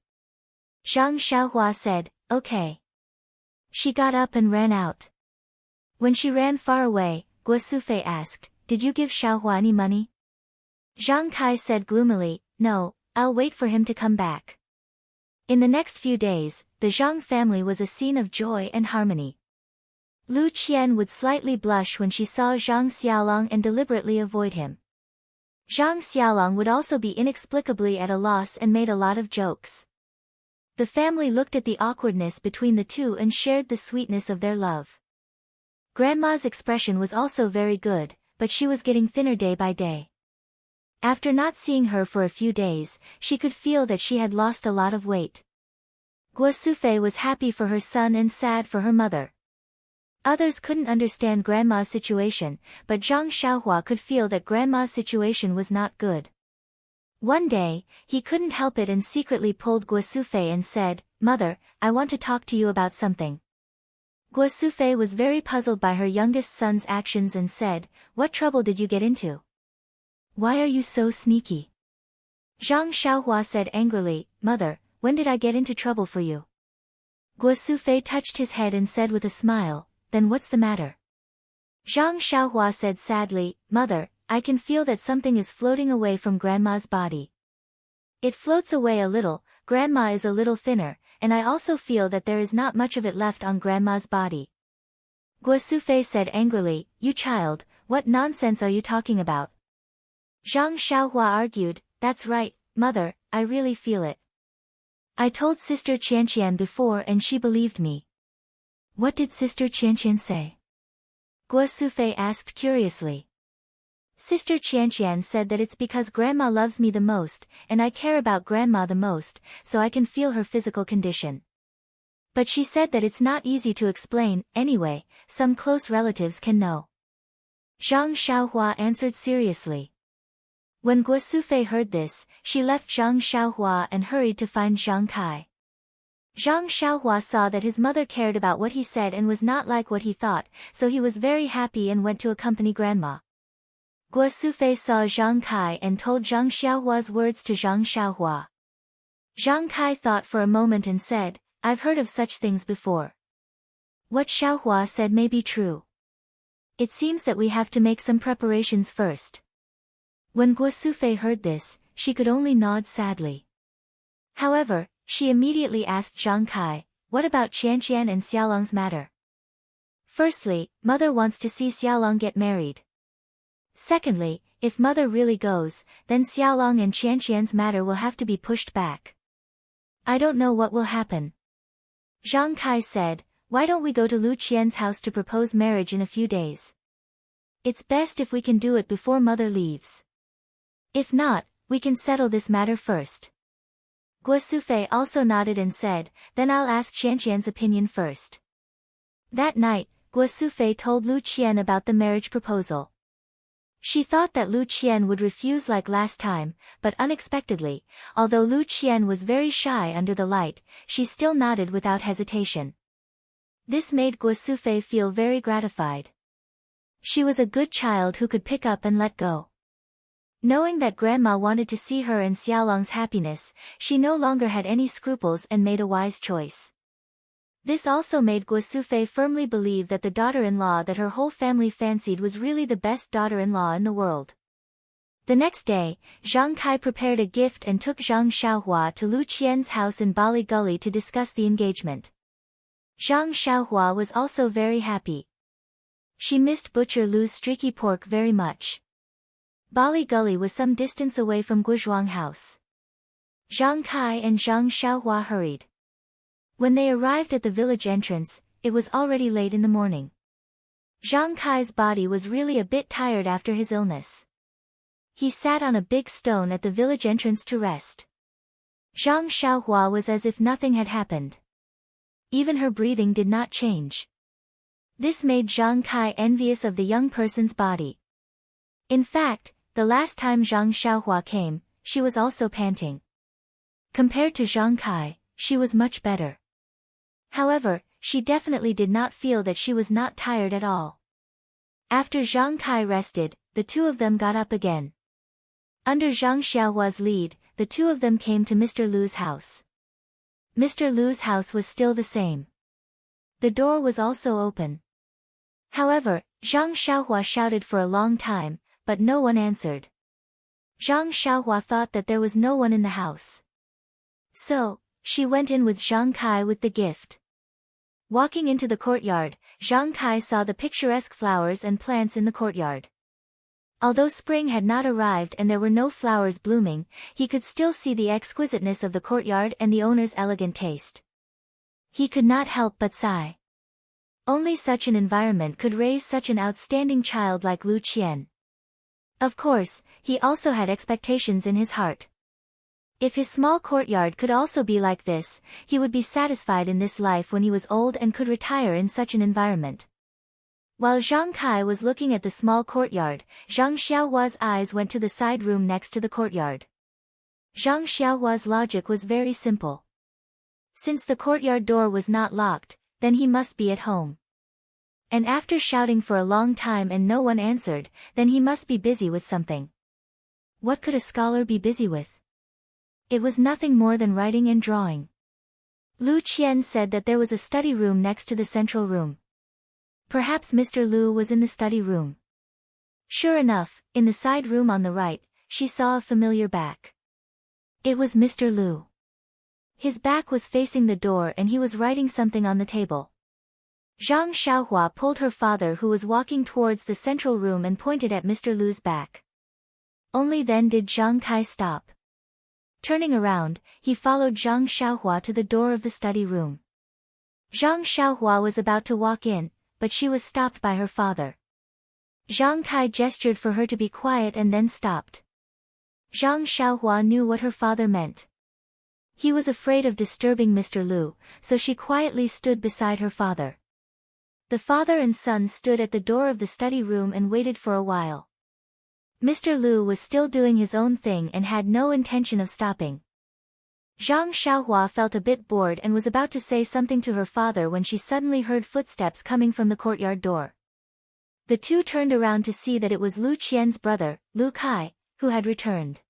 Zhang Xiaohua said, okay. She got up and ran out. When she ran far away, Guosufei asked, did you give Xiaohua any money? Zhang Kai said gloomily, no, I'll wait for him to come back. In the next few days, the Zhang family was a scene of joy and harmony. Lu Qian would slightly blush when she saw Zhang Xiaolong and deliberately avoid him. Zhang Xiaolong would also be inexplicably at a loss and made a lot of jokes. The family looked at the awkwardness between the two and shared the sweetness of their love. Grandma's expression was also very good, but she was getting thinner day by day. After not seeing her for a few days, she could feel that she had lost a lot of weight. Guosufei was happy for her son and sad for her mother. Others couldn't understand Grandma's situation, but Zhang Xiaohua could feel that Grandma's situation was not good. One day, he couldn't help it and secretly pulled Guosufei and said, Mother, I want to talk to you about something. Guo Sufei was very puzzled by her youngest son's actions and said, "What trouble did you get into? Why are you so sneaky?" Zhang Xiaohua said angrily, "Mother, when did I get into trouble for you?" Guo Sufei touched his head and said with a smile, "Then what's the matter?" Zhang Xiaohua said sadly, "Mother, I can feel that something is floating away from Grandma's body. It floats away a little, Grandma is a little thinner, and I also feel that there is not much of it left on Grandma's body." Guo Sufei said angrily, "You child, what nonsense are you talking about?" Zhang Xiaohua argued, "That's right, Mother, I really feel it. I told Sister Qianqian before and she believed me." "What did Sister Qianqian say?" Guo Sufei asked curiously. "Sister Qianqian said that it's because Grandma loves me the most, and I care about Grandma the most, so I can feel her physical condition. But she said that it's not easy to explain, anyway, some close relatives can know." Zhang Xiaohua answered seriously. When Guo Sufei heard this, she left Zhang Xiaohua and hurried to find Zhang Kai. Zhang Xiaohua saw that his mother cared about what he said and was not like what he thought, so he was very happy and went to accompany Grandma. Guo Sufei saw Zhang Kai and told Zhang Xiaohua's words to Zhang Xiaohua. Zhang Kai thought for a moment and said, "I've heard of such things before. What Xiaohua said may be true. It seems that we have to make some preparations first." When Guo Sufei heard this, she could only nod sadly. However, she immediately asked Zhang Kai, "What about Qianqian and Xiaolong's matter?" "Firstly, Mother wants to see Xiaolong get married. Secondly, if Mother really goes, then Xiaolong and Qianqian's matter will have to be pushed back. I don't know what will happen." Zhang Kai said, "Why don't we go to Lu Qian's house to propose marriage in a few days? It's best if we can do it before Mother leaves. If not, we can settle this matter first." Guo Sufei also nodded and said, "Then I'll ask Qianqian's opinion first." That night, Guo Sufei told Lu Qian about the marriage proposal. She thought that Lu Qian would refuse like last time, but unexpectedly, although Lu Qian was very shy under the light, she still nodded without hesitation. This made Guo Sufei feel very gratified. She was a good child who could pick up and let go. Knowing that Grandma wanted to see her and Xiaolong's happiness, she no longer had any scruples and made a wise choice. This also made Guo Sufei firmly believe that the daughter-in-law that her whole family fancied was really the best daughter-in-law in the world. The next day, Zhang Kai prepared a gift and took Zhang Xiaohua to Lu Qian's house in Bali Gully to discuss the engagement. Zhang Xiaohua was also very happy. She missed Butcher Lu's streaky pork very much. Bali Gully was some distance away from Guozhuang House. Zhang Kai and Zhang Xiaohua hurried. When they arrived at the village entrance, it was already late in the morning. Zhang Kai's body was really a bit tired after his illness. He sat on a big stone at the village entrance to rest. Zhang Xiaohua was as if nothing had happened. Even her breathing did not change. This made Zhang Kai envious of the young person's body. In fact, the last time Zhang Xiaohua came, she was also panting. Compared to Zhang Kai, she was much better. However, she definitely did not feel that she was not tired at all. After Zhang Kai rested, the two of them got up again. Under Zhang Xiaohua's lead, the two of them came to Mr. Lu's house. Mr. Lu's house was still the same. The door was also open. However, Zhang Xiaohua shouted for a long time, but no one answered. Zhang Xiaohua thought that there was no one in the house. So, she went in with Zhang Kai with the gift. Walking into the courtyard, Zhang Kai saw the picturesque flowers and plants in the courtyard. Although spring had not arrived and there were no flowers blooming, he could still see the exquisiteness of the courtyard and the owner's elegant taste. He could not help but sigh. Only such an environment could raise such an outstanding child like Lu Qian. Of course, he also had expectations in his heart. If his small courtyard could also be like this, he would be satisfied in this life when he was old and could retire in such an environment. While Zhang Kai was looking at the small courtyard, Zhang Xiaohua's eyes went to the side room next to the courtyard. Zhang Xiaohua's logic was very simple. Since the courtyard door was not locked, then he must be at home. And after shouting for a long time and no one answered, then he must be busy with something. What could a scholar be busy with? It was nothing more than writing and drawing. Lu Qian said that there was a study room next to the central room. Perhaps Mr. Lu was in the study room. Sure enough, in the side room on the right, she saw a familiar back. It was Mr. Lu. His back was facing the door and he was writing something on the table. Zhang Xiaohua pulled her father who was walking towards the central room and pointed at Mr. Lu's back. Only then did Zhang Kai stop. Turning around, he followed Zhang Xiaohua to the door of the study room. Zhang Xiaohua was about to walk in, but she was stopped by her father. Zhang Kai gestured for her to be quiet and then stopped. Zhang Xiaohua knew what her father meant. He was afraid of disturbing Mr. Lu, so she quietly stood beside her father. The father and son stood at the door of the study room and waited for a while. Mr. Lu was still doing his own thing and had no intention of stopping. Zhang Xiaohua felt a bit bored and was about to say something to her father when she suddenly heard footsteps coming from the courtyard door. The two turned around to see that it was Lu Qian's brother, Lu Kai, who had returned.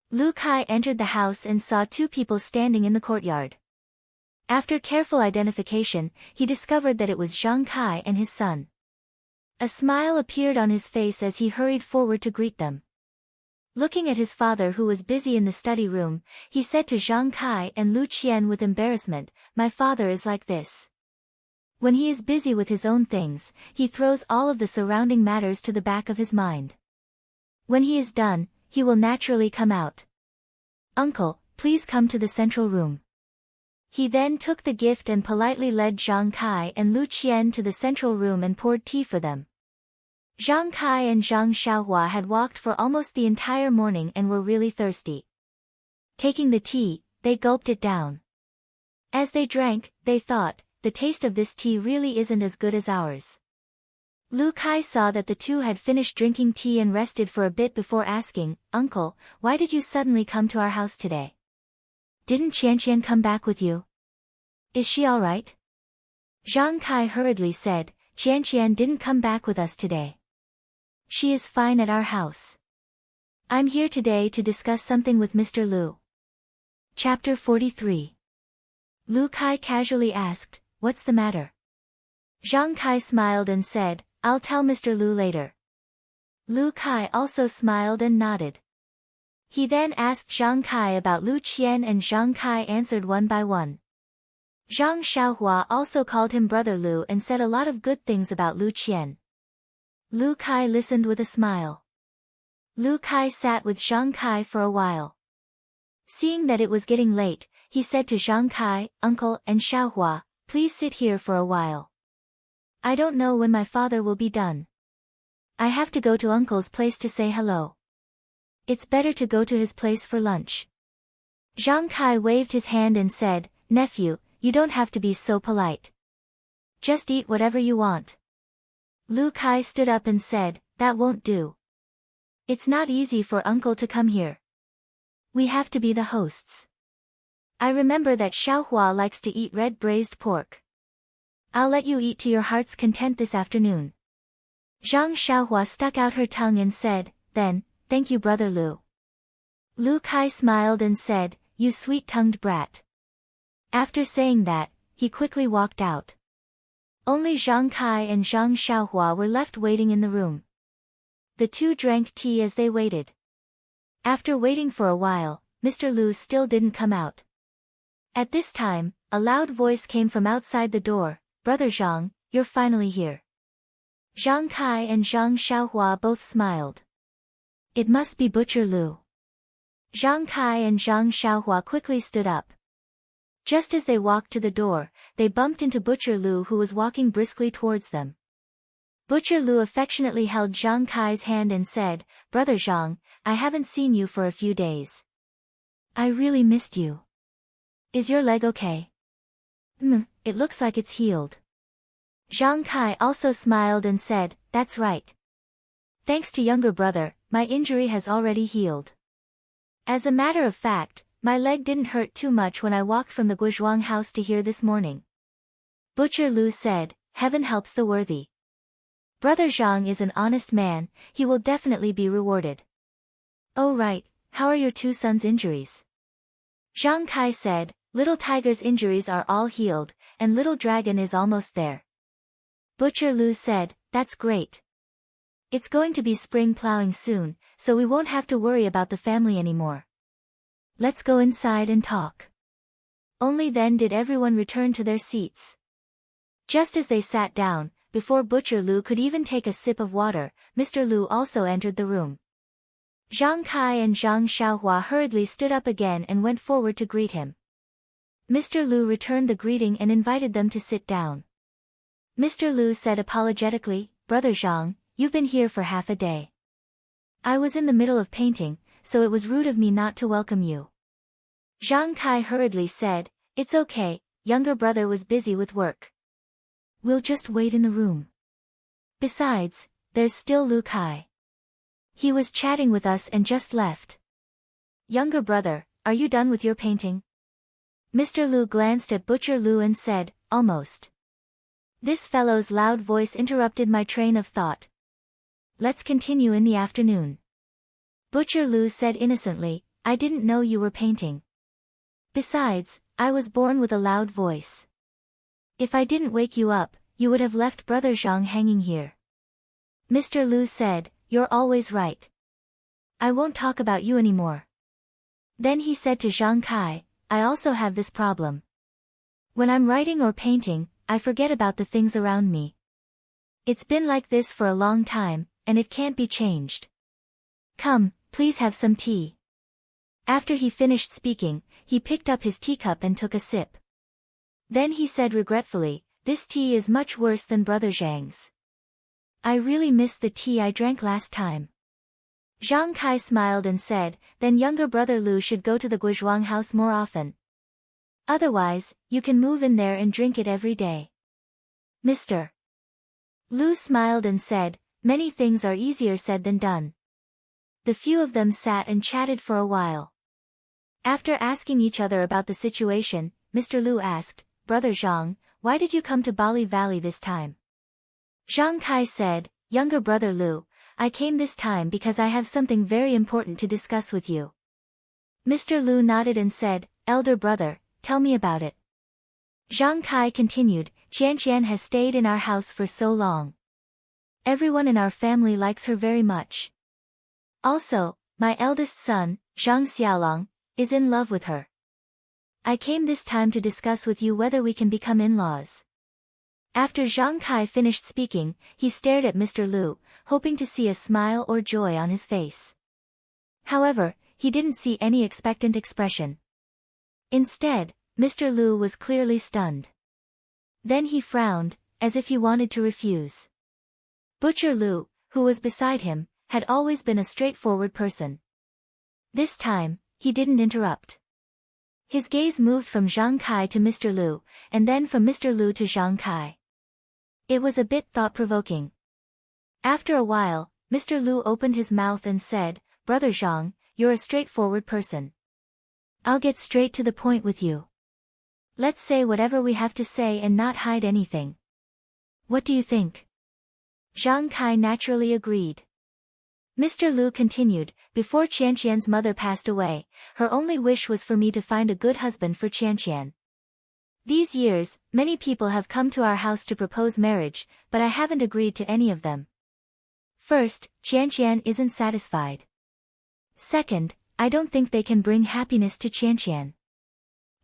Lu Kai entered the house and saw two people standing in the courtyard. After careful identification, he discovered that it was Zhang Kai and his son. A smile appeared on his face as he hurried forward to greet them. Looking at his father who was busy in the study room, he said to Zhang Kai and Lu Qian with embarrassment, "My father is like this. When he is busy with his own things, he throws all of the surrounding matters to the back of his mind. When he is done, he will naturally come out. Uncle, please come to the central room." He then took the gift and politely led Zhang Kai and Lu Qian to the central room and poured tea for them. Zhang Kai and Zhang Xiaohua had walked for almost the entire morning and were really thirsty. Taking the tea, they gulped it down. As they drank, they thought, the taste of this tea really isn't as good as ours. Lu Kai saw that the two had finished drinking tea and rested for a bit before asking, "Uncle, why did you suddenly come to our house today? Didn't Qian come back with you? Is she all right?" Zhang Kai hurriedly said, "Qian didn't come back with us today. She is fine at our house. I'm here today to discuss something with Mr. Lu." Chapter 43. Lu Kai casually asked, "What's the matter?" Zhang Kai smiled and said, "I'll tell Mr. Lu later." Lu Kai also smiled and nodded. He then asked Zhang Kai about Lu Qian and Zhang Kai answered one by one. Zhang Xiaohua also called him Brother Lu and said a lot of good things about Lu Qian. Lu Kai listened with a smile. Lu Kai sat with Zhang Kai for a while. Seeing that it was getting late, he said to Zhang Kai, "Uncle and Xiaohua, please sit here for a while. I don't know when my father will be done. I have to go to Uncle's place to say hello. It's better to go to his place for lunch." Zhang Kai waved his hand and said, "Nephew, you don't have to be so polite. Just eat whatever you want." Lu Kai stood up and said, "That won't do. It's not easy for Uncle to come here. We have to be the hosts. I remember that Xiaohua likes to eat red braised pork. I'll let you eat to your heart's content this afternoon." Zhang Xiaohua stuck out her tongue and said, "Then, thank you Brother Lu." Lu Kai smiled and said, "You sweet-tongued brat." After saying that, he quickly walked out. Only Zhang Kai and Zhang Xiaohua were left waiting in the room. The two drank tea as they waited. After waiting for a while, Mr. Lu still didn't come out. At this time, a loud voice came from outside the door, "Brother Zhang, you're finally here." Zhang Kai and Zhang Xiaohua both smiled. It must be Butcher Lu. Zhang Kai and Zhang Xiaohua quickly stood up. Just as they walked to the door, they bumped into Butcher Lu who was walking briskly towards them. Butcher Lu affectionately held Zhang Kai's hand and said, "Brother Zhang, I haven't seen you for a few days. I really missed you. Is your leg okay?" It looks like it's healed." Zhang Kai also smiled and said, "That's right. Thanks to younger brother, my injury has already healed. As a matter of fact, my leg didn't hurt too much when I walked from the Guozhuang house to here this morning." Butcher Lu said, "Heaven helps the worthy. Brother Zhang is an honest man, he will definitely be rewarded." "Oh right, how are your two sons' injuries?" Zhang Kai said, "Little Tiger's injuries are all healed, and Little Dragon is almost there." Butcher Lu said, "That's great. It's going to be spring plowing soon, so we won't have to worry about the family anymore. Let's go inside and talk." Only then did everyone return to their seats. Just as they sat down, before Butcher Lu could even take a sip of water, Mr. Lu also entered the room. Zhang Kai and Zhang Xiaohua hurriedly stood up again and went forward to greet him. Mr. Lu returned the greeting and invited them to sit down. Mr. Lu said apologetically, "Brother Zhang, you've been here for half a day. I was in the middle of painting, so it was rude of me not to welcome you." Zhang Kai hurriedly said, "It's okay, younger brother was busy with work. We'll just wait in the room. Besides, there's still Lu Kai. He was chatting with us and just left." "Younger brother, are you done with your painting?" Mr. Lu glanced at Butcher Lu and said, "Almost." This fellow's loud voice interrupted my train of thought. "Let's continue in the afternoon." Butcher Lu said innocently, "I didn't know you were painting. Besides, I was born with a loud voice. If I didn't wake you up, you would have left Brother Zhang hanging here." Mr. Lu said, "You're always right. I won't talk about you anymore." Then he said to Zhang Kai, "I also have this problem. When I'm writing or painting, I forget about the things around me. It's been like this for a long time, and it can't be changed. Come, please have some tea." After he finished speaking, he picked up his teacup and took a sip. Then he said regretfully, "This tea is much worse than Brother Zhang's. I really miss the tea I drank last time." Zhang Kai smiled and said, "Then younger brother Lu should go to the Guizhuang house more often. Otherwise, you can move in there and drink it every day." Mr. Lu smiled and said, "Many things are easier said than done." The few of them sat and chatted for a while. After asking each other about the situation, Mr. Lu asked, "Brother Zhang, why did you come to Bali Valley this time?" Zhang Kai said, "Younger brother Lu, I came this time because I have something very important to discuss with you." Mr. Lu nodded and said, "Elder brother, tell me about it." Zhang Kai continued, "Qianqian has stayed in our house for so long. Everyone in our family likes her very much. Also, my eldest son, Zhang Xiaolong, is in love with her. I came this time to discuss with you whether we can become in-laws." After Zhang Kai finished speaking, he stared at Mr. Lu, hoping to see a smile or joy on his face. However, he didn't see any expectant expression. Instead, Mr. Lu was clearly stunned. Then he frowned, as if he wanted to refuse. Butcher Lu, who was beside him, had always been a straightforward person. This time, he didn't interrupt. His gaze moved from Zhang Kai to Mr. Lu, and then from Mr. Lu to Zhang Kai. It was a bit thought-provoking. After a while, Mr. Lu opened his mouth and said, "Brother Zhang, you're a straightforward person. I'll get straight to the point with you. Let's say whatever we have to say and not hide anything. What do you think?" Zhang Kai naturally agreed. Mr. Lu continued, "Before Qianqian's mother passed away, her only wish was for me to find a good husband for Qianqian. These years, many people have come to our house to propose marriage, but I haven't agreed to any of them. First, Qianqian isn't satisfied. Second, I don't think they can bring happiness to Qianqian.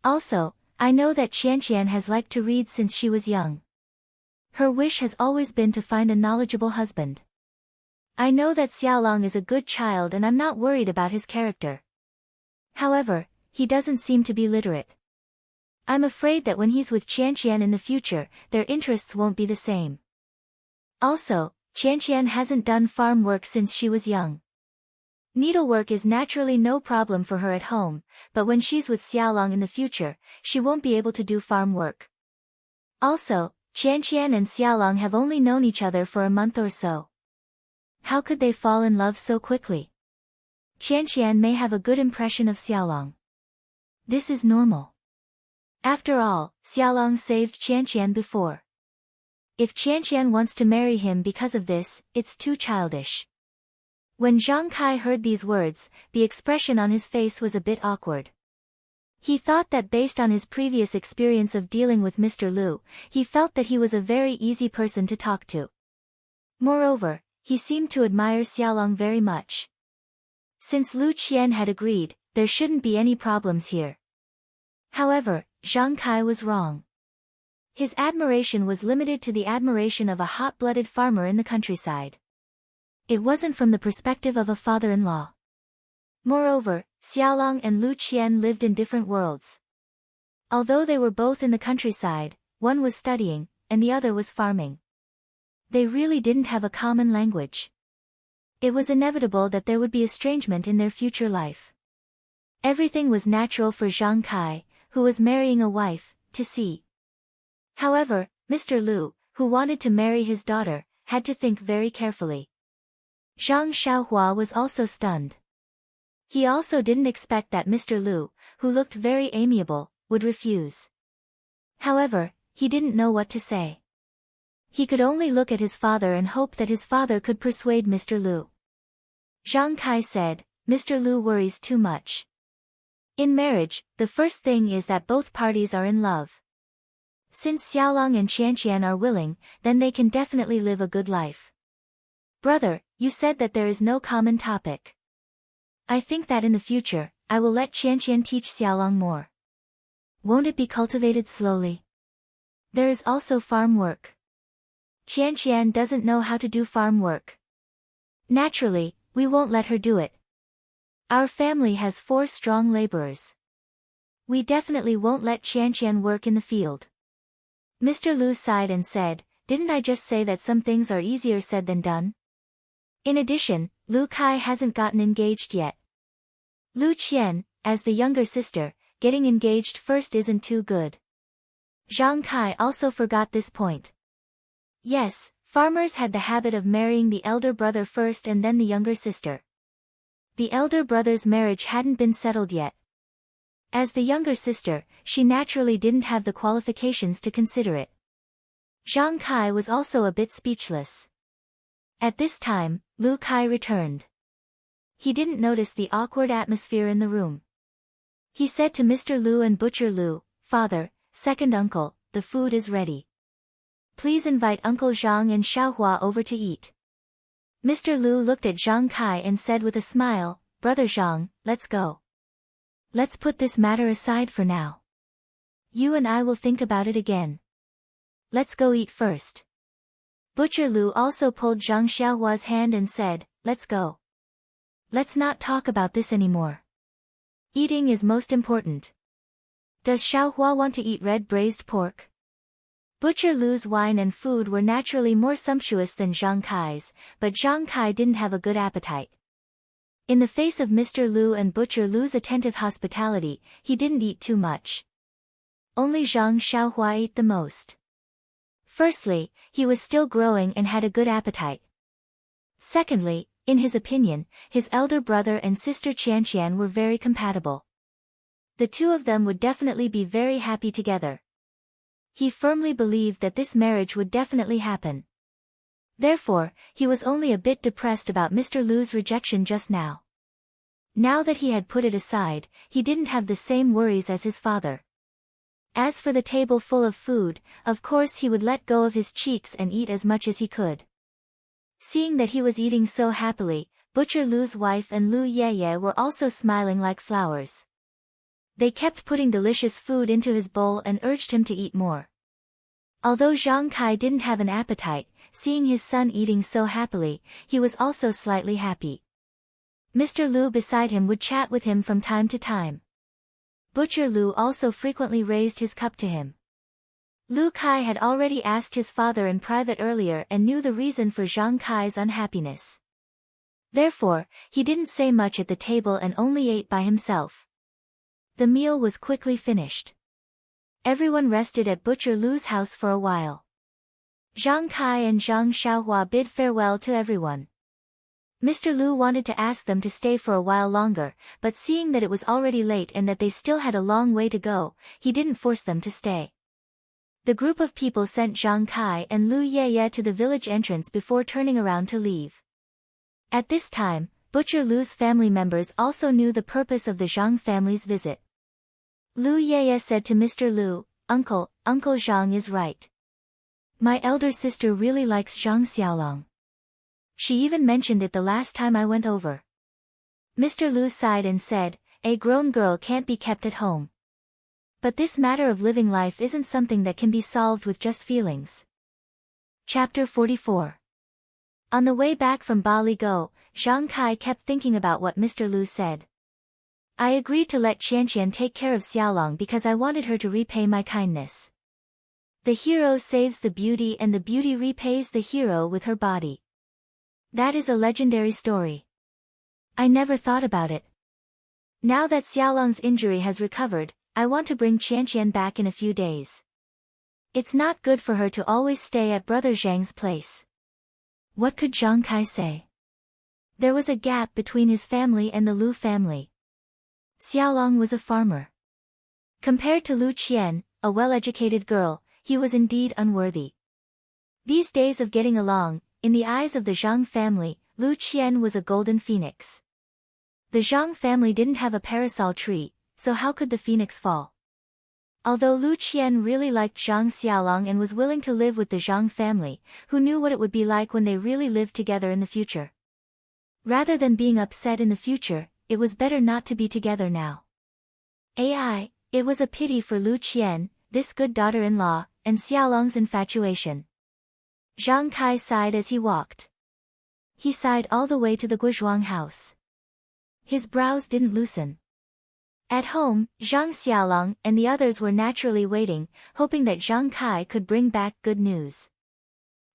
Also, I know that Qianqian has liked to read since she was young. Her wish has always been to find a knowledgeable husband. I know that Xiaolong is a good child and I'm not worried about his character. However, he doesn't seem to be literate. I'm afraid that when he's with Qianqian in the future, their interests won't be the same. Also, Qianqian hasn't done farm work since she was young. Needlework is naturally no problem for her at home, but when she's with Xiaolong in the future, she won't be able to do farm work. Also, Qianqian and Xiaolong have only known each other for a month or so. How could they fall in love so quickly? Qianqian may have a good impression of Xiaolong. This is normal. After all, Xiaolong saved Qianqian before. If Qianqian wants to marry him because of this, it's too childish. When Zhang Kai heard these words, the expression on his face was a bit awkward. He thought that based on his previous experience of dealing with Mr. Lu, he felt that he was a very easy person to talk to. Moreover, he seemed to admire Xiaolong very much. Since Lu Qian had agreed, there shouldn't be any problems here. However, Zhang Kai was wrong. His admiration was limited to the admiration of a hot-blooded farmer in the countryside. It wasn't from the perspective of a father-in-law. Moreover, Xiaolong and Lu Qian lived in different worlds. Although they were both in the countryside, one was studying, and the other was farming. They really didn't have a common language. It was inevitable that there would be estrangement in their future life. Everything was natural for Zhang Kai, who was marrying a wife, to see. However, Mr. Lu, who wanted to marry his daughter, had to think very carefully. Zhang Xiaohua was also stunned. He also didn't expect that Mr. Lu, who looked very amiable, would refuse. However, he didn't know what to say. He could only look at his father and hope that his father could persuade Mr. Lu. Zhang Kai said, "Mr. Lu worries too much. In marriage, the first thing is that both parties are in love. Since Xiaolong and Qianqian are willing, then they can definitely live a good life. Brother, you said that there is no common topic. I think that in the future, I will let Qianqian teach Xiaolong more. Won't it be cultivated slowly? There is also farm work. Qianqian doesn't know how to do farm work. Naturally, we won't let her do it. Our family has 4 strong laborers. We definitely won't let Qianqian work in the field." Mr. Lu sighed and said, "Didn't I just say that some things are easier said than done? In addition, Lu Kai hasn't gotten engaged yet. Lu Qian, as the younger sister, getting engaged first isn't too good." Zhang Kai also forgot this point. Yes, farmers had the habit of marrying the elder brother first and then the younger sister. The elder brother's marriage hadn't been settled yet. As the younger sister, she naturally didn't have the qualifications to consider it. Zhang Kai was also a bit speechless. At this time, Lu Kai returned. He didn't notice the awkward atmosphere in the room. He said to Mr. Lu and Butcher Lu, "Father, second uncle, the food is ready. Please invite Uncle Zhang and Xiaohua over to eat." Mr. Lu looked at Zhang Kai and said with a smile, "Brother Zhang, let's go. Let's put this matter aside for now. You and I will think about it again. Let's go eat first." Butcher Lu also pulled Zhang Xiaohua's hand and said, "Let's go. Let's not talk about this anymore. Eating is most important. Does Xiaohua want to eat red braised pork?" Butcher Lu's wine and food were naturally more sumptuous than Zhang Kai's, but Zhang Kai didn't have a good appetite. In the face of Mr. Lu and Butcher Lu's attentive hospitality, he didn't eat too much. Only Zhang Xiaohua ate the most. Firstly, he was still growing and had a good appetite. Secondly, in his opinion, his elder brother and sister Qianqian were very compatible. The two of them would definitely be very happy together. He firmly believed that this marriage would definitely happen. Therefore, he was only a bit depressed about Mr. Lu's rejection just now. Now that he had put it aside, he didn't have the same worries as his father. As for the table full of food, of course he would let go of his cheeks and eat as much as he could. Seeing that he was eating so happily, Butcher Lu's wife and Lu Yeye were also smiling like flowers. They kept putting delicious food into his bowl and urged him to eat more. Although Zhang Kai didn't have an appetite, seeing his son eating so happily, he was also slightly happy. Mr. Lu beside him would chat with him from time to time. Butcher Lu also frequently raised his cup to him. Lu Kai had already asked his father in private earlier and knew the reason for Zhang Kai's unhappiness. Therefore, he didn't say much at the table and only ate by himself. The meal was quickly finished. Everyone rested at Butcher Lu's house for a while. Zhang Kai and Zhang Xiaohua bid farewell to everyone. Mr. Lu wanted to ask them to stay for a while longer, but seeing that it was already late and that they still had a long way to go, he didn't force them to stay. The group of people sent Zhang Kai and Lu Yeye to the village entrance before turning around to leave. At this time, Butcher Lu's family members also knew the purpose of the Zhang family's visit. Lu Yeye said to Mr. Lu, Uncle Zhang is right. My elder sister really likes Zhang Xiaolong. She even mentioned it the last time I went over. Mr. Lu sighed and said, a grown girl can't be kept at home. But this matter of living life isn't something that can be solved with just feelings. Chapter 44. On the way back from Bali Go, Zhang Kai kept thinking about what Mr. Lu said. I agreed to let Qianqian take care of Xiaolong because I wanted her to repay my kindness. The hero saves the beauty and the beauty repays the hero with her body. That is a legendary story. I never thought about it. Now that Xiaolong's injury has recovered, I want to bring Qianqian back in a few days. It's not good for her to always stay at Brother Zhang's place. What could Zhang Kai say? There was a gap between his family and the Lu family. Xiaolong was a farmer. Compared to Lu Qian, a well-educated girl, he was indeed unworthy. These days of getting along, in the eyes of the Zhang family, Lu Qian was a golden phoenix. The Zhang family didn't have a parasol tree, so how could the phoenix fall? Although Lu Qian really liked Zhang Xiaolong and was willing to live with the Zhang family, who knew what it would be like when they really lived together in the future. Rather than being upset in the future, it was better not to be together now. It was a pity for Lu Qian, this good daughter-in-law, and Xiaolong's infatuation. Zhang Kai sighed as he walked. He sighed all the way to the Guizhuang house. His brows didn't loosen. At home, Zhang Xiaolong and the others were naturally waiting, hoping that Zhang Kai could bring back good news.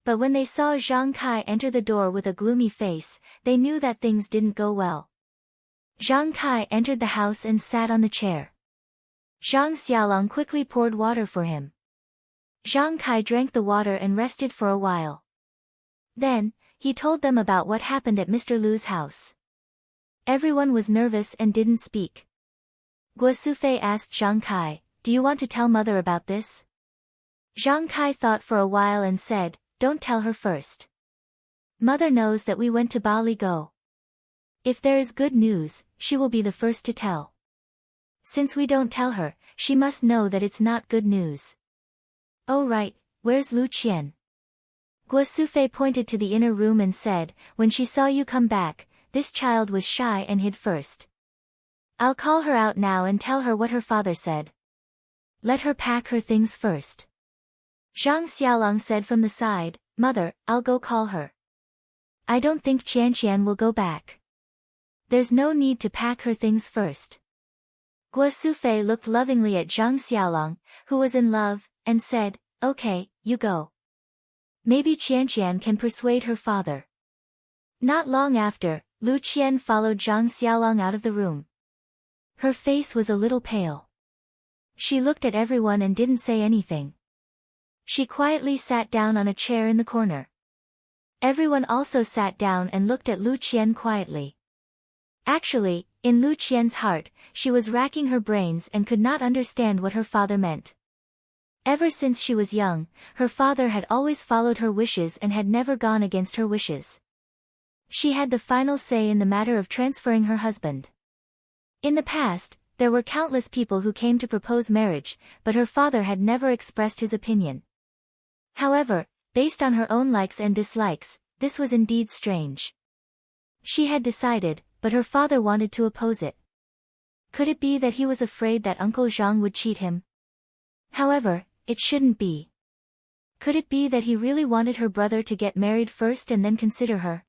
But when they saw Zhang Kai enter the door with a gloomy face, they knew that things didn't go well. Zhang Kai entered the house and sat on the chair. Zhang Xiaolong quickly poured water for him. Zhang Kai drank the water and rested for a while. Then, he told them about what happened at Mr. Lu's house. Everyone was nervous and didn't speak. Guo Sufei asked Zhang Kai, do you want to tell mother about this? Zhang Kai thought for a while and said, don't tell her first. Mother knows that we went to Bali Go. If there is good news, she will be the first to tell. Since we don't tell her, she must know that it's not good news. Oh right, where's Lu Qian? Guo Sufei pointed to the inner room and said, when she saw you come back, this child was shy and hid first. I'll call her out now and tell her what her father said. Let her pack her things first. Zhang Xiaolong said from the side, Mother, I'll go call her. I don't think Qianqian will go back. There's no need to pack her things first. Guo Sufei looked lovingly at Zhang Xiaolong, who was in love, and said, okay, you go. Maybe Qianqian can persuade her father. Not long after, Lu Qian followed Zhang Xiaolong out of the room. Her face was a little pale. She looked at everyone and didn't say anything. She quietly sat down on a chair in the corner. Everyone also sat down and looked at Lu Qian quietly. Actually, in Lu Qian's heart, she was racking her brains and could not understand what her father meant. Ever since she was young, her father had always followed her wishes and had never gone against her wishes. She had the final say in the matter of transferring her husband. In the past, there were countless people who came to propose marriage, but her father had never expressed his opinion. However, based on her own likes and dislikes, this was indeed strange. She had decided, but her father wanted to oppose it. Could it be that he was afraid that Uncle Zhang would cheat him? However, it shouldn't be. Could it be that he really wanted her brother to get married first and then consider her?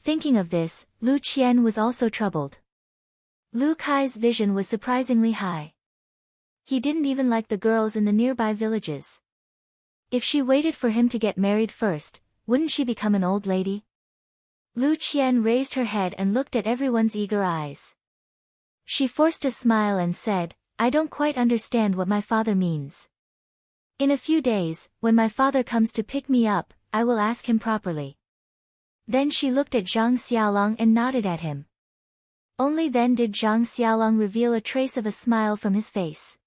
Thinking of this, Lu Qian was also troubled. Lu Kai's vision was surprisingly high. He didn't even like the girls in the nearby villages. If she waited for him to get married first, wouldn't she become an old lady? Lu Qian raised her head and looked at everyone's eager eyes. She forced a smile and said, I don't quite understand what my father means. In a few days, when my father comes to pick me up, I will ask him properly. Then she looked at Zhang Xiaolong and nodded at him. Only then did Zhang Xiaolong reveal a trace of a smile from his face.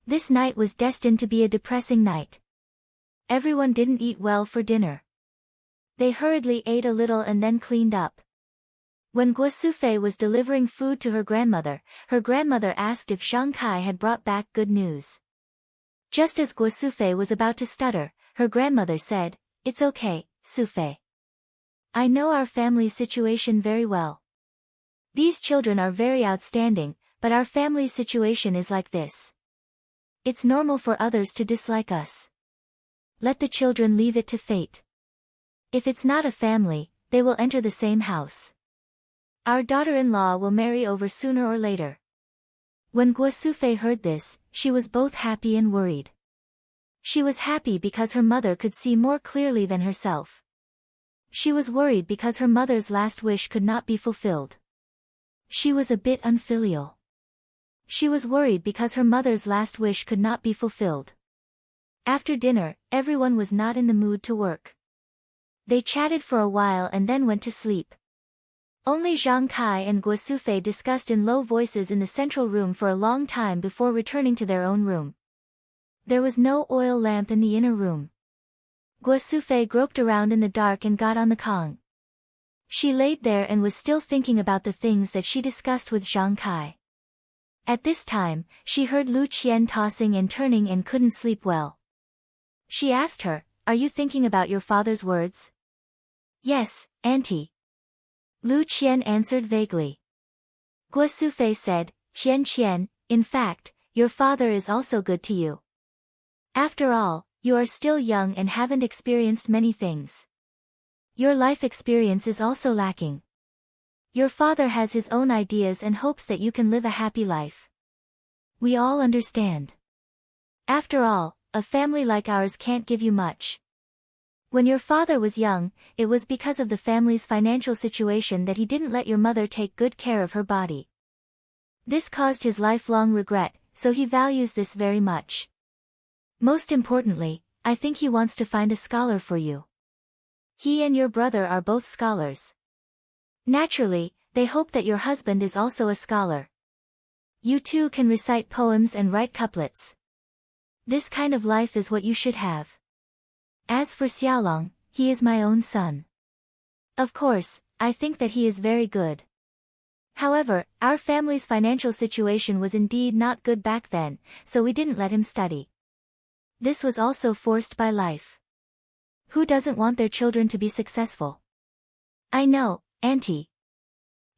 This night was destined to be a depressing night. Everyone didn't eat well for dinner. They hurriedly ate a little and then cleaned up. When Guo Sufei was delivering food to her grandmother asked if Zhang Kai had brought back good news. Just as Guo Sufei was about to stutter, her grandmother said, "It's okay, Sufei. I know our family situation very well. These children are very outstanding, but our family situation is like this. It's normal for others to dislike us. Let the children leave it to fate. If it's not a family, they will enter the same house. Our daughter-in-law will marry over sooner or later." When Guo Sufei heard this, she was both happy and worried. She was happy because her mother could see more clearly than herself. She was worried because her mother's last wish could not be fulfilled. She was a bit unfilial. She was worried because her mother's last wish could not be fulfilled. After dinner, everyone was not in the mood to work. They chatted for a while and then went to sleep. Only Zhang Kai and Guo Sufei discussed in low voices in the central room for a long time before returning to their own room. There was no oil lamp in the inner room. Guo Sufei groped around in the dark and got on the Kong. She laid there and was still thinking about the things that she discussed with Zhang Kai. At this time, she heard Lu Qian tossing and turning and couldn't sleep well. She asked her, "Are you thinking about your father's words?" "Yes, Auntie." Lu Qian answered vaguely. Guo Sufei said, Qian, in fact, your father is also good to you. After all, you are still young and haven't experienced many things. Your life experience is also lacking. Your father has his own ideas and hopes that you can live a happy life. We all understand. After all, a family like ours can't give you much. When your father was young, it was because of the family's financial situation that he didn't let your mother take good care of her body. This caused his lifelong regret, so he values this very much. Most importantly, I think he wants to find a scholar for you. He and your brother are both scholars. Naturally, they hope that your husband is also a scholar. You two can recite poems and write couplets. This kind of life is what you should have. As for Xiaolong, he is my own son. Of course, I think that he is very good. However, our family's financial situation was indeed not good back then, so we didn't let him study. This was also forced by life. Who doesn't want their children to be successful? I know, Auntie.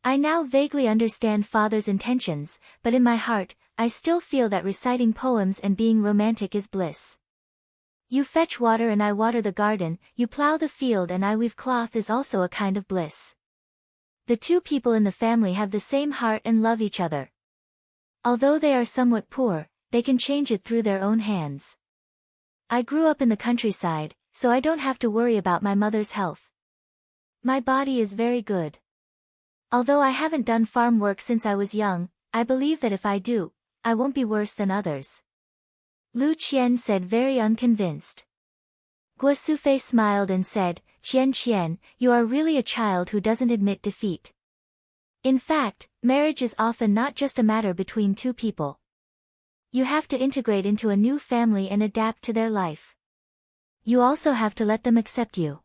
I now vaguely understand father's intentions, but in my heart, I still feel that reciting poems and being romantic is bliss. You fetch water and I water the garden, you plow the field and I weave cloth is also a kind of bliss. The two people in the family have the same heart and love each other. Although they are somewhat poor, they can change it through their own hands. I grew up in the countryside, so I don't have to worry about my mother's health. My body is very good. Although I haven't done farm work since I was young, I believe that if I do, I won't be worse than others. Lu Qian said very unconvinced. Guo Sufei smiled and said, Qian, you are really a child who doesn't admit defeat. In fact, marriage is often not just a matter between two people. You have to integrate into a new family and adapt to their life. You also have to let them accept you.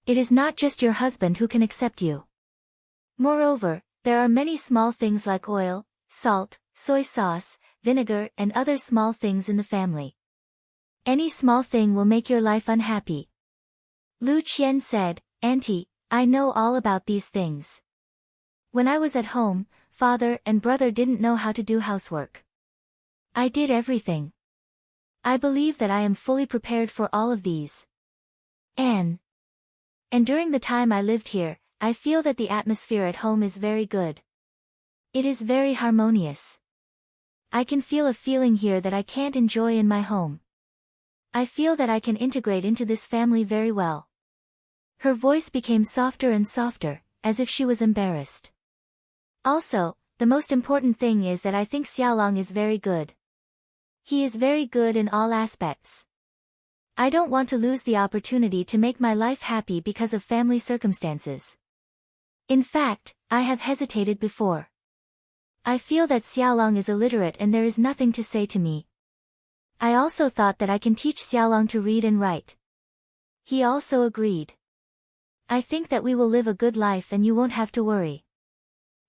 It is not just your husband who can accept you. Moreover, there are many small things like oil, salt, soy sauce, vinegar and other small things in the family. Any small thing will make your life unhappy. Lu Qian said, Auntie, I know all about these things. When I was at home, father and brother didn't know how to do housework. I did everything. I believe that I am fully prepared for all of these. And during the time I lived here, I feel that the atmosphere at home is very good. It is very harmonious. I can feel a feeling here that I can't enjoy in my home. I feel that I can integrate into this family very well. Her voice became softer and softer, as if she was embarrassed. Also, the most important thing is that I think Xiaolong is very good. He is very good in all aspects. I don't want to lose the opportunity to make my life happy because of family circumstances. In fact, I have hesitated before. I feel that Xiaolong is illiterate and there is nothing to say to me. I also thought that I can teach Xiaolong to read and write. He also agreed. I think that we will live a good life and you won't have to worry.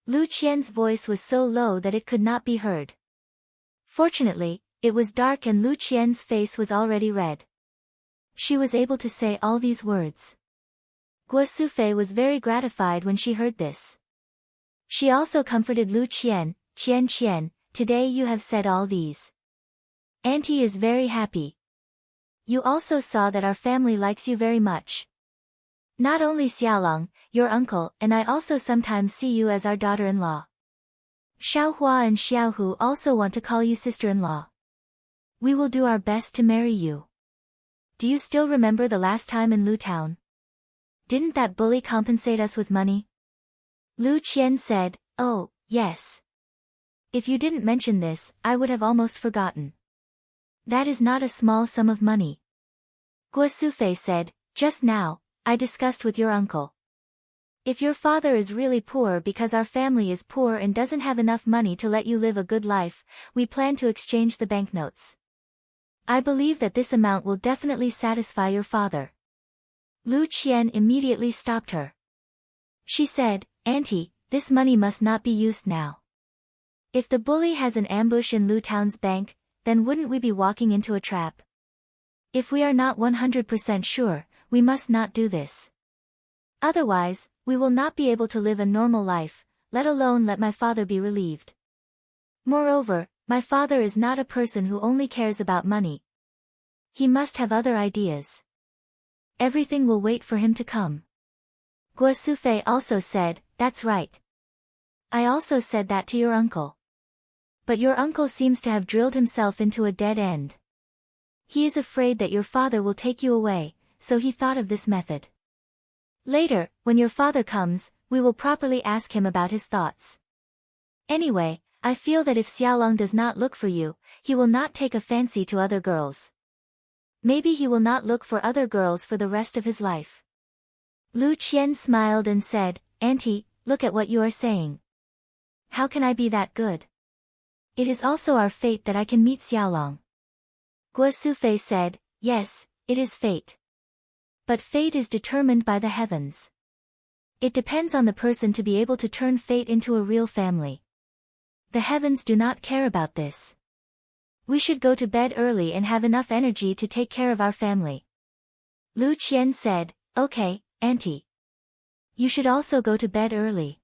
Lu Qian's voice was so low that it could not be heard. Fortunately, it was dark and Lu Qian's face was already red. She was able to say all these words. Guo Sufei was very gratified when she heard this. She also comforted Lu Qian, Qian, today you have said all these. Auntie is very happy. You also saw that our family likes you very much. Not only Xiaolong, your uncle, and I also sometimes see you as our daughter-in-law. Xiaohua and Xiaohu also want to call you sister-in-law. We will do our best to marry you. Do you still remember the last time in Lu Town? Didn't that bully compensate us with money? Lu Qian said, oh, yes. If you didn't mention this, I would have almost forgotten. That is not a small sum of money. Guo Sufei said, just now, I discussed with your uncle. If your father is really poor because our family is poor and doesn't have enough money to let you live a good life, we plan to exchange the banknotes. I believe that this amount will definitely satisfy your father. Lu Qian immediately stopped her. She said, Auntie, this money must not be used now. If the bully has an ambush in Lu Town's bank, then wouldn't we be walking into a trap? If we are not 100% sure, we must not do this. Otherwise, we will not be able to live a normal life, let alone let my father be relieved. Moreover, my father is not a person who only cares about money. He must have other ideas. Everything will wait for him to come. Guo Sufei also said, that's right. I also said that to your uncle. But your uncle seems to have drilled himself into a dead end. He is afraid that your father will take you away, so he thought of this method. Later, when your father comes, we will properly ask him about his thoughts. Anyway, I feel that if Xiaolong does not look for you, he will not take a fancy to other girls. Maybe he will not look for other girls for the rest of his life. Lu Qian smiled and said, Auntie, look at what you are saying. How can I be that good? It is also our fate that I can meet Xiaolong. Guo Sufei said, yes, it is fate. But fate is determined by the heavens. It depends on the person to be able to turn fate into a real family. The heavens do not care about this. We should go to bed early and have enough energy to take care of our family. Lu Qian said, okay, Auntie. You should also go to bed early.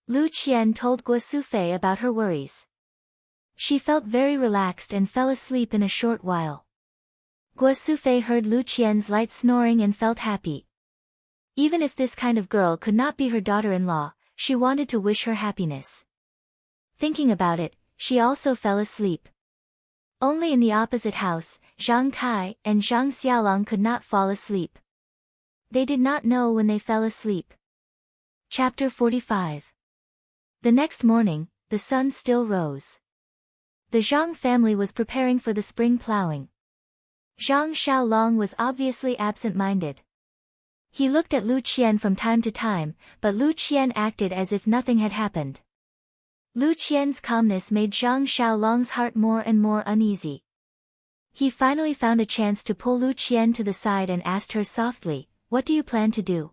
Lu Qian told Guo Sufei about her worries. She felt very relaxed and fell asleep in a short while. Guo Sufei heard Lu Qian's light snoring and felt happy. Even if this kind of girl could not be her daughter-in-law, she wanted to wish her happiness. Thinking about it, she also fell asleep. Only in the opposite house, Zhang Kai and Zhang Xiaolong could not fall asleep. They did not know when they fell asleep. Chapter 45. The next morning, the sun still rose. The Zhang family was preparing for the spring plowing. Zhang Xiaolong was obviously absent-minded. He looked at Lu Qian from time to time, but Lu Qian acted as if nothing had happened. Lu Qian's calmness made Zhang Xiaolong's heart more and more uneasy. He finally found a chance to pull Lu Qian to the side and asked her softly, what do you plan to do?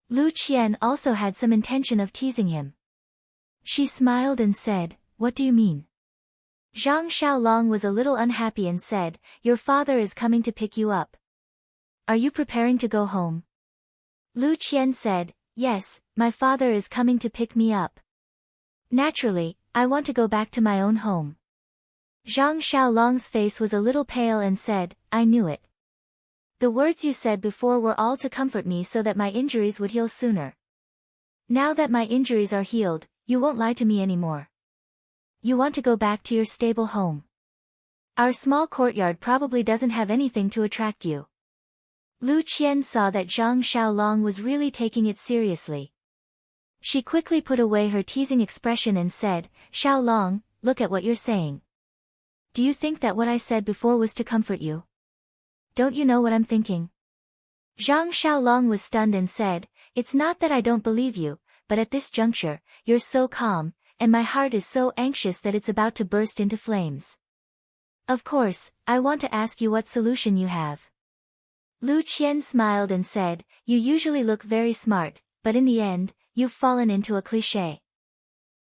Lu Qian also had some intention of teasing him. She smiled and said, what do you mean? Zhang Xiaolong was a little unhappy and said, your father is coming to pick you up. Are you preparing to go home? Lu Qian said, yes, my father is coming to pick me up. Naturally, I want to go back to my own home. Zhang Xiaolong's face was a little pale and said, I knew it. The words you said before were all to comfort me so that my injuries would heal sooner. Now that my injuries are healed, you won't lie to me anymore. You want to go back to your stable home. Our small courtyard probably doesn't have anything to attract you. Lu Qian saw that Zhang Xiaolong was really taking it seriously. She quickly put away her teasing expression and said, Xiaolong, look at what you're saying. Do you think that what I said before was to comfort you? don't you know what I'm thinking? Zhang Xiaolong was stunned and said, it's not that I don't believe you, but at this juncture, you're so calm, and my heart is so anxious that it's about to burst into flames. Of course, I want to ask you what solution you have. Lu Qian smiled and said, you usually look very smart, but in the end, you've fallen into a cliché.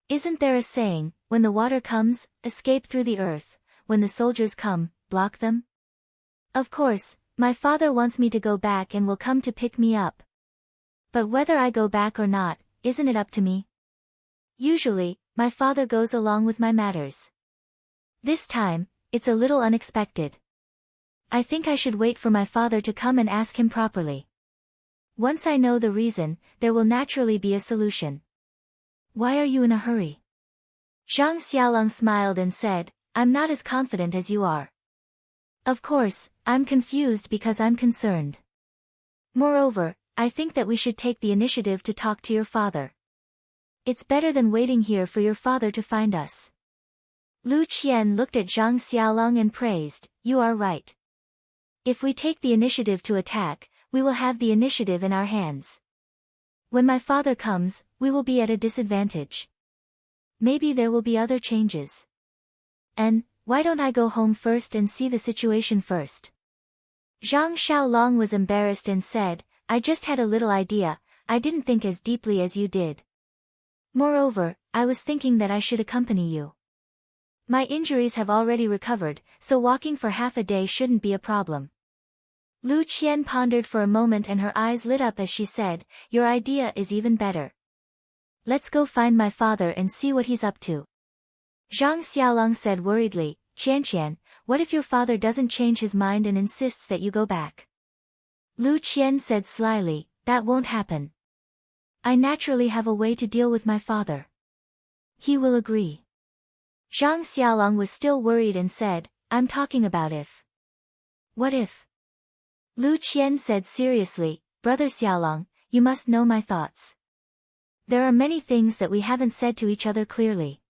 Isn't there a saying, when the water comes, escape through the earth, when the soldiers come, block them? Of course, my father wants me to go back and will come to pick me up. But whether I go back or not, isn't it up to me? Usually, my father goes along with my matters. This time, it's a little unexpected. I think I should wait for my father to come and ask him properly. Once I know the reason, there will naturally be a solution. Why are you in a hurry? Zhang Xiaolong smiled and said, I'm not as confident as you are. Of course, I'm confused because I'm concerned. Moreover, I think that we should take the initiative to talk to your father. It's better than waiting here for your father to find us. Lu Qian looked at Zhang Xiaolong and praised, you are right. If we take the initiative to attack, we will have the initiative in our hands. When my father comes, we will be at a disadvantage. Maybe there will be other changes. And, why don't I go home first and see the situation first? Zhang Xiaolong was embarrassed and said, I just had a little idea, I didn't think as deeply as you did. Moreover, I was thinking that I should accompany you. My injuries have already recovered, so walking for half a day shouldn't be a problem. Lu Qian pondered for a moment and her eyes lit up as she said, your idea is even better. Let's go find my father and see what he's up to. Zhang Xiaolong said worriedly, Qian, what if your father doesn't change his mind and insists that you go back? Lu Qian said slyly, that won't happen. I naturally have a way to deal with my father. He will agree. Zhang Xiaolong was still worried and said, I'm talking about if. What if? Lu Qian said seriously, Brother Xiaolong, you must know my thoughts. There are many things that we haven't said to each other clearly.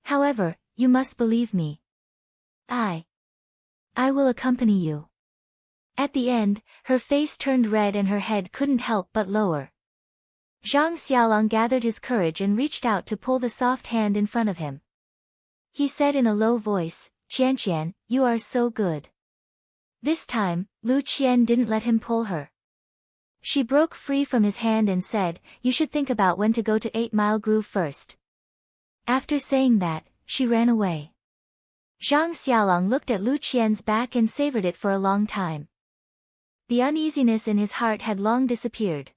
However, you must believe me. I will accompany you. At the end, her face turned red and her head couldn't help but lower. Zhang Xiaolong gathered his courage and reached out to pull the soft hand in front of him. He said in a low voice, Qian, you are so good. This time, Lu Qian didn't let him pull her. She broke free from his hand and said, you should think about when to go to 8 Mile Groove first. After saying that, she ran away. Zhang Xiaolong looked at Lu Qian's back and savored it for a long time. The uneasiness in his heart had long disappeared.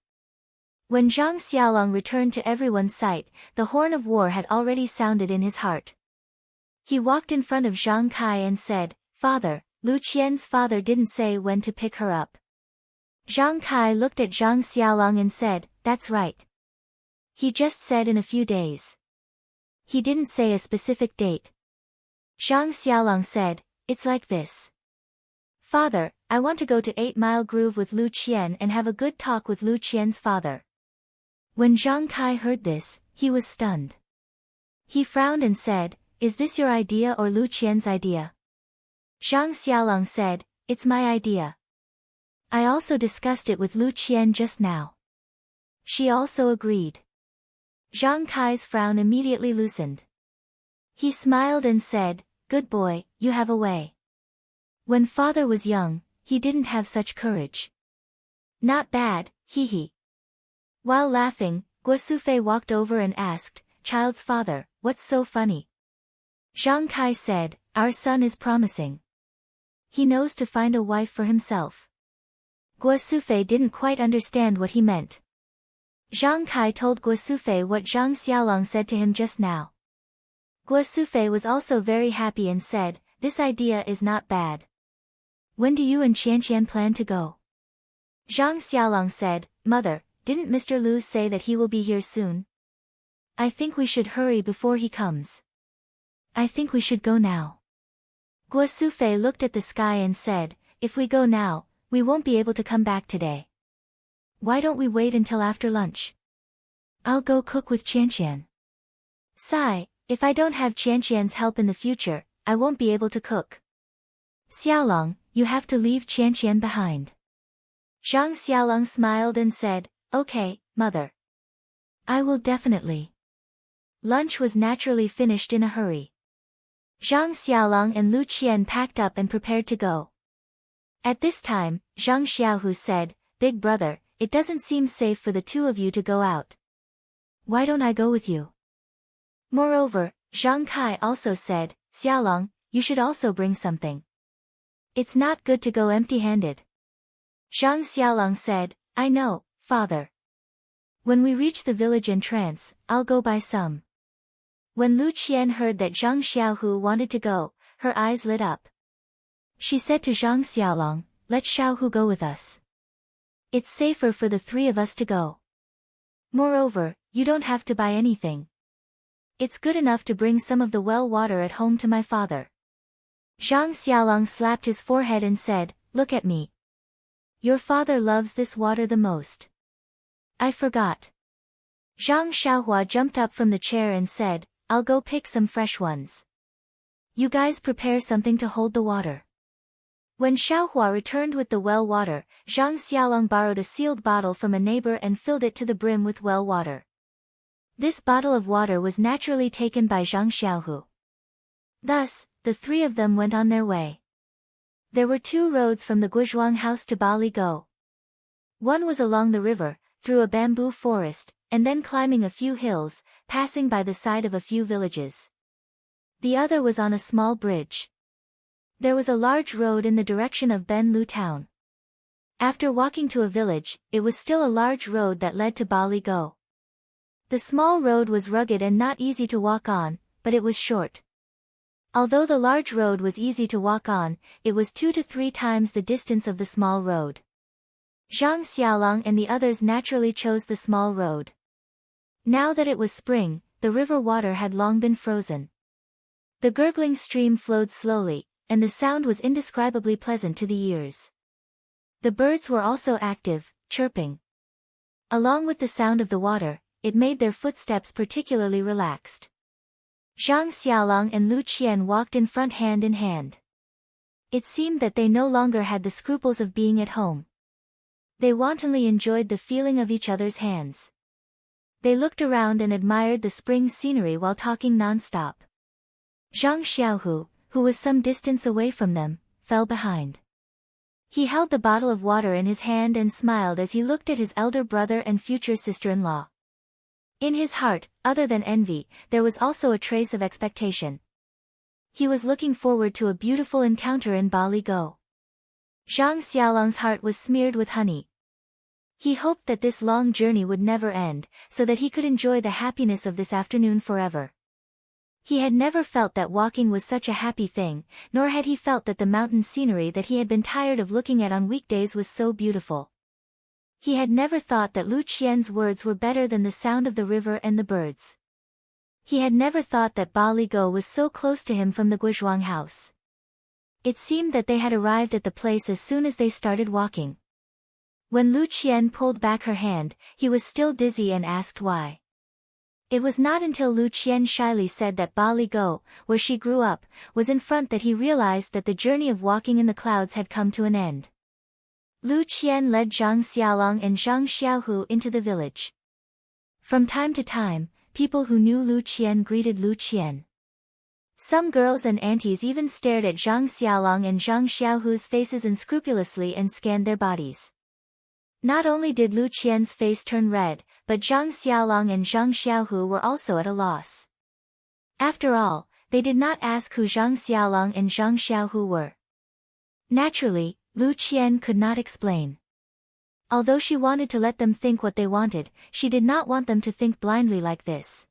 When Zhang Xiaolong returned to everyone's sight, the horn of war had already sounded in his heart. He walked in front of Zhang Kai and said, Father, Lu Qian's father didn't say when to pick her up. Zhang Kai looked at Zhang Xiaolong and said, that's right. He just said in a few days. He didn't say a specific date. Zhang Xiaolong said, it's like this. Father, I want to go to 8 Mile Groove with Lu Qian and have a good talk with Lu Qian's father. When Zhang Kai heard this, he was stunned. He frowned and said, is this your idea or Lu Qian's idea? Zhang Xiaolong said, it's my idea. I also discussed it with Lu Qian just now. She also agreed. Zhang Kai's frown immediately loosened. He smiled and said, good boy, you have a way. When father was young, he didn't have such courage. Not bad, hee hee. While laughing, Guo Sufei walked over and asked, child's father, what's so funny? Zhang Kai said, our son is promising. He knows to find a wife for himself. Guo Sufei didn't quite understand what he meant. Zhang Kai told Guo Sufei what Zhang Xiaolong said to him just now. Guo Sufei was also very happy and said, this idea is not bad. When do you and Qian plan to go? Zhang Xiaolong said, Mother, didn't Mr. Lu say that he will be here soon? I think we should hurry before he comes. I think we should go now. Guo Sufei looked at the sky and said, if we go now, we won't be able to come back today. Why don't we wait until after lunch? I'll go cook with Qian. Sigh, if I don't have Qian's help in the future, I won't be able to cook. Xiaolong, you have to leave Qianqian behind. Zhang Xiaolong smiled and said, okay, mother. I will definitely. Lunch was naturally finished in a hurry. Zhang Xiaolong and Lu Qian packed up and prepared to go. At this time, Zhang Xiaohu said, Big brother, it doesn't seem safe for the two of you to go out. Why don't I go with you? Moreover, Zhang Kai also said, Xiaolong, you should also bring something. It's not good to go empty-handed. Zhang Xiaolong said, I know, father. When we reach the village entrance, I'll go buy some. When Lu Qian heard that Zhang Xiaohu wanted to go, her eyes lit up. She said to Zhang Xiaolong, let Xiaohu go with us. It's safer for the three of us to go. Moreover, you don't have to buy anything. It's good enough to bring some of the well water at home to my father. Zhang Xiaolong slapped his forehead and said, look at me. Your father loves this water the most. I forgot. Zhang Xiaohua jumped up from the chair and said, I'll go pick some fresh ones. You guys prepare something to hold the water. When Xiaohua returned with the well water, Zhang Xiaolong borrowed a sealed bottle from a neighbor and filled it to the brim with well water. This bottle of water was naturally taken by Zhang Xiaohu. Thus, the three of them went on their way. There were two roads from the Guizhuang house to Bali Go. One was along the river, through a bamboo forest, and then climbing a few hills, passing by the side of a few villages. The other was on a small bridge. There was a large road in the direction of Ben Lu town. After walking to a village, it was still a large road that led to Bali Go. The small road was rugged and not easy to walk on, but it was short. Although the large road was easy to walk on, it was 2 to 3 times the distance of the small road. Zhang Xiaolong and the others naturally chose the small road. Now that it was spring, the river water had long been frozen. The gurgling stream flowed slowly, and the sound was indescribably pleasant to the ears. The birds were also active, chirping. Along with the sound of the water, it made their footsteps particularly relaxed. Zhang Xiaolong and Lu Qian walked in front hand in hand. It seemed that they no longer had the scruples of being at home. They wantonly enjoyed the feeling of each other's hands. They looked around and admired the spring scenery while talking non-stop. Zhang Xiaohu, who was some distance away from them, fell behind. He held the bottle of water in his hand and smiled as he looked at his elder brother and future sister-in-law. In his heart, other than envy, there was also a trace of expectation. He was looking forward to a beautiful encounter in Bali Go. Zhang Xiaolong's heart was smeared with honey. He hoped that this long journey would never end, so that he could enjoy the happiness of this afternoon forever. He had never felt that walking was such a happy thing, nor had he felt that the mountain scenery that he had been tired of looking at on weekdays was so beautiful. He had never thought that Lu Qian's words were better than the sound of the river and the birds. He had never thought that Bali Go was so close to him from the Guizhuang house. It seemed that they had arrived at the place as soon as they started walking. When Lu Qian pulled back her hand, he was still dizzy and asked why. It was not until Lu Qian shyly said that Bali Go, where she grew up, was in front that he realized that the journey of walking in the clouds had come to an end. Lu Qian led Zhang Xiaolong and Zhang Xiaohu into the village. From time to time, people who knew Lu Qian greeted Lu Qian. Some girls and aunties even stared at Zhang Xiaolong and Zhang Xiaohu's faces unscrupulously and scanned their bodies. Not only did Lu Qian's face turn red, but Zhang Xiaolong and Zhang Xiaohu were also at a loss. After all, they did not ask who Zhang Xiaolong and Zhang Xiaohu were. Naturally, Lu Qian could not explain. Although she wanted to let them think what they wanted, she did not want them to think blindly like this.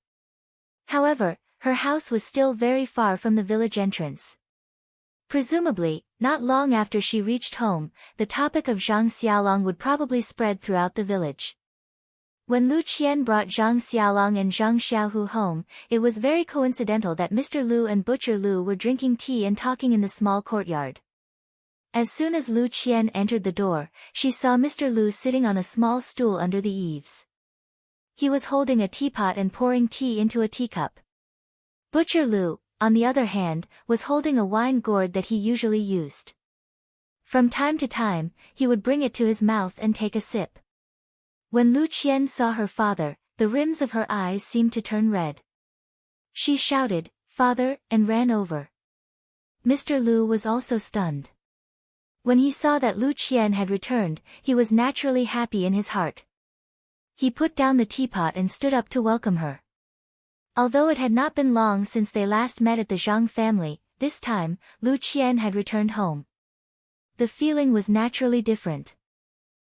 However, her house was still very far from the village entrance. Presumably, not long after she reached home, the topic of Zhang Xiaolong would probably spread throughout the village. When Lu Qian brought Zhang Xiaolong and Zhang Xiaohu home, it was very coincidental that Mr. Lu and Butcher Lu were drinking tea and talking in the small courtyard. As soon as Lu Qian entered the door, she saw Mr. Lu sitting on a small stool under the eaves. He was holding a teapot and pouring tea into a teacup. Butcher Lu, on the other hand, was holding a wine gourd that he usually used. From time to time, he would bring it to his mouth and take a sip. When Lu Qian saw her father, the rims of her eyes seemed to turn red. She shouted, "Father," and ran over. Mr. Lu was also stunned. When he saw that Lu Qian had returned, he was naturally happy in his heart. He put down the teapot and stood up to welcome her. Although it had not been long since they last met at the Zhang family, this time, Lu Qian had returned home. The feeling was naturally different.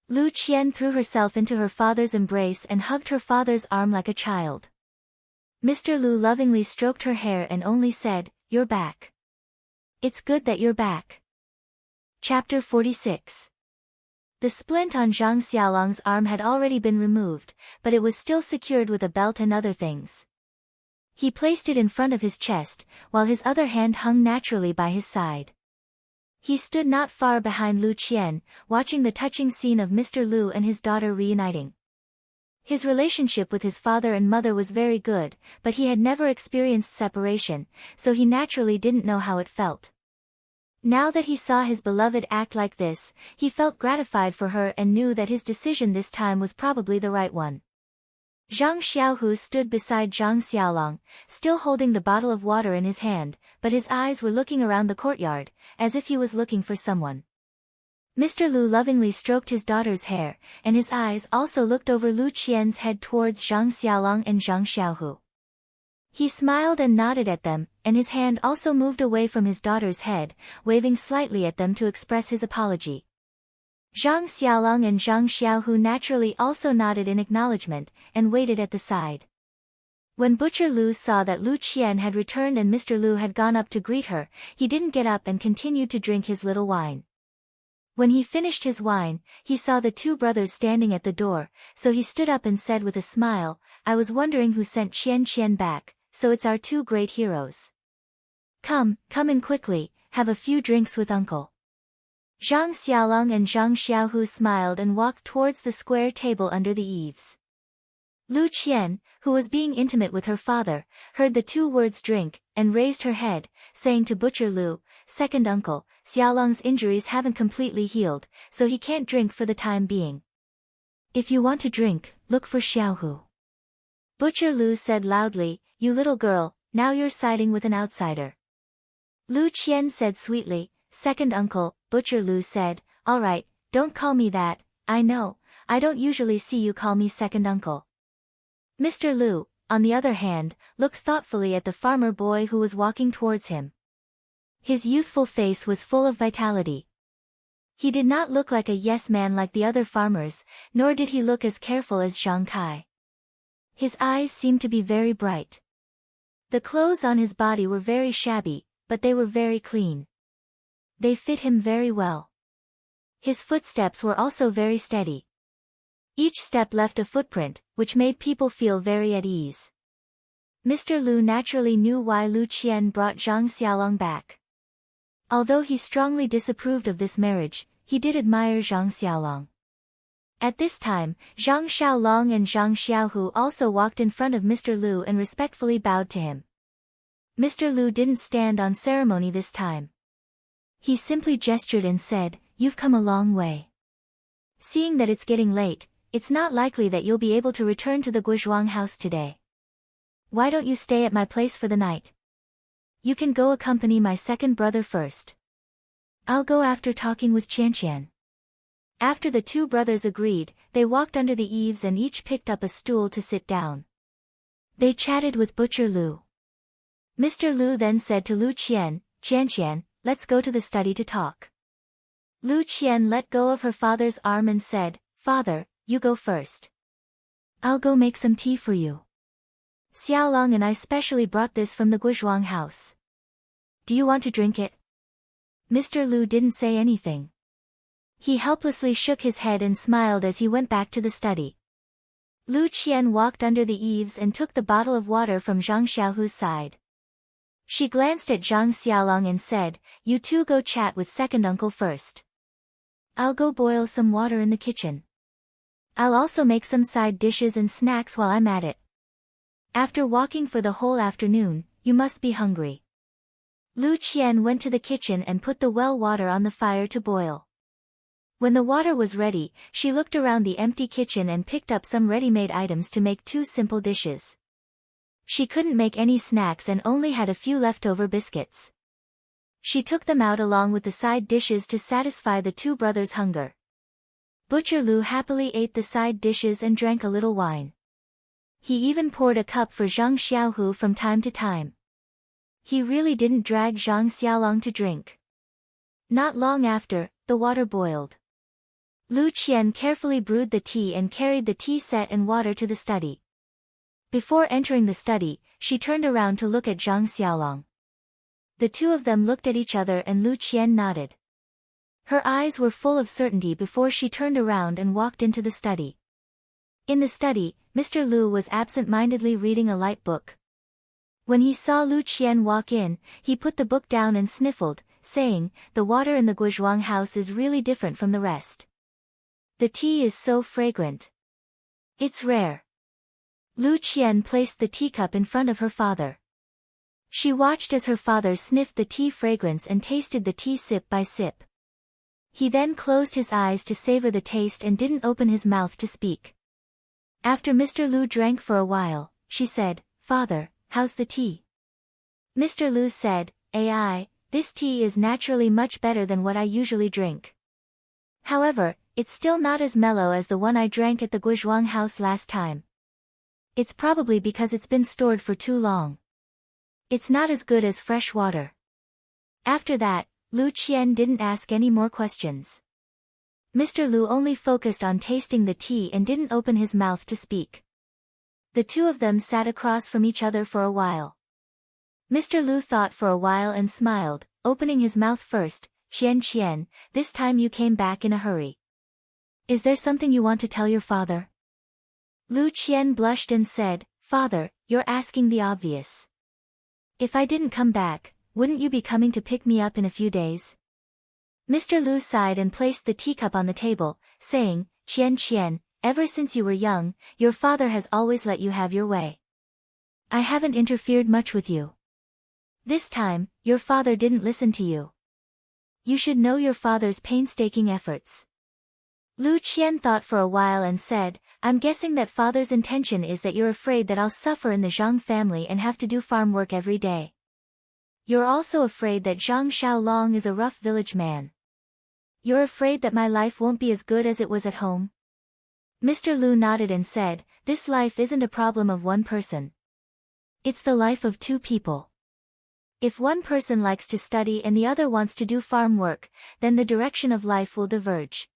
Lu Qian threw herself into her father's embrace and hugged her father's arm like a child. Mr. Lu lovingly stroked her hair and only said, "You're back. It's good that you're back." Chapter 46. The splint on Zhang Xiaolong's arm had already been removed, but it was still secured with a belt and other things. He placed it in front of his chest, while his other hand hung naturally by his side. He stood not far behind Lu Qian, watching the touching scene of Mr. Lu and his daughter reuniting. His relationship with his father and mother was very good, but he had never experienced separation, so he naturally didn't know how it felt. Now that he saw his beloved act like this, he felt gratified for her and knew that his decision this time was probably the right one. Zhang Xiaohu stood beside Zhang Xiaolong, still holding the bottle of water in his hand, but his eyes were looking around the courtyard, as if he was looking for someone. Mr. Lu lovingly stroked his daughter's hair, and his eyes also looked over Lu Qian's head towards Zhang Xiaolong and Zhang Xiaohu. He smiled and nodded at them, and his hand also moved away from his daughter's head, waving slightly at them to express his apology. Zhang Xiaolong and Zhang Xiaohu naturally also nodded in acknowledgement, and waited at the side. When Butcher Lu saw that Lu Qian had returned and Mr. Lu had gone up to greet her, he didn't get up and continued to drink his little wine. When he finished his wine, he saw the two brothers standing at the door, so he stood up and said with a smile, "I was wondering who sent Qian back, so it's our two great heroes. Come in quickly, have a few drinks with uncle." Zhang Xiaolong and Zhang Xiaohu smiled and walked towards the square table under the eaves. Lu Qian, who was being intimate with her father, heard the two words drink, and raised her head, saying to Butcher Lu, "Second uncle, Xiaolong's injuries haven't completely healed, so he can't drink for the time being. If you want to drink, look for Xiaohu." Butcher Lu said loudly, "You little girl, now you're siding with an outsider." Lu Qian said sweetly, "Second uncle." Butcher Lu said, "All right, don't call me that, I know, I don't usually see you call me second uncle." Mr. Lu, on the other hand, looked thoughtfully at the farmer boy who was walking towards him. His youthful face was full of vitality. He did not look like a yes-man like the other farmers, nor did he look as careful as Zhang Kai. His eyes seemed to be very bright. The clothes on his body were very shabby, but they were very clean. They fit him very well. His footsteps were also very steady. Each step left a footprint, which made people feel very at ease. Mr. Lu naturally knew why Lu Qian brought Zhang Xiaolong back. Although he strongly disapproved of this marriage, he did admire Zhang Xiaolong. At this time, Zhang Xiaolong and Zhang Xiaohu also walked in front of Mr. Lu and respectfully bowed to him. Mr. Lu didn't stand on ceremony this time. He simply gestured and said, "You've come a long way. Seeing that it's getting late, it's not likely that you'll be able to return to the Guizhuang house today. Why don't you stay at my place for the night? You can go accompany my second brother first. I'll go after talking with Qianqian." After the two brothers agreed, they walked under the eaves and each picked up a stool to sit down. They chatted with Butcher Lu. Mr. Lu then said to Lu Qian, "Qianqian, let's go to the study to talk." Lu Qian let go of her father's arm and said, "Father, you go first. I'll go make some tea for you. Xiaolong and I specially brought this from the Guizhuang house. Do you want to drink it?" Mr. Lu didn't say anything. He helplessly shook his head and smiled as he went back to the study. Lu Qian walked under the eaves and took the bottle of water from Zhang Xiaohu's side. She glanced at Zhang Xiaolong and said, "You two go chat with second uncle first. I'll go boil some water in the kitchen. I'll also make some side dishes and snacks while I'm at it. After walking for the whole afternoon, you must be hungry." Lu Qian went to the kitchen and put the well water on the fire to boil. When the water was ready, she looked around the empty kitchen and picked up some ready-made items to make 2 simple dishes. She couldn't make any snacks and only had a few leftover biscuits. She took them out along with the side dishes to satisfy the 2 brothers' hunger. Butcher Lu happily ate the side dishes and drank a little wine. He even poured a cup for Zhang Xiaohu from time to time. He really didn't drag Zhang Xiaolong to drink. Not long after, the water boiled. Lu Qian carefully brewed the tea and carried the tea set and water to the study. Before entering the study, she turned around to look at Zhang Xiaolong. The 2 of them looked at each other and Lu Qian nodded. Her eyes were full of certainty before she turned around and walked into the study. In the study, Mr. Lu was absent-mindedly reading a light book. When he saw Lu Qian walk in, he put the book down and sniffled, saying, "The water in the Guizhuang house is really different from the rest. The tea is so fragrant. It's rare." Lu Qian placed the teacup in front of her father. She watched as her father sniffed the tea fragrance and tasted the tea sip by sip. He then closed his eyes to savor the taste and didn't open his mouth to speak. After Mr. Lu drank for a while, she said, "Father, how's the tea?" Mr. Lu said, "Ai, this tea is naturally much better than what I usually drink. However, it's still not as mellow as the one I drank at the Guizhuang house last time. It's probably because it's been stored for too long. It's not as good as fresh water." After that, Lu Qian didn't ask any more questions. Mr. Lu only focused on tasting the tea and didn't open his mouth to speak. The 2 of them sat across from each other for a while. Mr. Lu thought for a while and smiled, opening his mouth first. "Qian, this time you came back in a hurry. Is there something you want to tell your father?" Lu Qian blushed and said, "Father, you're asking the obvious. If I didn't come back, wouldn't you be coming to pick me up in a few days?" Mr. Lu sighed and placed the teacup on the table, saying, "Qian, ever since you were young, your father has always let you have your way. I haven't interfered much with you. This time, your father didn't listen to you. You should know your father's painstaking efforts." Lu Qian thought for a while and said, "I'm guessing that father's intention is that you're afraid that I'll suffer in the Zhang family and have to do farm work every day. You're also afraid that Zhang Xiaolong is a rough village man. You're afraid that my life won't be as good as it was at home?" Mr. Lu nodded and said, "This life isn't a problem of one person. It's the life of 2 people. If one person likes to study and the other wants to do farm work, then the direction of life will diverge.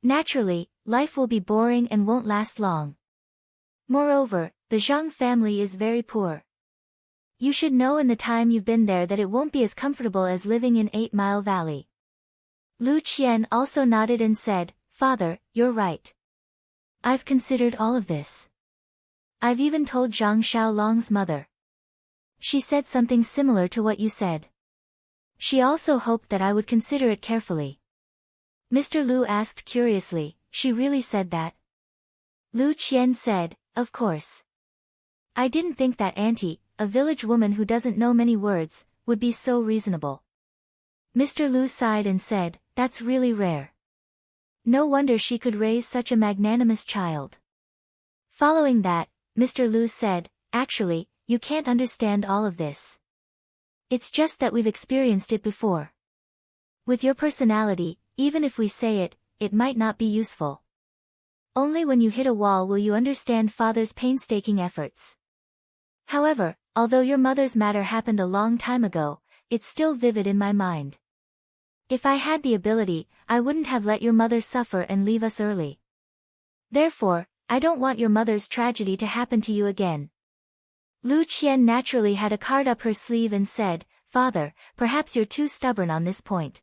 Naturally, life will be boring and won't last long. Moreover, the Zhang family is very poor. You should know in the time you've been there that it won't be as comfortable as living in 8 Mile Valley." Lu Qian also nodded and said, "Father, you're right. I've considered all of this. I've even told Zhang Xiaolong's mother. She said something similar to what you said. She also hoped that I would consider it carefully." Mr. Lu asked curiously, "She really said that?" Lu Qian said, "Of course. I didn't think that auntie, a village woman who doesn't know many words, would be so reasonable." Mr. Lu sighed and said, "That's really rare. No wonder she could raise such a magnanimous child." Following that, Mr. Lu said, "Actually, you can't understand all of this. It's just that we've experienced it before. With your personality, even if we say it, it might not be useful. Only when you hit a wall will you understand father's painstaking efforts. However, although your mother's matter happened a long time ago, it's still vivid in my mind. If I had the ability, I wouldn't have let your mother suffer and leave us early. Therefore, I don't want your mother's tragedy to happen to you again." Lu Qian naturally had a card up her sleeve and said, "Father, perhaps you're too stubborn on this point.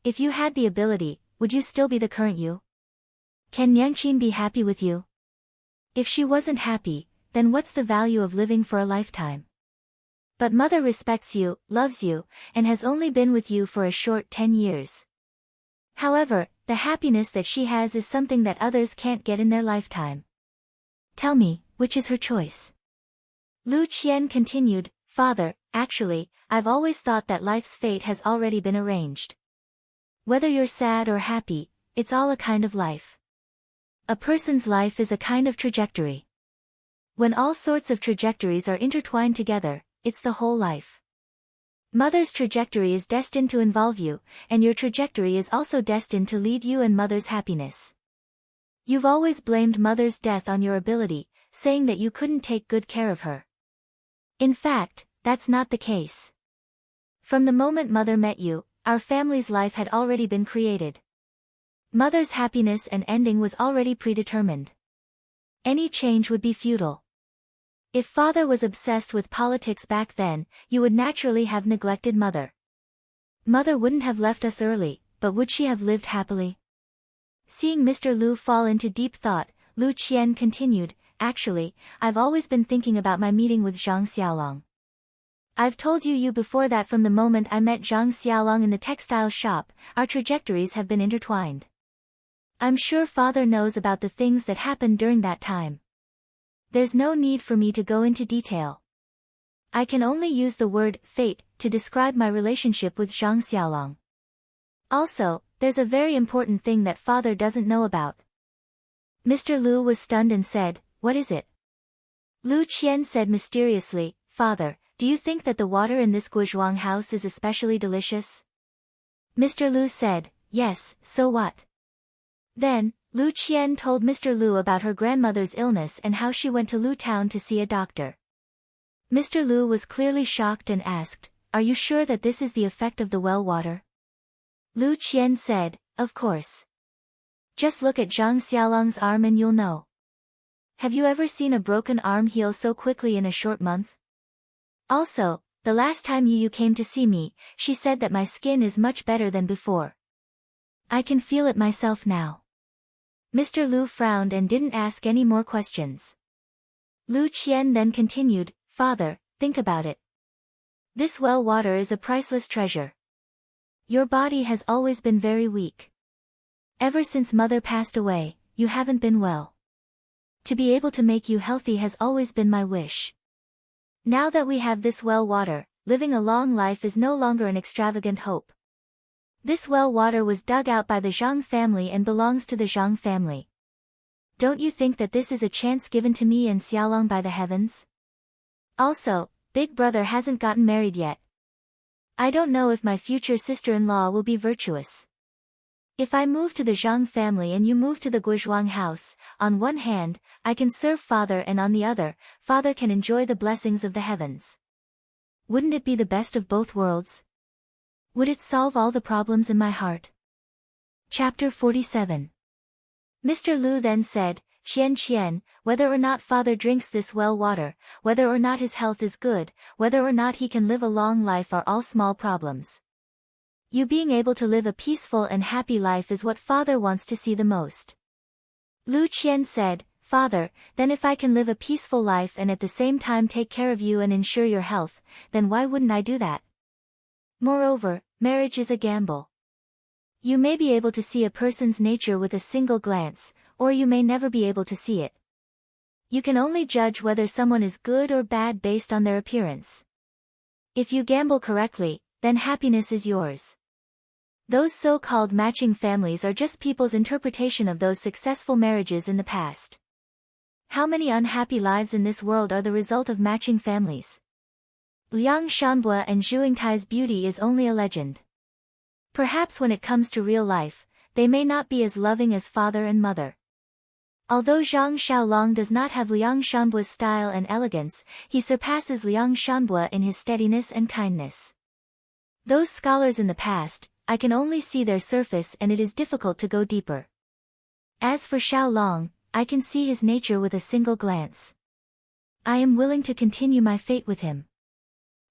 If you had the ability, would you still be the current you? Can Yangqin be happy with you? If she wasn't happy, then what's the value of living for a lifetime? But mother respects you, loves you, and has only been with you for a short 10 years. However, the happiness that she has is something that others can't get in their lifetime. Tell me, which is her choice?" Lu Qian continued, Father, actually, I've always thought that life's fate has already been arranged. Whether you're sad or happy, it's all a kind of life. A person's life is a kind of trajectory. When all sorts of trajectories are intertwined together, it's the whole life. Mother's trajectory is destined to involve you, and your trajectory is also destined to lead you and Mother's happiness. You've always blamed Mother's death on your ability, saying that you couldn't take good care of her. In fact, that's not the case. From the moment Mother met you, our family's life had already been created. Mother's happiness and ending was already predetermined. Any change would be futile. If Father was obsessed with politics back then, you would naturally have neglected Mother. Mother wouldn't have left us early, but would she have lived happily? Seeing Mr. Lu fall into deep thought, Lu Qian continued, actually, I've always been thinking about my meeting with Zhang Xiaolong. I've told you before that from the moment I met Zhang Xiaolong in the textile shop, our trajectories have been intertwined. I'm sure Father knows about the things that happened during that time. There's no need for me to go into detail. I can only use the word fate to describe my relationship with Zhang Xiaolong. Also, there's a very important thing that Father doesn't know about. Mr. Lu was stunned and said, what is it? Lu Qian said mysteriously, Father, do you think that the water in this Guozhuang house is especially delicious? Mr. Lu said, yes, so what? Then, Lu Qian told Mr. Lu about her grandmother's illness and how she went to Lu Town to see a doctor. Mr. Lu was clearly shocked and asked, are you sure that this is the effect of the well water? Lu Qian said, of course. Just look at Zhang Xiaolong's arm and you'll know. Have you ever seen a broken arm heal so quickly in a short month? Also, the last time you came to see me, she said that my skin is much better than before. I can feel it myself now. Mr. Lu frowned and didn't ask any more questions. Lu Qian then continued, Father, think about it. This well water is a priceless treasure. Your body has always been very weak. Ever since Mother passed away, you haven't been well. To be able to make you healthy has always been my wish. Now that we have this well water, living a long life is no longer an extravagant hope. This well water was dug out by the Zhang family and belongs to the Zhang family. Don't you think that this is a chance given to me and Xiaolong by the heavens? Also, Big Brother hasn't gotten married yet. I don't know if my future sister-in-law will be virtuous. If I move to the Zhang family and you move to the Guozhuang house, on one hand, I can serve Father and on the other, Father can enjoy the blessings of the heavens. Wouldn't it be the best of both worlds? Would it solve all the problems in my heart? Chapter 47. Mr. Lu then said, Qian, whether or not Father drinks this well water, whether or not his health is good, whether or not he can live a long life are all small problems. You being able to live a peaceful and happy life is what Father wants to see the most. Lu Qian said, Father, then if I can live a peaceful life and at the same time take care of you and ensure your health, then why wouldn't I do that? Moreover, marriage is a gamble. You may be able to see a person's nature with a single glance, or you may never be able to see it. You can only judge whether someone is good or bad based on their appearance. If you gamble correctly, then happiness is yours. Those so-called matching families are just people's interpretation of those successful marriages in the past. How many unhappy lives in this world are the result of matching families? Liang Shanbua and Zhuangtai's beauty is only a legend. Perhaps when it comes to real life, they may not be as loving as Father and Mother. Although Zhang Xiaolong does not have Liang Shanbua's style and elegance, he surpasses Liang Shanbua in his steadiness and kindness. Those scholars in the past, I can only see their surface and it is difficult to go deeper. As for Xiaolong, I can see his nature with a single glance. I am willing to continue my fate with him.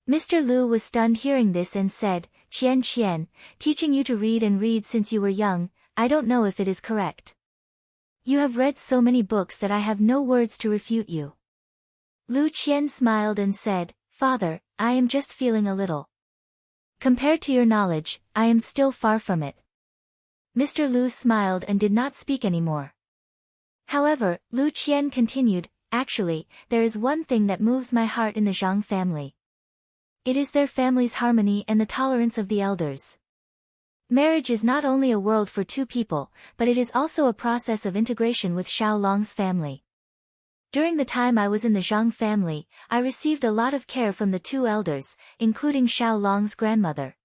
Mr. Lu was stunned hearing this and said, Qian, teaching you to read and read since you were young, I don't know if it is correct. You have read so many books that I have no words to refute you. Lu Qian smiled and said, Father, I am just feeling a little. Compared to your knowledge, I am still far from it. Mr. Lu smiled and did not speak anymore. However, Lu Qian continued, actually, there is one thing that moves my heart in the Zhang family. It is their family's harmony and the tolerance of the elders. Marriage is not only a world for two people, but it is also a process of integration with Xiaolong's family. During the time I was in the Zhang family, I received a lot of care from the two elders, including Xiaolong's grandmother.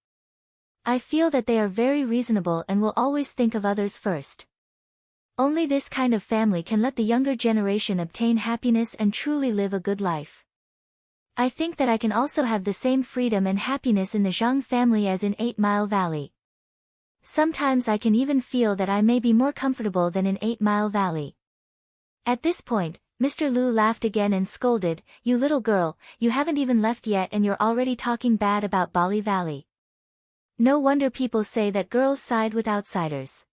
I feel that they are very reasonable and will always think of others first. Only this kind of family can let the younger generation obtain happiness and truly live a good life. I think that I can also have the same freedom and happiness in the Zhang family as in 8 Mile Valley. Sometimes I can even feel that I may be more comfortable than in 8 Mile Valley. At this point, Mr. Lu laughed again and scolded, "You little girl, you haven't even left yet and you're already talking bad about Bali Valley. No wonder people say that girls side with outsiders."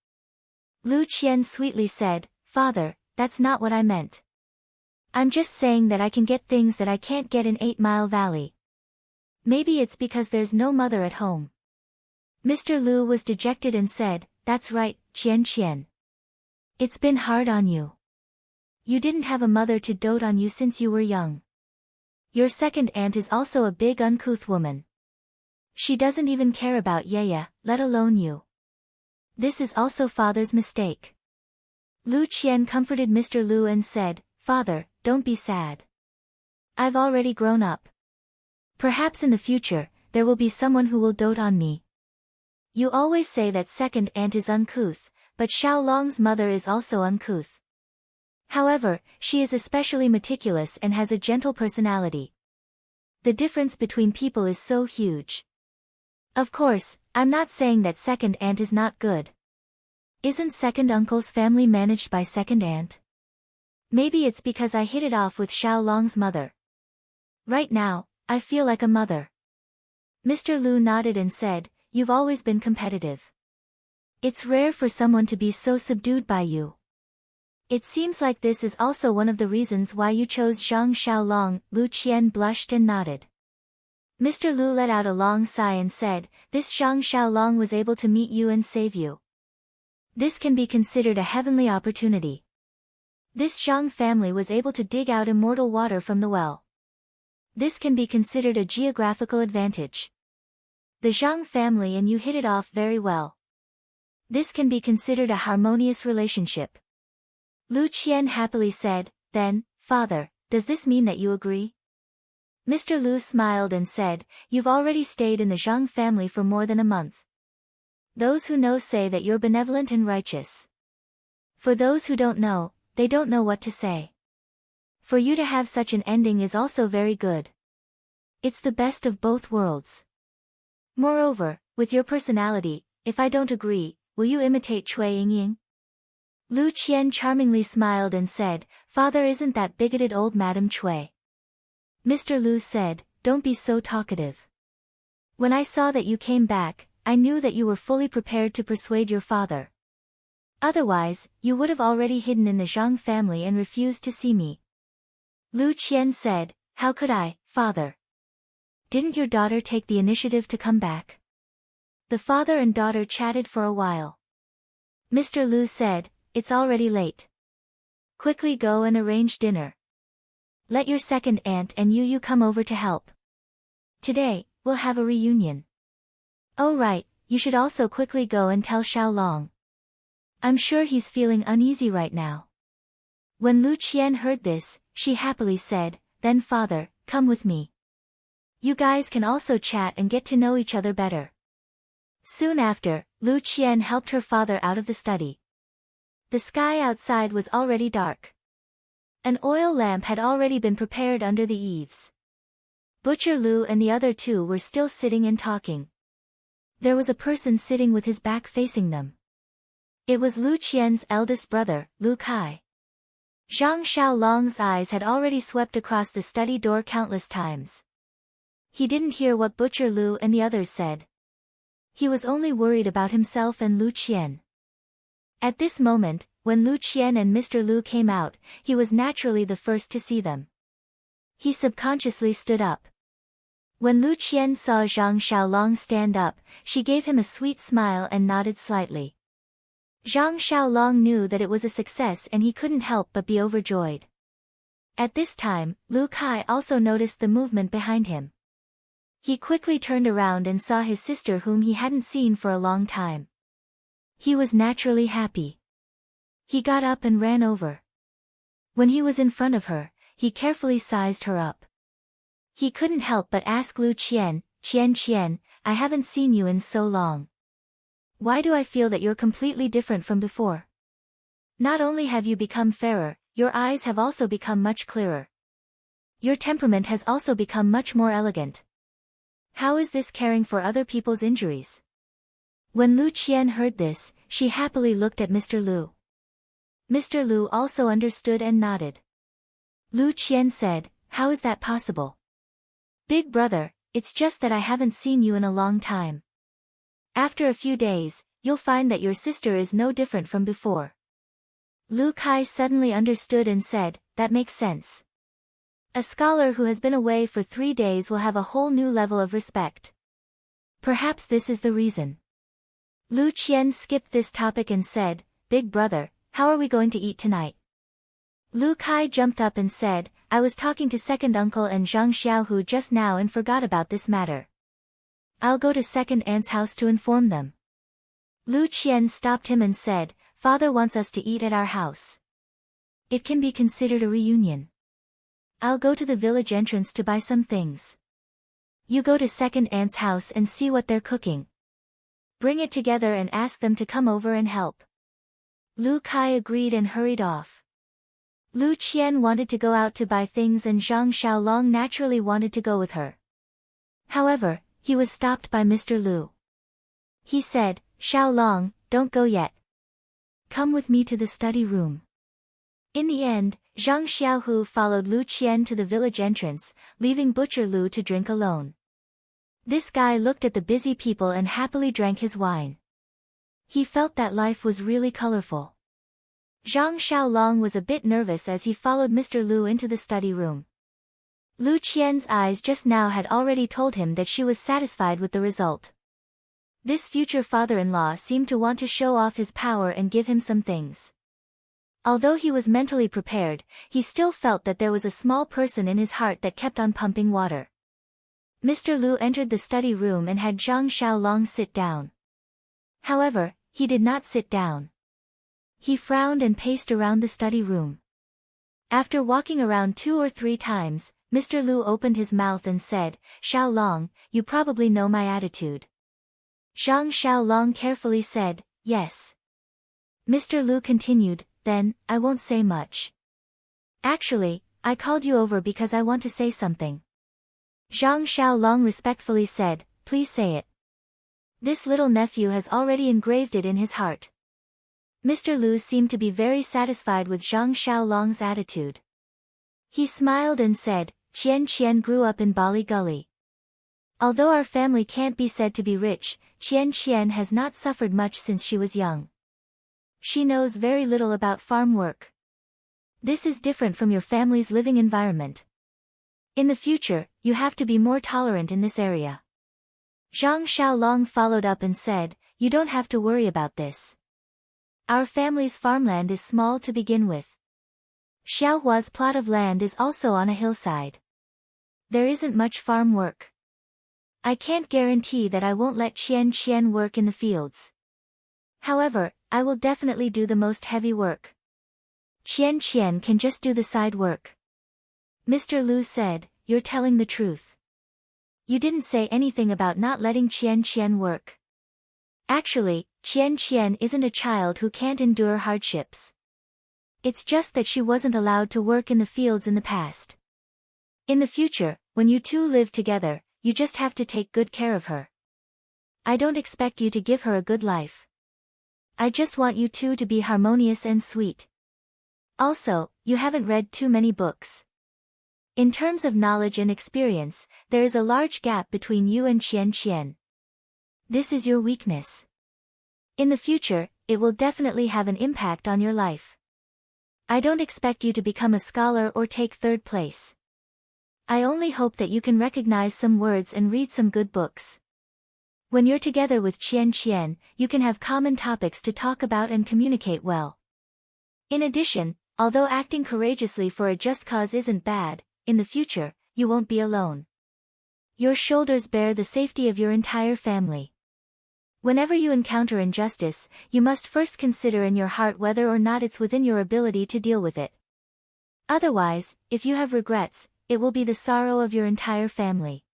Lu Qian sweetly said, "Father, that's not what I meant. I'm just saying that I can get things that I can't get in 8 Mile Valley. Maybe it's because there's no mother at home." Mr. Lu was dejected and said, "That's right, Qian. It's been hard on you. You didn't have a mother to dote on you since you were young. Your second aunt is also a big uncouth woman. She doesn't even care about Yaya, let alone you. This is also father's mistake." Lu Qian comforted Mr. Lu and said, "Father, don't be sad. I've already grown up. Perhaps in the future, there will be someone who will dote on me. You always say that second aunt is uncouth, but Xiaolong's mother is also uncouth. However, she is especially meticulous and has a gentle personality. The difference between people is so huge. Of course, I'm not saying that second aunt is not good. Isn't second uncle's family managed by second aunt? Maybe it's because I hit it off with Xiaolong's mother. Right now, I feel like a mother." Mr. Lu nodded and said, "You've always been competitive. It's rare for someone to be so subdued by you. It seems like this is also one of the reasons why you chose Zhang Xiaolong." Lu Qian blushed and nodded. Mr. Lu let out a long sigh and said, "This Zhang Xiaolong was able to meet you and save you. This can be considered a heavenly opportunity. This Zhang family was able to dig out immortal water from the well. This can be considered a geographical advantage. The Zhang family and you hit it off very well. This can be considered a harmonious relationship." Lu Qian happily said, "Then, father, does this mean that you agree?" Mr. Lu smiled and said, "You've already stayed in the Zhang family for more than a month. Those who know say that you're benevolent and righteous. For those who don't know, they don't know what to say. For you to have such an ending is also very good. It's the best of both worlds. Moreover, with your personality, if I don't agree, will you imitate Cui Yingying?" Lu Qian charmingly smiled and said, "Father, isn't that bigoted old Madam Cui?" Mr. Lu said, "Don't be so talkative. When I saw that you came back, I knew that you were fully prepared to persuade your father. Otherwise, you would have already hidden in the Zhang family and refused to see me." Lu Qian said, "How could I, father? Didn't your daughter take the initiative to come back?" The father and daughter chatted for a while. Mr. Lu said, "It's already late. Quickly go and arrange dinner. Let your second aunt and you come over to help. Today, we'll have a reunion. Oh right, you should also quickly go and tell Xiaolong. I'm sure he's feeling uneasy right now." When Lu Qian heard this, she happily said, "Then father, come with me. You guys can also chat and get to know each other better." Soon after, Lu Qian helped her father out of the study. The sky outside was already dark. An oil lamp had already been prepared under the eaves. Butcher Lu and the other two were still sitting and talking. There was a person sitting with his back facing them. It was Lu Qian's eldest brother, Lu Kai. Zhang Xiaolong's eyes had already swept across the study door countless times. He didn't hear what Butcher Lu and the others said. He was only worried about himself and Lu Qian. At this moment, when Lu Qian and Mr. Lu came out, he was naturally the first to see them. He subconsciously stood up. When Lu Qian saw Zhang Xiaolong stand up, she gave him a sweet smile and nodded slightly. Zhang Xiaolong knew that it was a success and he couldn't help but be overjoyed. At this time, Lu Kai also noticed the movement behind him. He quickly turned around and saw his sister whom he hadn't seen for a long time. He was naturally happy. He got up and ran over. When he was in front of her, he carefully sized her up. He couldn't help but ask Lu Qian, Qian, I haven't seen you in so long. Why do I feel that you're completely different from before? Not only have you become fairer, your eyes have also become much clearer. Your temperament has also become much more elegant. How is this caring for other people's injuries? When Lu Qian heard this, she happily looked at Mr. Lu. Mr. Lu also understood and nodded. Lu Qian said, how is that possible? Big brother, it's just that I haven't seen you in a long time. After a few days, you'll find that your sister is no different from before. Lu Kai suddenly understood and said, that makes sense. A scholar who has been away for 3 days will have a whole new level of respect. Perhaps this is the reason. Lu Qian skipped this topic and said, Big brother, how are we going to eat tonight? Lu Kai jumped up and said, I was talking to second uncle and Zhang Xiaohu just now and forgot about this matter. I'll go to second aunt's house to inform them. Lu Qian stopped him and said, Father wants us to eat at our house. It can be considered a reunion. I'll go to the village entrance to buy some things. You go to second aunt's house and see what they're cooking. Bring it together and ask them to come over and help. Lu Kai agreed and hurried off. Lu Qian wanted to go out to buy things and Zhang Xiaolong naturally wanted to go with her. However, he was stopped by Mr. Lu. He said, Xiaolong, don't go yet. Come with me to the study room. In the end, Zhang Xiaohu followed Lu Qian to the village entrance, leaving Butcher Lu to drink alone. This guy looked at the busy people and happily drank his wine. He felt that life was really colorful. Zhang Xiaolong was a bit nervous as he followed Mr. Lu into the study room. Lu Qian's eyes just now had already told him that she was satisfied with the result. This future father-in-law seemed to want to show off his power and give him some things. Although he was mentally prepared, he still felt that there was a small person in his heart that kept on pumping water. Mr. Lu entered the study room and had Zhang Xiaolong sit down. However, he did not sit down. He frowned and paced around the study room. After walking around 2 or 3 times, Mr. Lu opened his mouth and said, Xiaolong, you probably know my attitude. Zhang Xiaolong carefully said, yes. Mr. Lu continued, then, I won't say much. Actually, I called you over because I want to say something. Zhang Xiaolong respectfully said, please say it. This little nephew has already engraved it in his heart. Mr. Lu seemed to be very satisfied with Zhang Xiaolong's attitude. He smiled and said, Qian grew up in Bali Gully. Although our family can't be said to be rich, Qian has not suffered much since she was young. She knows very little about farm work. This is different from your family's living environment. In the future, you have to be more tolerant in this area. Zhang Xiaolong followed up and said, you don't have to worry about this. Our family's farmland is small to begin with. Xiaohua's plot of land is also on a hillside. There isn't much farm work. I can't guarantee that I won't let Qian work in the fields. However, I will definitely do the most heavy work. Qian can just do the side work. Mr. Lu said, you're telling the truth. You didn't say anything about not letting Qian work. Actually, Qian isn't a child who can't endure hardships. It's just that she wasn't allowed to work in the fields in the past. In the future, when you two live together, you just have to take good care of her. I don't expect you to give her a good life. I just want you two to be harmonious and sweet. Also, you haven't read too many books. In terms of knowledge and experience, there is a large gap between you and Qian. This is your weakness. In the future, it will definitely have an impact on your life. I don't expect you to become a scholar or take 3rd place. I only hope that you can recognize some words and read some good books. When you're together with Qian, you can have common topics to talk about and communicate well. In addition, although acting courageously for a just cause isn't bad, in the future, you won't be alone. Your shoulders bear the safety of your entire family. Whenever you encounter injustice, you must first consider in your heart whether or not it's within your ability to deal with it. Otherwise, if you have regrets, it will be the sorrow of your entire family.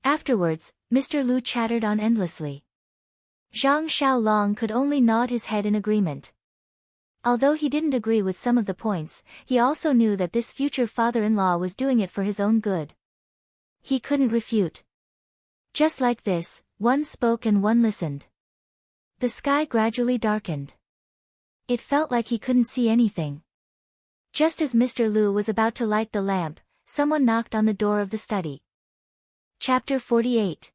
Afterwards, Mr. Lu chattered on endlessly. Zhang Xiaolong could only nod his head in agreement. Although he didn't agree with some of the points, he also knew that this future father-in-law was doing it for his own good. He couldn't refute. Just like this, one spoke and one listened. The sky gradually darkened. It felt like he couldn't see anything. Just as Mr. Lu was about to light the lamp, someone knocked on the door of the study. Chapter 48.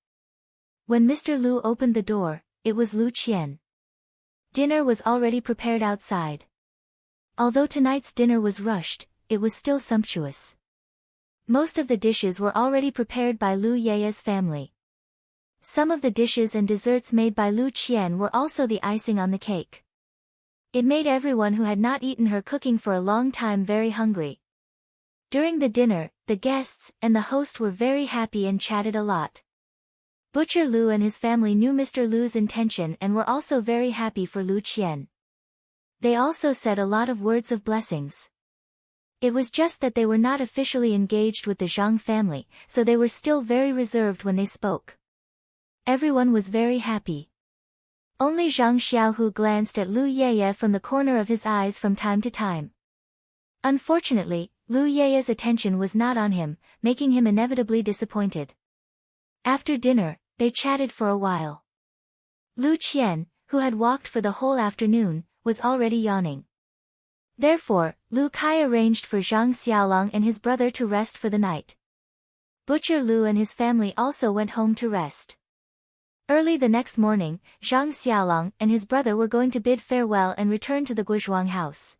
When Mr. Lu opened the door, it was Lu Qian. Dinner was already prepared outside. Although tonight's dinner was rushed, it was still sumptuous. Most of the dishes were already prepared by Lu Yeye's family. Some of the dishes and desserts made by Lu Qian were also the icing on the cake. It made everyone who had not eaten her cooking for a long time very hungry. During the dinner, the guests and the host were very happy and chatted a lot. Butcher Lu and his family knew Mr. Lu's intention and were also very happy for Lu Qian. They also said a lot of words of blessings. It was just that they were not officially engaged with the Zhang family, so they were still very reserved when they spoke. Everyone was very happy. Only Zhang Xiaohu glanced at Lu Yeye from the corner of his eyes from time to time. Unfortunately, Lu Yeye's attention was not on him, making him inevitably disappointed. After dinner, they chatted for a while. Lu Qian, who had walked for the whole afternoon, was already yawning. Therefore, Lu Kai arranged for Zhang Xiaolong and his brother to rest for the night. Butcher Lu and his family also went home to rest. Early the next morning, Zhang Xiaolong and his brother were going to bid farewell and return to the Guizhuang house.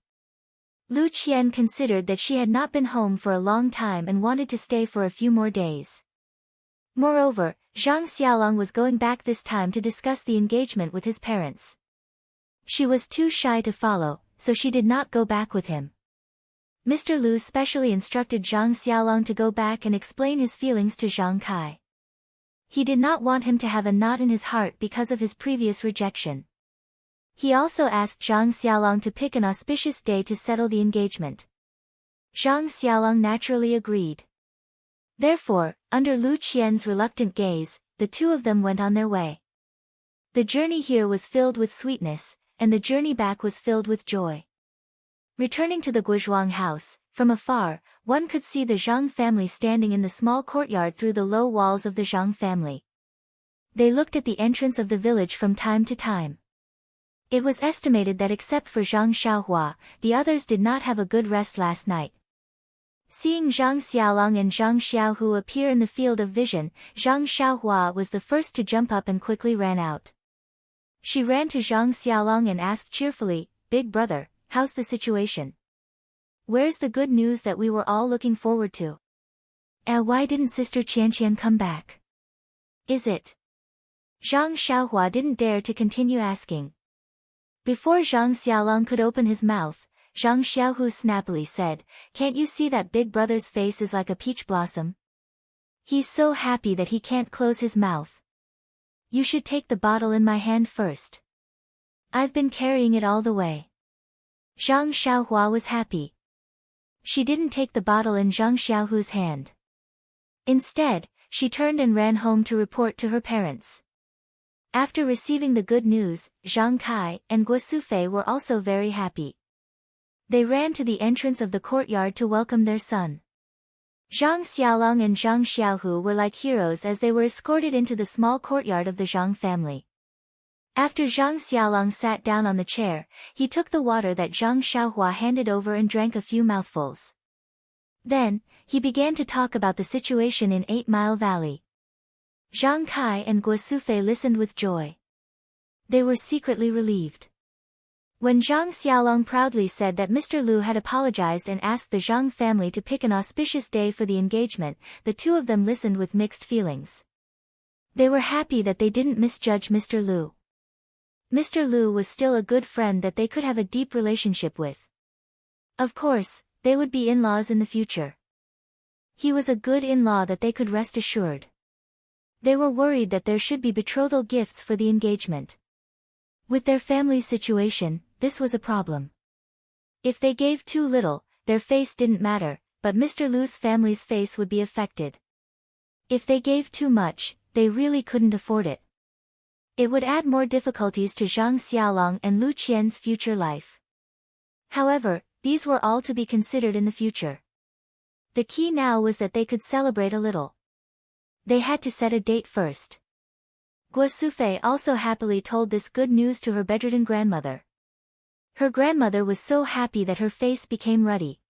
Lu Qian considered that she had not been home for a long time and wanted to stay for a few more days. Moreover, Zhang Xiaolong was going back this time to discuss the engagement with his parents. She was too shy to follow, so she did not go back with him. Mr. Lu specially instructed Zhang Xiaolong to go back and explain his feelings to Zhang Kai. He did not want him to have a knot in his heart because of his previous rejection. He also asked Zhang Xiaolong to pick an auspicious day to settle the engagement. Zhang Xiaolong naturally agreed. Therefore, under Lu Qian's reluctant gaze, the two of them went on their way. The journey here was filled with sweetness, and the journey back was filled with joy. Returning to the Guizhuang house, from afar, one could see the Zhang family standing in the small courtyard through the low walls of the Zhang family. They looked at the entrance of the village from time to time. It was estimated that except for Zhang Xiaohua, the others did not have a good rest last night. Seeing Zhang Xiaolong and Zhang Xiaohu appear in the field of vision, Zhang Xiaohua was the first to jump up and quickly ran out. She ran to Zhang Xiaolong and asked cheerfully, "Big brother, how's the situation? Where's the good news that we were all looking forward to? Why didn't Sister Qianqian come back? Is it?" Zhang Xiaohua didn't dare to continue asking. Before Zhang Xiaolong could open his mouth, Zhang Xiaohu snappily said, "Can't you see that big brother's face is like a peach blossom? He's so happy that he can't close his mouth. You should take the bottle in my hand first. I've been carrying it all the way." Zhang Xiaohua was happy. She didn't take the bottle in Zhang Xiaohu's hand. Instead, she turned and ran home to report to her parents. After receiving the good news, Zhang Kai and Guo Sufei were also very happy. They ran to the entrance of the courtyard to welcome their son. Zhang Xiaolong and Zhang Xiaohu were like heroes as they were escorted into the small courtyard of the Zhang family. After Zhang Xiaolong sat down on the chair, he took the water that Zhang Xiaohua handed over and drank a few mouthfuls. Then, he began to talk about the situation in 8 Mile Valley. Zhang Kai and Guo Sufei listened with joy. They were secretly relieved. When Zhang Xiaolong proudly said that Mr. Lu had apologized and asked the Zhang family to pick an auspicious day for the engagement, the two of them listened with mixed feelings. They were happy that they didn't misjudge Mr. Lu. Mr. Lu was still a good friend that they could have a deep relationship with. Of course, they would be in-laws in the future. He was a good in-law that they could rest assured. They were worried that there should be betrothal gifts for the engagement. With their family's situation, this was a problem. If they gave too little, their face didn't matter, but Mr. Lu's family's face would be affected. If they gave too much, they really couldn't afford it. It would add more difficulties to Zhang Xiaolong and Lu Qian's future life. However, these were all to be considered in the future. The key now was that they could celebrate a little. They had to set a date first. Guo Sufei also happily told this good news to her bedridden grandmother. Her grandmother was so happy that her face became ruddy.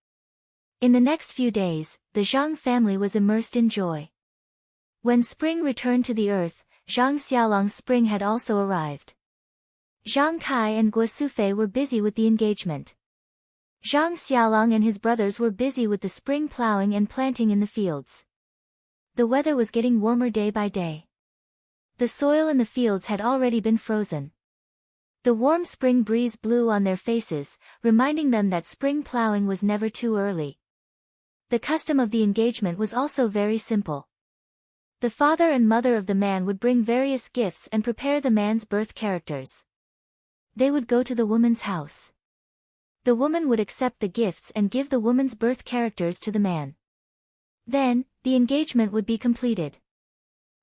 In the next few days, the Zhang family was immersed in joy. When spring returned to the earth, Zhang Xiaolong's spring had also arrived. Zhang Kai and Guo Sufei were busy with the engagement. Zhang Xiaolong and his brothers were busy with the spring plowing and planting in the fields. The weather was getting warmer day by day. The soil in the fields had already been frozen. The warm spring breeze blew on their faces, reminding them that spring plowing was never too early. The custom of the engagement was also very simple. The father and mother of the man would bring various gifts and prepare the man's birth characters. They would go to the woman's house. The woman would accept the gifts and give the woman's birth characters to the man. Then, the engagement would be completed.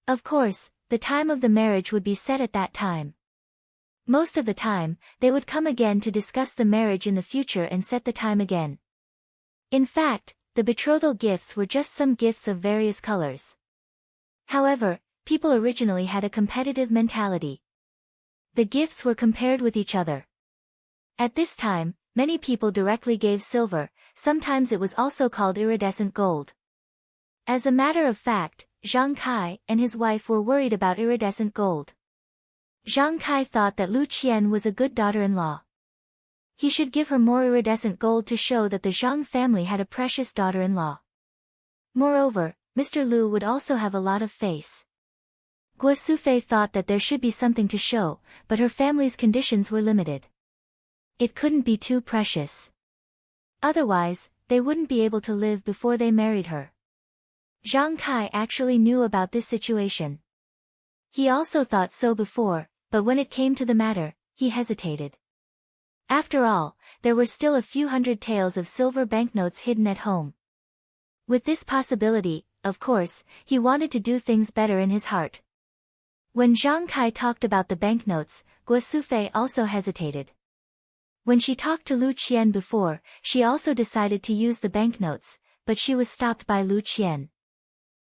Of course, the time of the marriage would be set at that time. Most of the time, they would come again to discuss the marriage in the future and set the time again. In fact, the betrothal gifts were just some gifts of various colors. However, people originally had a competitive mentality. The gifts were compared with each other. At this time, many people directly gave silver, sometimes it was also called iridescent gold. As a matter of fact, Zhang Kai and his wife were worried about iridescent gold. Zhang Kai thought that Lu Qian was a good daughter-in-law. He should give her more iridescent gold to show that the Zhang family had a precious daughter-in-law. Moreover, Mr. Lu would also have a lot of face. Guo Sufei thought that there should be something to show, but her family's conditions were limited. It couldn't be too precious. Otherwise, they wouldn't be able to live before they married her. Zhang Kai actually knew about this situation. He also thought so before, but when it came to the matter, he hesitated. After all, there were still a few hundred taels of silver banknotes hidden at home. With this possibility, of course, he wanted to do things better in his heart. When Zhang Kai talked about the banknotes, Guo Sufei also hesitated. When she talked to Lu Qian before, she also decided to use the banknotes, but she was stopped by Lu Qian.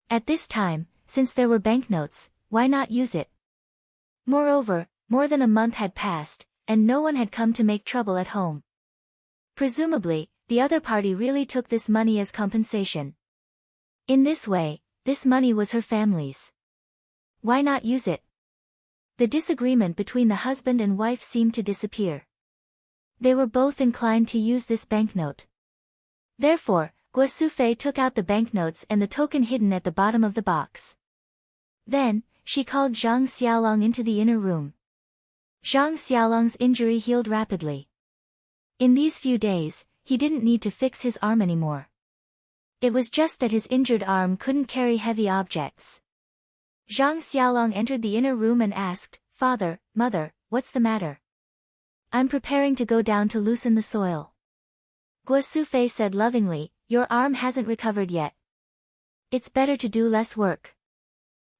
At this time, since there were banknotes, why not use it? Moreover, more than a month had passed, and no one had come to make trouble at home. Presumably, the other party really took this money as compensation. In this way, this money was her family's. Why not use it? The disagreement between the husband and wife seemed to disappear. They were both inclined to use this banknote. Therefore, Guo Sufei took out the banknotes and the token hidden at the bottom of the box. Then, she called Zhang Xiaolong into the inner room. Zhang Xiaolong's injury healed rapidly. In these few days, he didn't need to fix his arm anymore. It was just that his injured arm couldn't carry heavy objects. Zhang Xiaolong entered the inner room and asked, "Father, Mother, what's the matter?" "I'm preparing to go down to loosen the soil." Guo Sufei said lovingly, "Your arm hasn't recovered yet. It's better to do less work.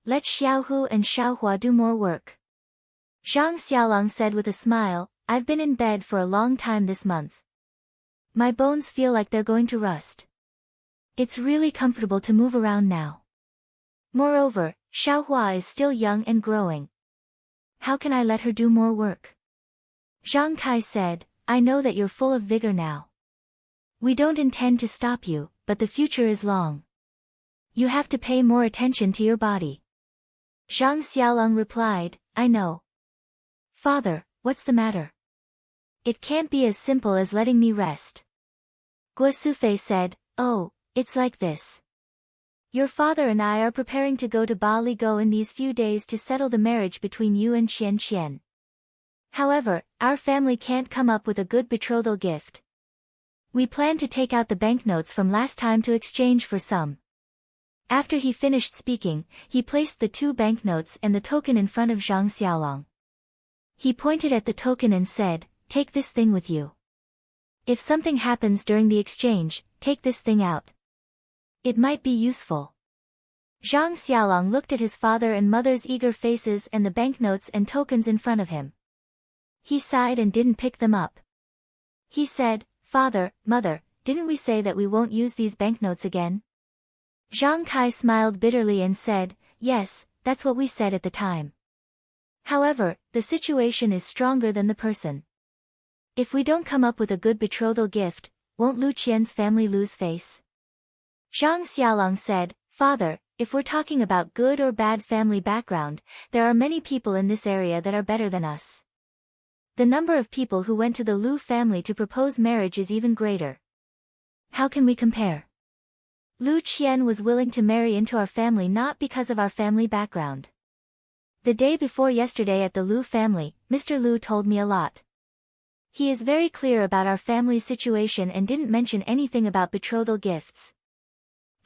Let Xiaohu and Xiaohua do more work." Zhang Xiaolong said with a smile, "I've been in bed for a long time this month. My bones feel like they're going to rust. It's really comfortable to move around now. Moreover, Xiaohua is still young and growing. How can I let her do more work?" Zhang Kai said, "I know that you're full of vigor now. We don't intend to stop you, but the future is long. You have to pay more attention to your body." Zhang Xiaolong replied, "I know. Father, what's the matter? It can't be as simple as letting me rest." Guo Sufei said, "Oh, it's like this. Your father and I are preparing to go to Ba Li Go in these few days to settle the marriage between you and Qian Qian. However, our family can't come up with a good betrothal gift. We plan to take out the banknotes from last time to exchange for some. After he finished speaking, he placed the 2 banknotes and the token in front of Zhang Xiaolong. He pointed at the token and said, "Take this thing with you. If something happens during the exchange, take this thing out. It might be useful." Zhang Xiaolong looked at his father and mother's eager faces and the banknotes and tokens in front of him. He sighed and didn't pick them up. He said, "Father, Mother, didn't we say that we won't use these banknotes again?" Zhang Kai smiled bitterly and said, "Yes, that's what we said at the time. However, the situation is stronger than the person. If we don't come up with a good betrothal gift, won't Lu Qian's family lose face?" Zhang Xiaolong said, "Father, if we're talking about good or bad family background, there are many people in this area that are better than us. The number of people who went to the Lu family to propose marriage is even greater. How can we compare? Lu Qian was willing to marry into our family not because of our family background. The day before yesterday at the Lu family, Mr. Lu told me a lot. He is very clear about our family's situation and didn't mention anything about betrothal gifts.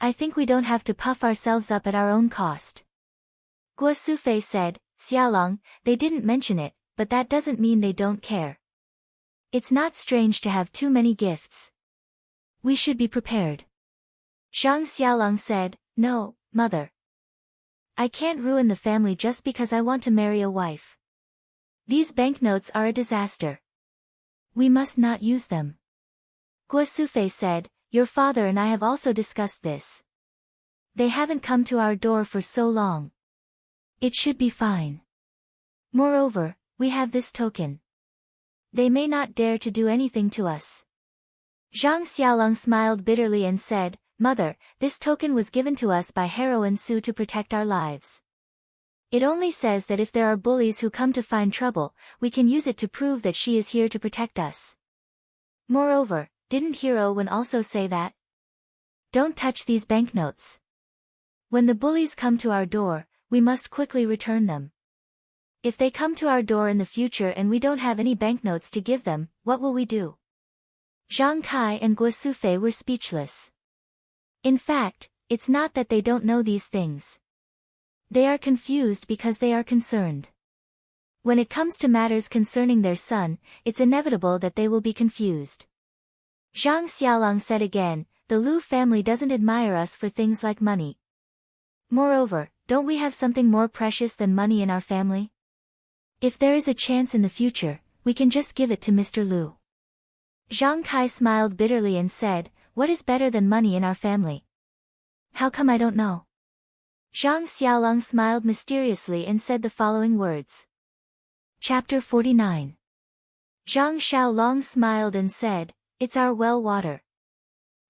I think we don't have to puff ourselves up at our own cost." Guo Sufei said, "Xiaolong, they didn't mention it, but that doesn't mean they don't care. It's not strange to have too many gifts. We should be prepared." Zhang Xiaolong said, "No, Mother. I can't ruin the family just because I want to marry a wife. These banknotes are a disaster. We must not use them." Guo Sufei said, "Your father and I have also discussed this. They haven't come to our door for so long. It should be fine. Moreover, we have this token. They may not dare to do anything to us." Zhang Xiaolong smiled bitterly and said, "Mother, this token was given to us by Heroine Su to protect our lives. It only says that if there are bullies who come to find trouble, we can use it to prove that she is here to protect us. Moreover, didn't Heroine also say that? Don't touch these banknotes. When the bullies come to our door, we must quickly return them. If they come to our door in the future and we don't have any banknotes to give them, what will we do?" Zhang Kai and Guo Sufei were speechless. In fact, it's not that they don't know these things. They are confused because they are concerned. When it comes to matters concerning their son, it's inevitable that they will be confused. Zhang Xiaolong said again, "The Lu family doesn't admire us for things like money. Moreover, don't we have something more precious than money in our family? If there is a chance in the future, we can just give it to Mr. Lu." Zhang Kai smiled bitterly and said, "What is better than money in our family? How come I don't know?" Zhang Xiaolong smiled mysteriously and said the following words. Chapter 49. Zhang Xiaolong smiled and said, "It's our well water.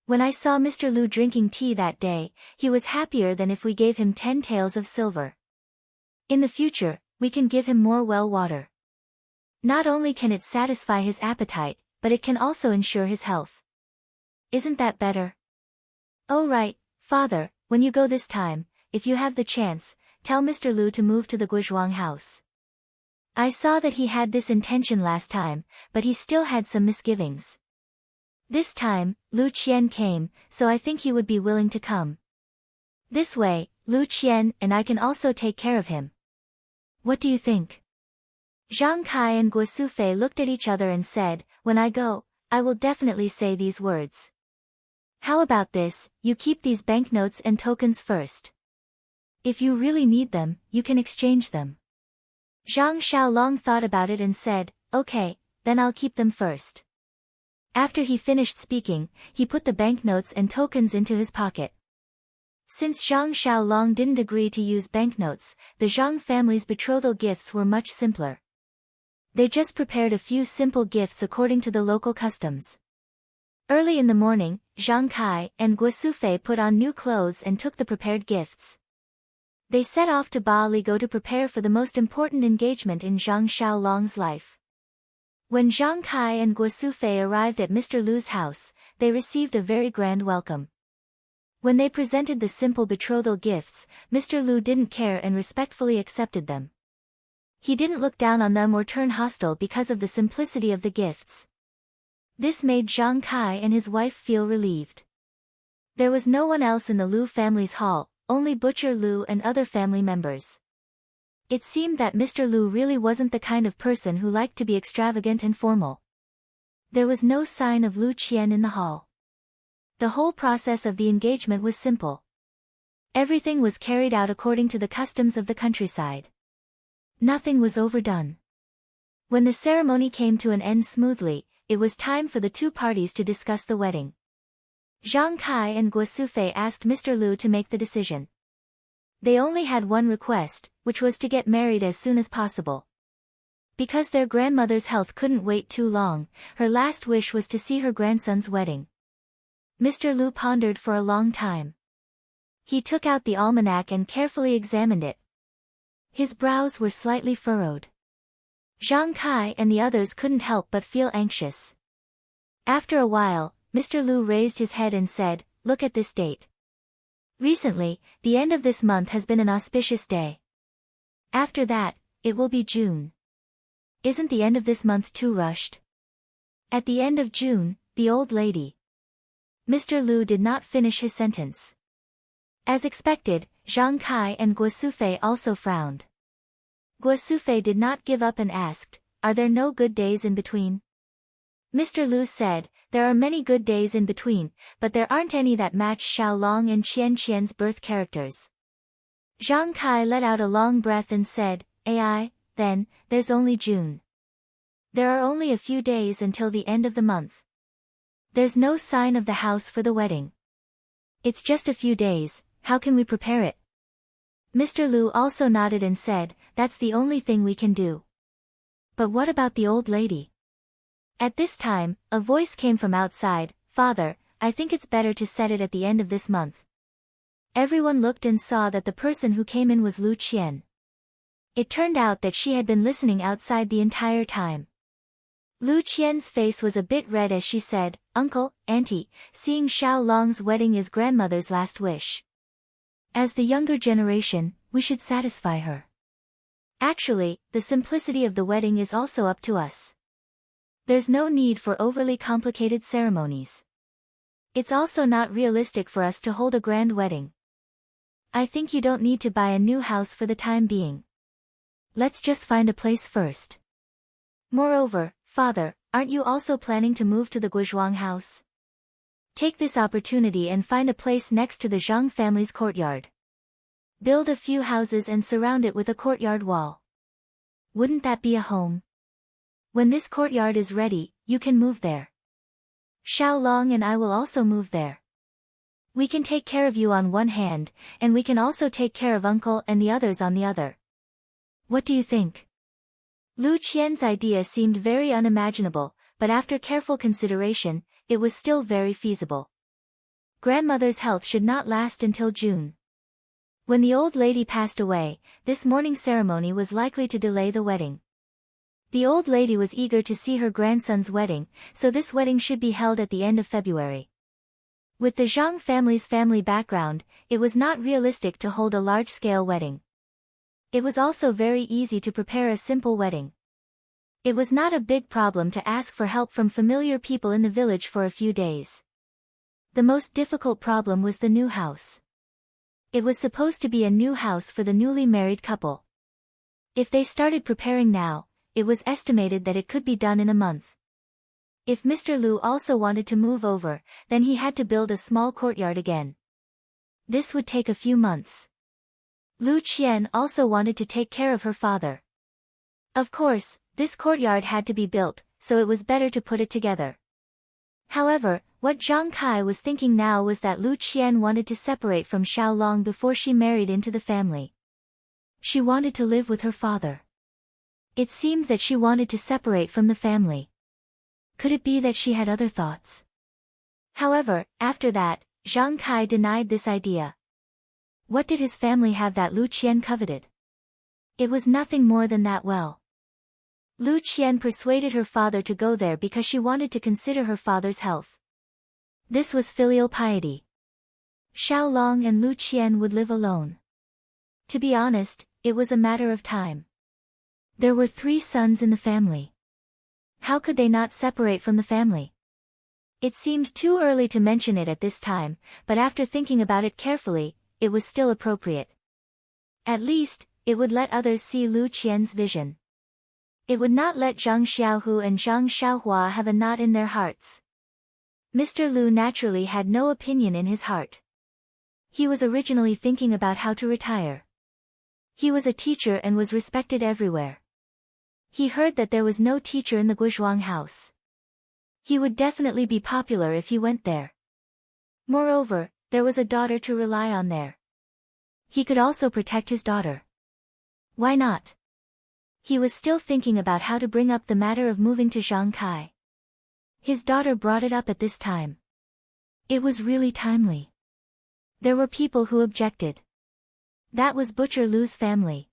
When I saw Mr. Lu drinking tea that day, he was happier than if we gave him 10 taels of silver. In the future, we can give him more well water. Not only can it satisfy his appetite, but it can also ensure his health. Isn't that better? Oh right, Father, when you go this time, if you have the chance, tell Mr. Lu to move to the Guizhuang house. I saw that he had this intention last time, but he still had some misgivings. This time, Lu Qian came, so I think he would be willing to come. This way, Lu Qian and I can also take care of him. What do you think?" Zhang Kai and Guo Sufei looked at each other and said, "When I go, I will definitely say these words. How about this, you keep these banknotes and tokens first. If you really need them, you can exchange them." Zhang Xiaolong thought about it and said, "Okay, then I'll keep them first." After he finished speaking, he put the banknotes and tokens into his pocket. Since Zhang Xiaolong didn't agree to use banknotes, the Zhang family's betrothal gifts were much simpler. They just prepared a few simple gifts according to the local customs. Early in the morning, Zhang Kai and Guo Sufei put on new clothes and took the prepared gifts. They set off to Ba Li Go to prepare for the most important engagement in Zhang Xiaolong's life. When Zhang Kai and Guo Sufei arrived at Mr. Lu's house, they received a very grand welcome. When they presented the simple betrothal gifts, Mr. Lu didn't care and respectfully accepted them. He didn't look down on them or turn hostile because of the simplicity of the gifts. This made Zhang Kai and his wife feel relieved. There was no one else in the Lu family's hall, only Butcher Lu and other family members. It seemed that Mr. Lu really wasn't the kind of person who liked to be extravagant and formal. There was no sign of Lu Qian in the hall. The whole process of the engagement was simple. Everything was carried out according to the customs of the countryside. Nothing was overdone. When the ceremony came to an end smoothly, it was time for the two parties to discuss the wedding. Zhang Kai and Guo Sufei asked Mr. Lu to make the decision. They only had one request, which was to get married as soon as possible. Because their grandmother's health couldn't wait too long, her last wish was to see her grandson's wedding. Mr. Lu pondered for a long time. He took out the almanac and carefully examined it. His brows were slightly furrowed. Zhang Kai and the others couldn't help but feel anxious. After a while, Mr. Lu raised his head and said, "Look at this date. Recently, the end of this month has been an auspicious day. After that, it will be June. Isn't the end of this month too rushed? At the end of June, the old lady." Mr. Lu did not finish his sentence. As expected, Zhang Kai and Guo Sufei also frowned. Guo Sufei did not give up and asked, "Are there no good days in between?" Mr. Lu said, "There are many good days in between, but there aren't any that match Xiaolong and Qianqian's birth characters." Zhang Kai let out a long breath and said, "Ai, then, there's only June. There are only a few days until the end of the month. There's no sign of the house for the wedding. It's just a few days, how can we prepare it?" Mr. Lu also nodded and said, "That's the only thing we can do." "But what about the old lady?" At this time, a voice came from outside, "Father, I think it's better to set it at the end of this month." Everyone looked and saw that the person who came in was Lu Qian. It turned out that she had been listening outside the entire time. Lu Qian's face was a bit red as she said, "Uncle, Auntie, seeing Xiaolong's wedding is grandmother's last wish. As the younger generation, we should satisfy her. Actually, the simplicity of the wedding is also up to us. There's no need for overly complicated ceremonies. It's also not realistic for us to hold a grand wedding. I think you don't need to buy a new house for the time being. Let's just find a place first. Moreover, Father, aren't you also planning to move to the Guozhuang house? Take this opportunity and find a place next to the Zhang family's courtyard. Build a few houses and surround it with a courtyard wall. Wouldn't that be a home? When this courtyard is ready, you can move there. Xiaolong and I will also move there. We can take care of you on one hand, and we can also take care of Uncle and the others on the other. What do you think?" Lu Qian's idea seemed very unimaginable, but after careful consideration, it was still very feasible. Grandmother's health should not last until June. When the old lady passed away, this morning's ceremony was likely to delay the wedding. The old lady was eager to see her grandson's wedding, so this wedding should be held at the end of February. With the Zhang family's family background, it was not realistic to hold a large-scale wedding. It was also very easy to prepare a simple wedding. It was not a big problem to ask for help from familiar people in the village for a few days. The most difficult problem was the new house. It was supposed to be a new house for the newly married couple. If they started preparing now, it was estimated that it could be done in a month. If Mr. Lu also wanted to move over, then he had to build a small courtyard again. This would take a few months. Lu Qian also wanted to take care of her father. Of course, this courtyard had to be built, so it was better to put it together. However, what Zhang Kai was thinking now was that Lu Qian wanted to separate from Xiaolong before she married into the family. She wanted to live with her father. It seemed that she wanted to separate from the family. Could it be that she had other thoughts? However, after that, Zhang Kai denied this idea. What did his family have that Lu Qian coveted? It was nothing more than that well. Lu Qian persuaded her father to go there because she wanted to consider her father's health. This was filial piety. Xiaolong and Lu Qian would live alone. To be honest, it was a matter of time. There were 3 sons in the family. How could they not separate from the family? It seemed too early to mention it at this time, but after thinking about it carefully, it was still appropriate. At least, it would let others see Lu Qian's vision. It would not let Zhang Xiaohu and Zhang Xiaohua have a knot in their hearts. Mr. Lu naturally had no opinion in his heart. He was originally thinking about how to retire. He was a teacher and was respected everywhere. He heard that there was no teacher in the Guizhuang house. He would definitely be popular if he went there. Moreover, there was a daughter to rely on there. He could also protect his daughter. Why not? He was still thinking about how to bring up the matter of moving to Shanghai. His daughter brought it up at this time. It was really timely. There were people who objected. That was Butcher Lu's family.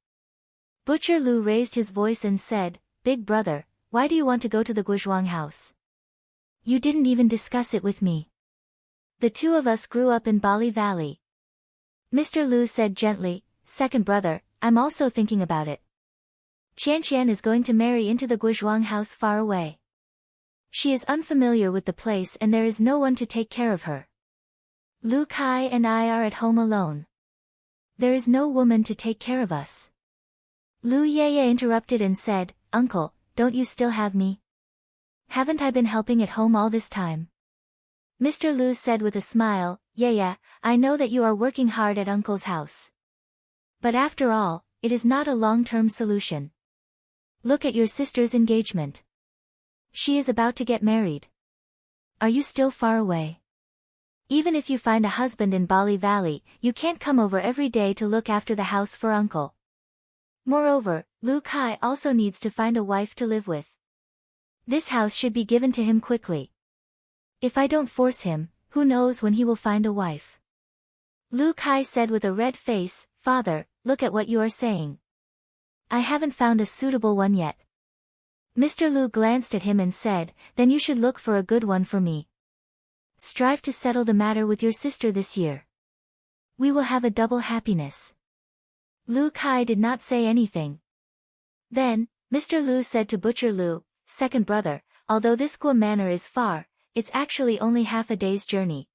Butcher Lu raised his voice and said, "Big brother, why do you want to go to the Guizhuang house? You didn't even discuss it with me. The two of us grew up in Bali Valley." Mr. Lu said gently, "Second brother, I'm also thinking about it. Qian is going to marry into the Guizhuang house far away. She is unfamiliar with the place and there is no one to take care of her. Lu Kai and I are at home alone. There is no woman to take care of us." Lu Yeye interrupted and said, "Uncle, don't you still have me? Haven't I been helping at home all this time?" Mr. Lu said with a smile, "Yeye, I know that you are working hard at Uncle's house. But after all, it is not a long-term solution. Look at your sister's engagement. She is about to get married. Are you still far away? Even if you find a husband in Bali Valley, you can't come over every day to look after the house for Uncle. Moreover, Lu Kai also needs to find a wife to live with. This house should be given to him quickly. If I don't force him, who knows when he will find a wife." Lu Kai said with a red face, "Father, look at what you are saying. I haven't found a suitable one yet." Mr. Lu glanced at him and said, "Then you should look for a good one for me. Strive to settle the matter with your sister this year. We will have a double happiness." Lu Kai did not say anything. Then, Mr. Lu said to Butcher Lu, "Second brother, although this Guo manor is far, it's actually only half a day's journey.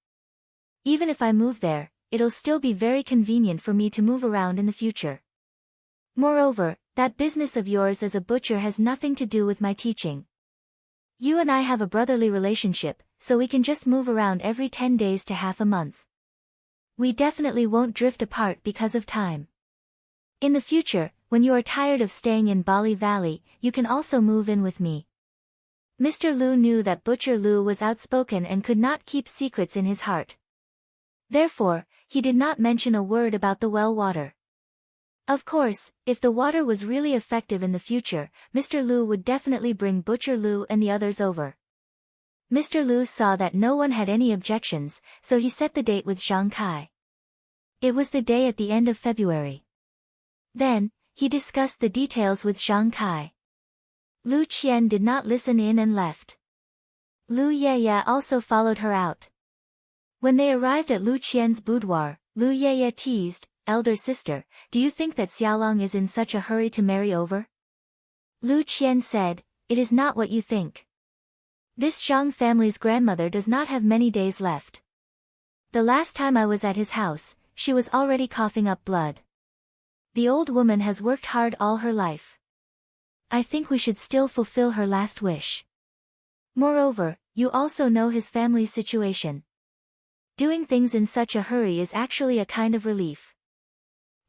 Even if I move there, it'll still be very convenient for me to move around in the future. Moreover, that business of yours as a butcher has nothing to do with my teaching. You and I have a brotherly relationship, so we can just move around every 10 days to half a month. We definitely won't drift apart because of time. In the future, when you are tired of staying in Bali Valley, you can also move in with me." Mr. Lu knew that Butcher Lu was outspoken and could not keep secrets in his heart. Therefore, he did not mention a word about the well water. Of course, if the water was really effective in the future, Mr. Lu would definitely bring Butcher Lu and the others over. Mr. Lu saw that no one had any objections, so he set the date with Zhang Kai. It was the day at the end of February. Then, he discussed the details with Zhang Kai. Lu Qian did not listen in and left. Lu Yeye also followed her out. When they arrived at Lu Qian's boudoir, Lu Yeye teased, "Elder sister, do you think that Xiaolong is in such a hurry to marry over?" Lu Qian said, "It is not what you think. This Zhang family's grandmother does not have many days left. The last time I was at his house, she was already coughing up blood. The old woman has worked hard all her life. I think we should still fulfill her last wish. Moreover, you also know his family's situation. Doing things in such a hurry is actually a kind of relief.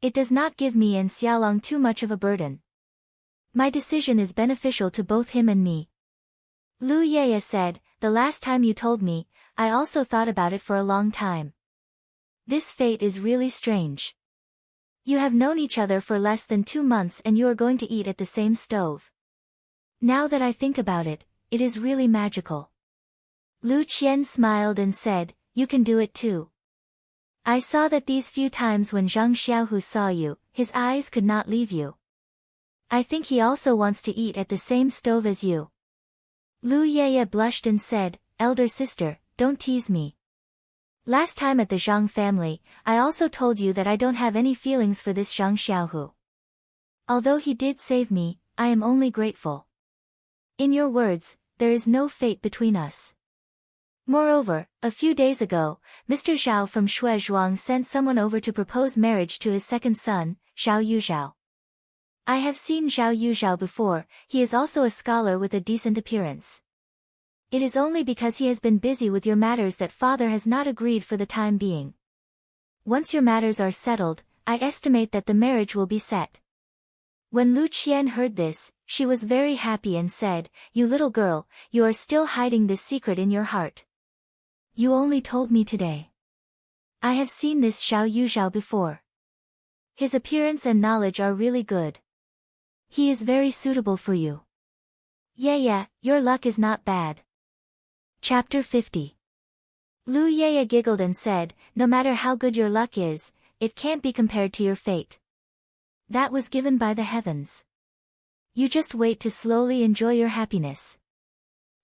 It does not give me and Xiaolong too much of a burden. My decision is beneficial to both him and me." Lu Yeye said, "The last time you told me, I also thought about it for a long time. This fate is really strange. You have known each other for less than 2 months and you are going to eat at the same stove. Now that I think about it, it is really magical." Lu Qian smiled and said, "You can do it too. I saw that these few times when Zhang Xiaohu saw you, his eyes could not leave you. I think he also wants to eat at the same stove as you." Lu Yeye blushed and said, "Elder sister, don't tease me. Last time at the Zhang family, I also told you that I don't have any feelings for this Zhang Xiaohu. Although he did save me, I am only grateful. In your words, there is no fate between us. Moreover, a few days ago, Mr. Zhao from Shuezhuang sent someone over to propose marriage to his second son, Zhao Yuzhao. I have seen Zhao Yuzhao before, he is also a scholar with a decent appearance. It is only because he has been busy with your matters that father has not agreed for the time being. Once your matters are settled, I estimate that the marriage will be set. When Lu Qian heard this, she was very happy and said, "You little girl, you are still hiding this secret in your heart. You only told me today. I have seen this Zhao Yuzhao before. His appearance and knowledge are really good. He is very suitable for you. Yeah, your luck is not bad." Chapter 50. Lu Yaya giggled and said, "No matter how good your luck is, it can't be compared to your fate. That was given by the heavens. You just wait to slowly enjoy your happiness.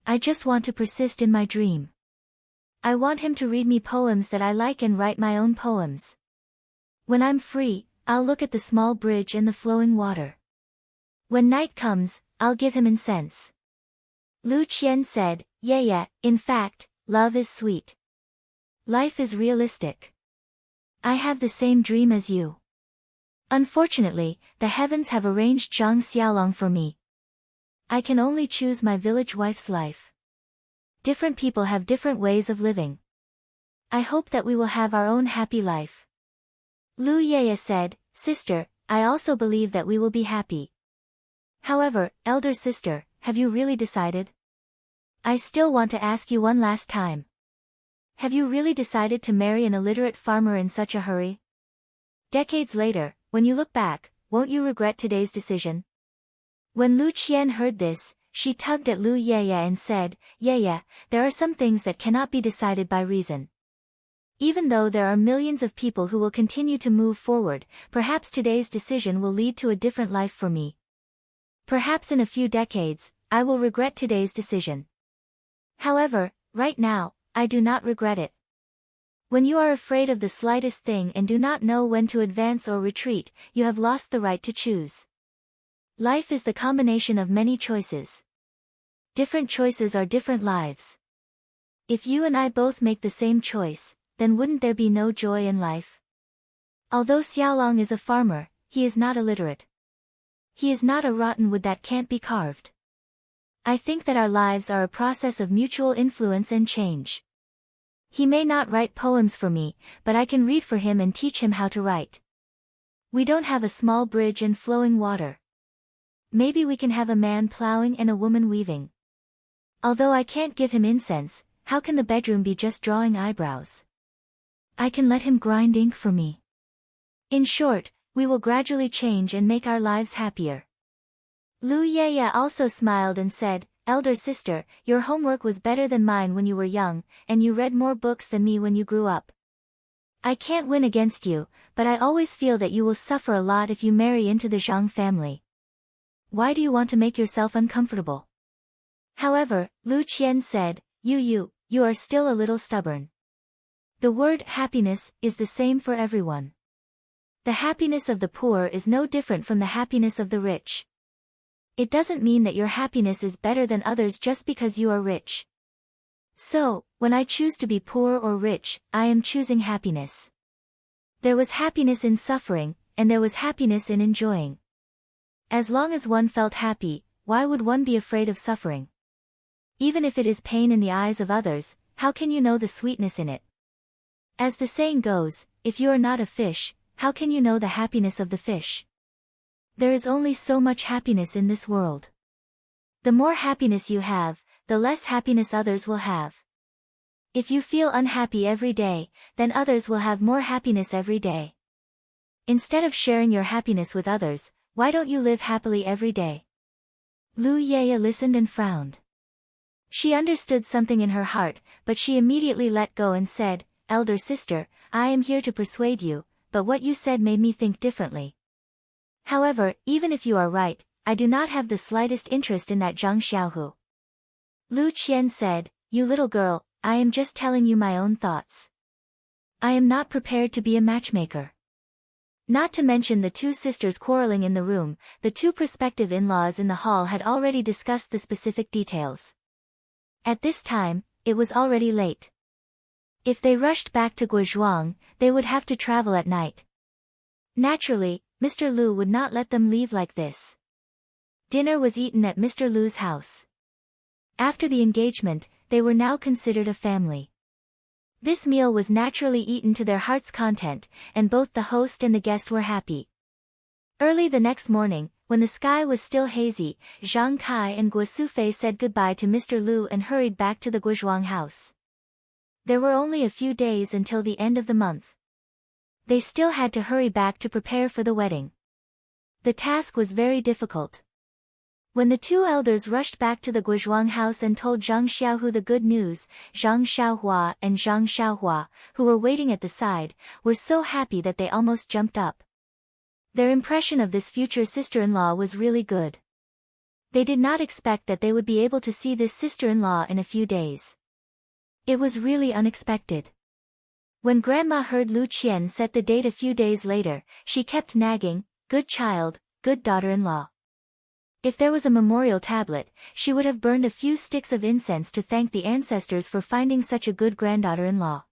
I just want to persist in my dream. I want him to read me poems that I like and write my own poems. When I'm free, I'll look at the small bridge and the flowing water. When night comes, I'll give him incense." Lu Qian said, "Yeah, in fact, love is sweet. Life is realistic. I have the same dream as you. Unfortunately, the heavens have arranged Zhang Xiaolong for me. I can only choose my village wife's life. Different people have different ways of living. I hope that we will have our own happy life." Lu Yaya said, "Sister, I also believe that we will be happy. However, elder sister, have you really decided? I still want to ask you one last time. Have you really decided to marry an illiterate farmer in such a hurry? Decades later, when you look back, won't you regret today's decision?" When Lu Qian heard this, she tugged at Lu Yaya and said, "Yeah, there are some things that cannot be decided by reason. Even though there are millions of people who will continue to move forward, perhaps today's decision will lead to a different life for me. Perhaps in a few decades, I will regret today's decision. However, right now, I do not regret it. When you are afraid of the slightest thing and do not know when to advance or retreat, you have lost the right to choose. Life is the combination of many choices. Different choices are different lives. If you and I both make the same choice, then wouldn't there be no joy in life? Although Xiaolong is a farmer, he is not illiterate. He is not a rotten wood that can't be carved. I think that our lives are a process of mutual influence and change. He may not write poems for me, but I can read for him and teach him how to write. We don't have a small bridge and flowing water. Maybe we can have a man plowing and a woman weaving. Although I can't give him incense, how can the bedroom be just drawing eyebrows? I can let him grind ink for me. In short, we will gradually change and make our lives happier." Lu Yaya also smiled and said, "Elder sister, your homework was better than mine when you were young, and you read more books than me when you grew up. I can't win against you, but I always feel that you will suffer a lot if you marry into the Zhang family. Why do you want to make yourself uncomfortable?" However, Lu Qian said, You are still a little stubborn. The word happiness is the same for everyone. The happiness of the poor is no different from the happiness of the rich. It doesn't mean that your happiness is better than others just because you are rich. So, when I choose to be poor or rich, I am choosing happiness. There was happiness in suffering, and there was happiness in enjoying. As long as one felt happy, why would one be afraid of suffering? Even if it is pain in the eyes of others, how can you know the sweetness in it? As the saying goes, if you are not a fish, how can you know the happiness of the fish? There is only so much happiness in this world. The more happiness you have, the less happiness others will have. If you feel unhappy every day, then others will have more happiness every day. Instead of sharing your happiness with others, why don't you live happily every day?" Lu Yaya listened and frowned. She understood something in her heart, but she immediately let go and said, "Elder sister, I am here to persuade you, but what you said made me think differently. However, even if you are right, I do not have the slightest interest in that Zhang Xiaohu." Lu Qian said, "You little girl, I am just telling you my own thoughts. I am not prepared to be a matchmaker." Not to mention the two sisters quarreling in the room, the two prospective in-laws in the hall had already discussed the specific details. At this time, it was already late. If they rushed back to Guozhuang, they would have to travel at night. Naturally, Mr. Lu would not let them leave like this. Dinner was eaten at Mr. Lu's house. After the engagement, they were now considered a family. This meal was naturally eaten to their heart's content, and both the host and the guest were happy. Early the next morning, when the sky was still hazy, Zhang Kai and Guo Sufei said goodbye to Mr. Lu and hurried back to the Guozhuang house. There were only a few days until the end of the month. They still had to hurry back to prepare for the wedding. The task was very difficult. When the two elders rushed back to the Guozhuang house and told Zhang Xiaohu the good news, Zhang Xiaohua and Zhang Xiaohua, who were waiting at the side, were so happy that they almost jumped up. Their impression of this future sister-in-law was really good. They did not expect that they would be able to see this sister-in-law in a few days. It was really unexpected. When Grandma heard Lu Qian set the date a few days later, she kept nagging, "Good child, good daughter-in-law." If there was a memorial tablet, she would have burned a few sticks of incense to thank the ancestors for finding such a good granddaughter-in-law.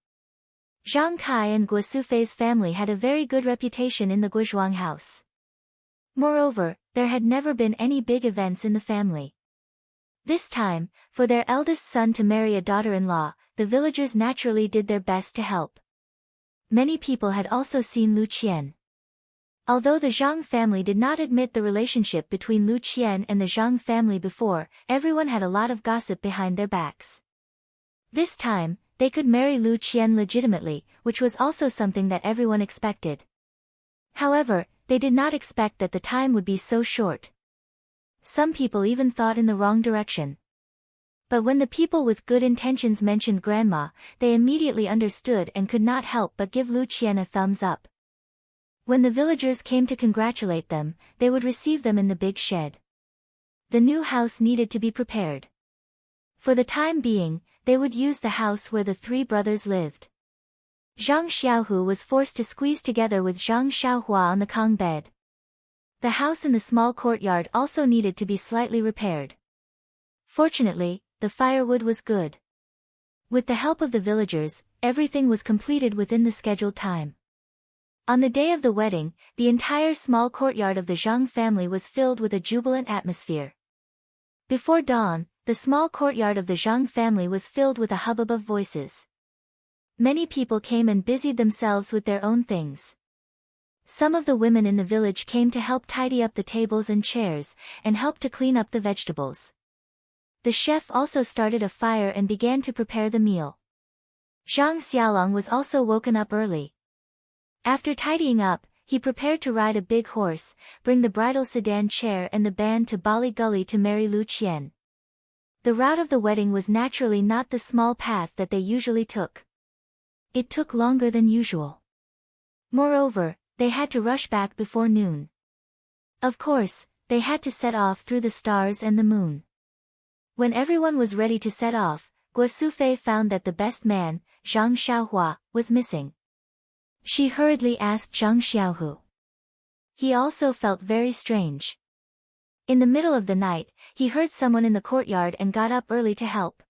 Zhang Kai and Guo Sufei's family had a very good reputation in the Guozhuang house. Moreover, there had never been any big events in the family. This time, for their eldest son to marry a daughter-in-law, the villagers naturally did their best to help. Many people had also seen Lu Qian. Although the Zhang family did not admit the relationship between Lu Qian and the Zhang family before, everyone had a lot of gossip behind their backs. This time, they could marry Lu Qian legitimately, which was also something that everyone expected. However, they did not expect that the time would be so short. Some people even thought in the wrong direction. But when the people with good intentions mentioned Grandma, they immediately understood and could not help but give Lu Qian a thumbs up. When the villagers came to congratulate them, they would receive them in the big shed. The new house needed to be prepared. For the time being, they would use the house where the three brothers lived. Zhang Xiaohu was forced to squeeze together with Zhang Xiaohua on the Kong bed. The house in the small courtyard also needed to be slightly repaired. Fortunately, the firewood was good. With the help of the villagers, everything was completed within the scheduled time. On the day of the wedding, the entire small courtyard of the Zhang family was filled with a jubilant atmosphere. Before dawn, the small courtyard of the Zhang family was filled with a hubbub of voices. Many people came and busied themselves with their own things. Some of the women in the village came to help tidy up the tables and chairs, and help to clean up the vegetables. The chef also started a fire and began to prepare the meal. Zhang Xiaolong was also woken up early. After tidying up, he prepared to ride a big horse, bring the bridal sedan chair and the band to Bali Gully to marry Lu Qian. The route of the wedding was naturally not the small path that they usually took. It took longer than usual. Moreover, they had to rush back before noon. Of course, they had to set off through the stars and the moon. When everyone was ready to set off, Guo Sufei found that the best man, Zhang Xiaohua, was missing. She hurriedly asked Zhang Xiaohu. He also felt very strange. In the middle of the night, he heard someone in the courtyard and got up early to help.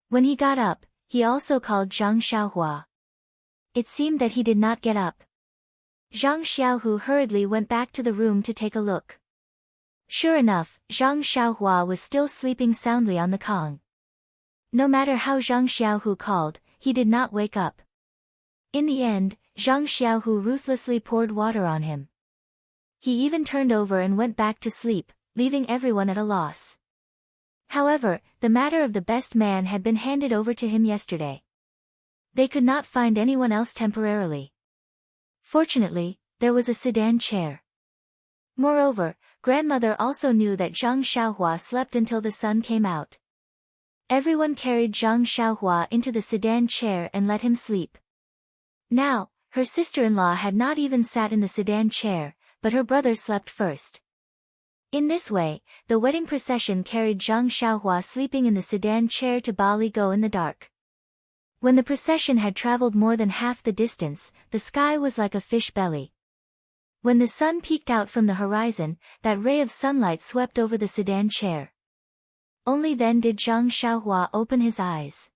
When he got up, he also called Zhang Xiaohua. It seemed that he did not get up. Zhang Xiaohu hurriedly went back to the room to take a look. Sure enough, Zhang Xiaohua was still sleeping soundly on the Kong. No matter how Zhang Xiaohu called, he did not wake up. In the end, Zhang Xiaohu ruthlessly poured water on him. He even turned over and went back to sleep, leaving everyone at a loss. However, the matter of the best man had been handed over to him yesterday. They could not find anyone else temporarily. Fortunately, there was a sedan chair. Moreover, grandmother also knew that Zhang Xiaohua slept until the sun came out. Everyone carried Zhang Xiaohua into the sedan chair and let him sleep. Now, her sister-in-law had not even sat in the sedan chair, but her brother slept first. In this way, the wedding procession carried Zhang Xiaohua sleeping in the sedan chair to Bali Go in the dark. When the procession had traveled more than half the distance, the sky was like a fish belly. When the sun peeked out from the horizon, that ray of sunlight swept over the sedan chair. Only then did Zhang Xiaohua open his eyes.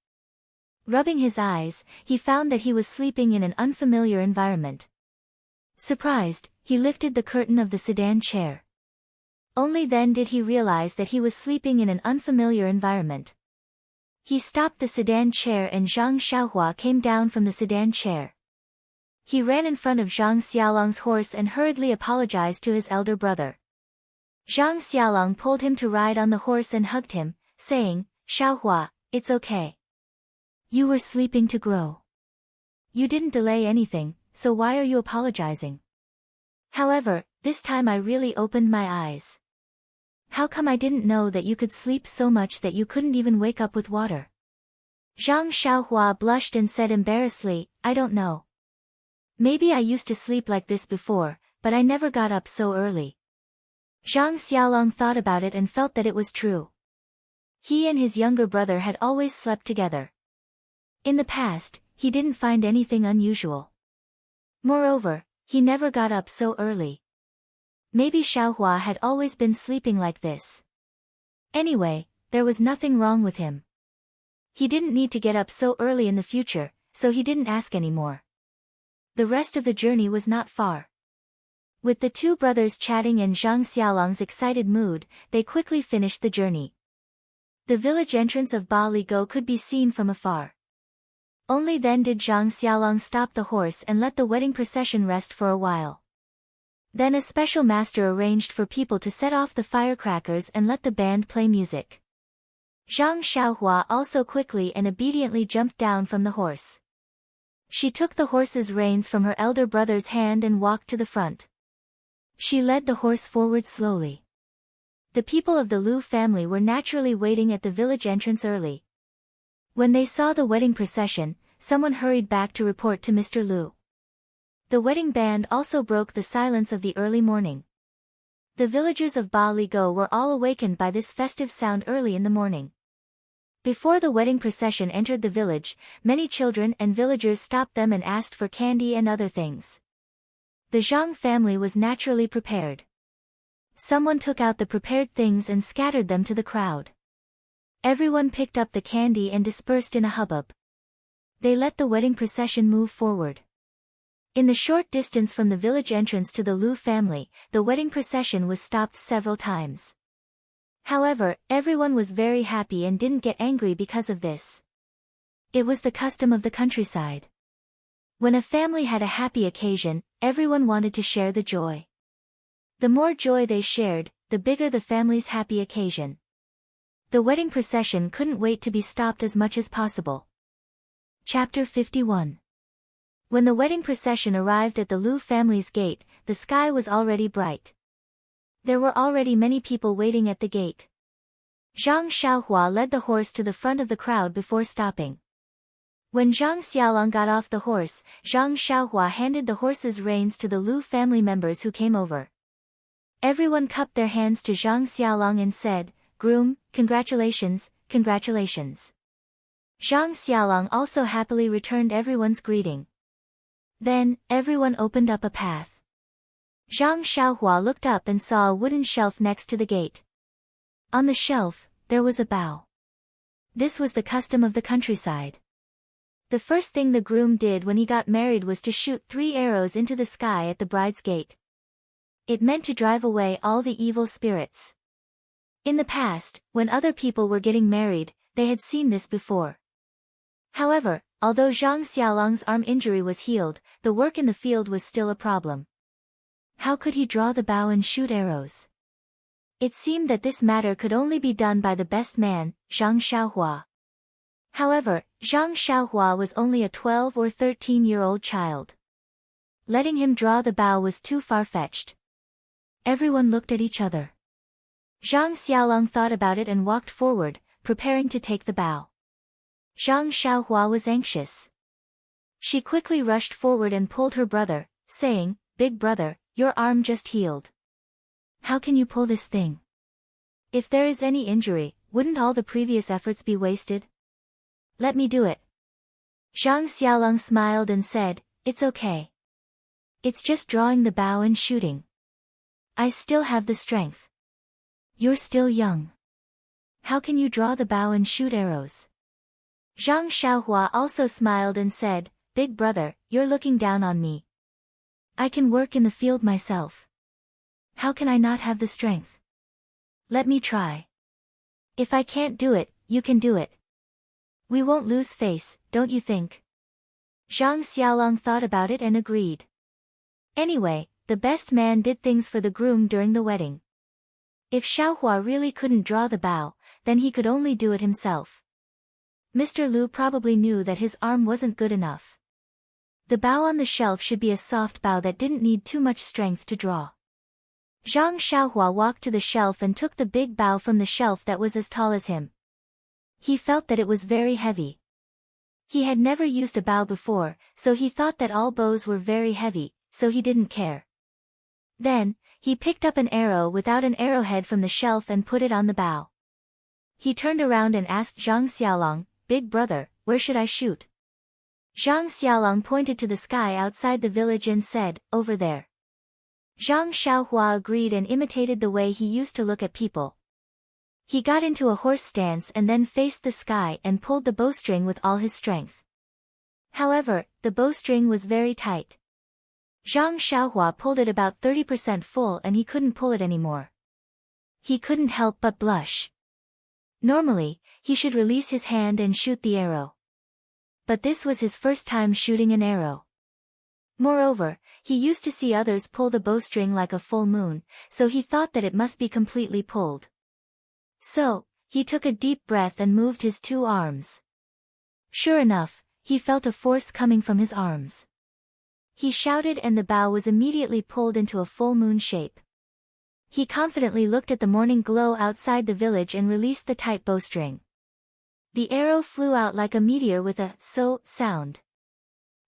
Rubbing his eyes, he found that he was sleeping in an unfamiliar environment. Surprised, he lifted the curtain of the sedan chair. Only then did he realize that he was sleeping in an unfamiliar environment. He stopped the sedan chair and Zhang Xiaohua came down from the sedan chair. He ran in front of Zhang Xiaolong's horse and hurriedly apologized to his elder brother. Zhang Xiaolong pulled him to ride on the horse and hugged him, saying, "Xiaohua, it's okay. You were sleeping to grow. You didn't delay anything, so why are you apologizing? However, this time I really opened my eyes. How come I didn't know that you could sleep so much that you couldn't even wake up with water?" Zhang Xiaohua blushed and said embarrassedly, "I don't know. Maybe I used to sleep like this before, but I never got up so early." Zhang Xiaolong thought about it and felt that it was true. He and his younger brother had always slept together. In the past, he didn't find anything unusual. Moreover, he never got up so early. Maybe Xiaohua had always been sleeping like this. Anyway, there was nothing wrong with him. He didn't need to get up so early in the future, so he didn't ask anymore. The rest of the journey was not far. With the two brothers chatting and Zhang Xiaolong's excited mood, they quickly finished the journey. The village entrance of Ba Li Go could be seen from afar. Only then did Zhang Xiaolong stop the horse and let the wedding procession rest for a while. Then a special master arranged for people to set off the firecrackers and let the band play music. Zhang Xiaohua also quickly and obediently jumped down from the horse. She took the horse's reins from her elder brother's hand and walked to the front. She led the horse forward slowly. The people of the Lu family were naturally waiting at the village entrance early. When they saw the wedding procession, someone hurried back to report to Mr. Lu. The wedding band also broke the silence of the early morning. The villagers of Ba Li Go were all awakened by this festive sound early in the morning. Before the wedding procession entered the village, many children and villagers stopped them and asked for candy and other things. The Zhang family was naturally prepared. Someone took out the prepared things and scattered them to the crowd. Everyone picked up the candy and dispersed in a hubbub. They let the wedding procession move forward. In the short distance from the village entrance to the Lu family, the wedding procession was stopped several times. However, everyone was very happy and didn't get angry because of this. It was the custom of the countryside. When a family had a happy occasion, everyone wanted to share the joy. The more joy they shared, the bigger the family's happy occasion. The wedding procession couldn't wait to be stopped as much as possible. Chapter 51. When the wedding procession arrived at the Lu family's gate, the sky was already bright. There were already many people waiting at the gate. Zhang Xiaohua led the horse to the front of the crowd before stopping. When Zhang Xiaolong got off the horse, Zhang Xiaohua handed the horse's reins to the Lu family members who came over. Everyone cupped their hands to Zhang Xiaolong and said, "Groom, congratulations, congratulations." Zhang Xiaolong also happily returned everyone's greeting. Then, everyone opened up a path. Zhang Xiaohua looked up and saw a wooden shelf next to the gate. On the shelf, there was a bow. This was the custom of the countryside. The first thing the groom did when he got married was to shoot 3 arrows into the sky at the bride's gate. It meant to drive away all the evil spirits. In the past, when other people were getting married, they had seen this before. However, although Zhang Xiaolong's arm injury was healed, the work in the field was still a problem. How could he draw the bow and shoot arrows? It seemed that this matter could only be done by the best man, Zhang Xiaohua. However, Zhang Xiaohua was only a 12 or 13-year-old child. Letting him draw the bow was too far-fetched. Everyone looked at each other. Zhang Xiaolong thought about it and walked forward, preparing to take the bow. Zhang Xiaohua was anxious. She quickly rushed forward and pulled her brother, saying, "Big brother, your arm just healed. How can you pull this thing? If there is any injury, wouldn't all the previous efforts be wasted? Let me do it." Zhang Xiaolong smiled and said, "It's okay. It's just drawing the bow and shooting. I still have the strength. You're still young. How can you draw the bow and shoot arrows?" Zhang Xiaohua also smiled and said, "Big brother, you're looking down on me. I can work in the field myself. How can I not have the strength? Let me try. If I can't do it, you can do it. We won't lose face, don't you think?" Zhang Xiaolong thought about it and agreed. Anyway, the best man did things for the groom during the wedding. If Xiaohua really couldn't draw the bow, then he could only do it himself. Mr. Lu probably knew that his arm wasn't good enough. The bow on the shelf should be a soft bow that didn't need too much strength to draw. Zhang Xiaohua walked to the shelf and took the big bow from the shelf that was as tall as him. He felt that it was very heavy. He had never used a bow before, so he thought that all bows were very heavy, so he didn't care. Then, he picked up an arrow without an arrowhead from the shelf and put it on the bow. He turned around and asked Zhang Xiaolong, "Big brother, where should I shoot?" Zhang Xiaolong pointed to the sky outside the village and said, "Over there." Zhang Xiaohua agreed and imitated the way he used to look at people. He got into a horse stance and then faced the sky and pulled the bowstring with all his strength. However, the bowstring was very tight. Zhang Xiaohua pulled it about 30% full and he couldn't pull it anymore. He couldn't help but blush. Normally, he should release his hand and shoot the arrow. But this was his first time shooting an arrow. Moreover, he used to see others pull the bowstring like a full moon, so he thought that it must be completely pulled. So, he took a deep breath and moved his two arms. Sure enough, he felt a force coming from his arms. He shouted and the bow was immediately pulled into a full moon shape. He confidently looked at the morning glow outside the village and released the tight bowstring. The arrow flew out like a meteor with a "so" sound.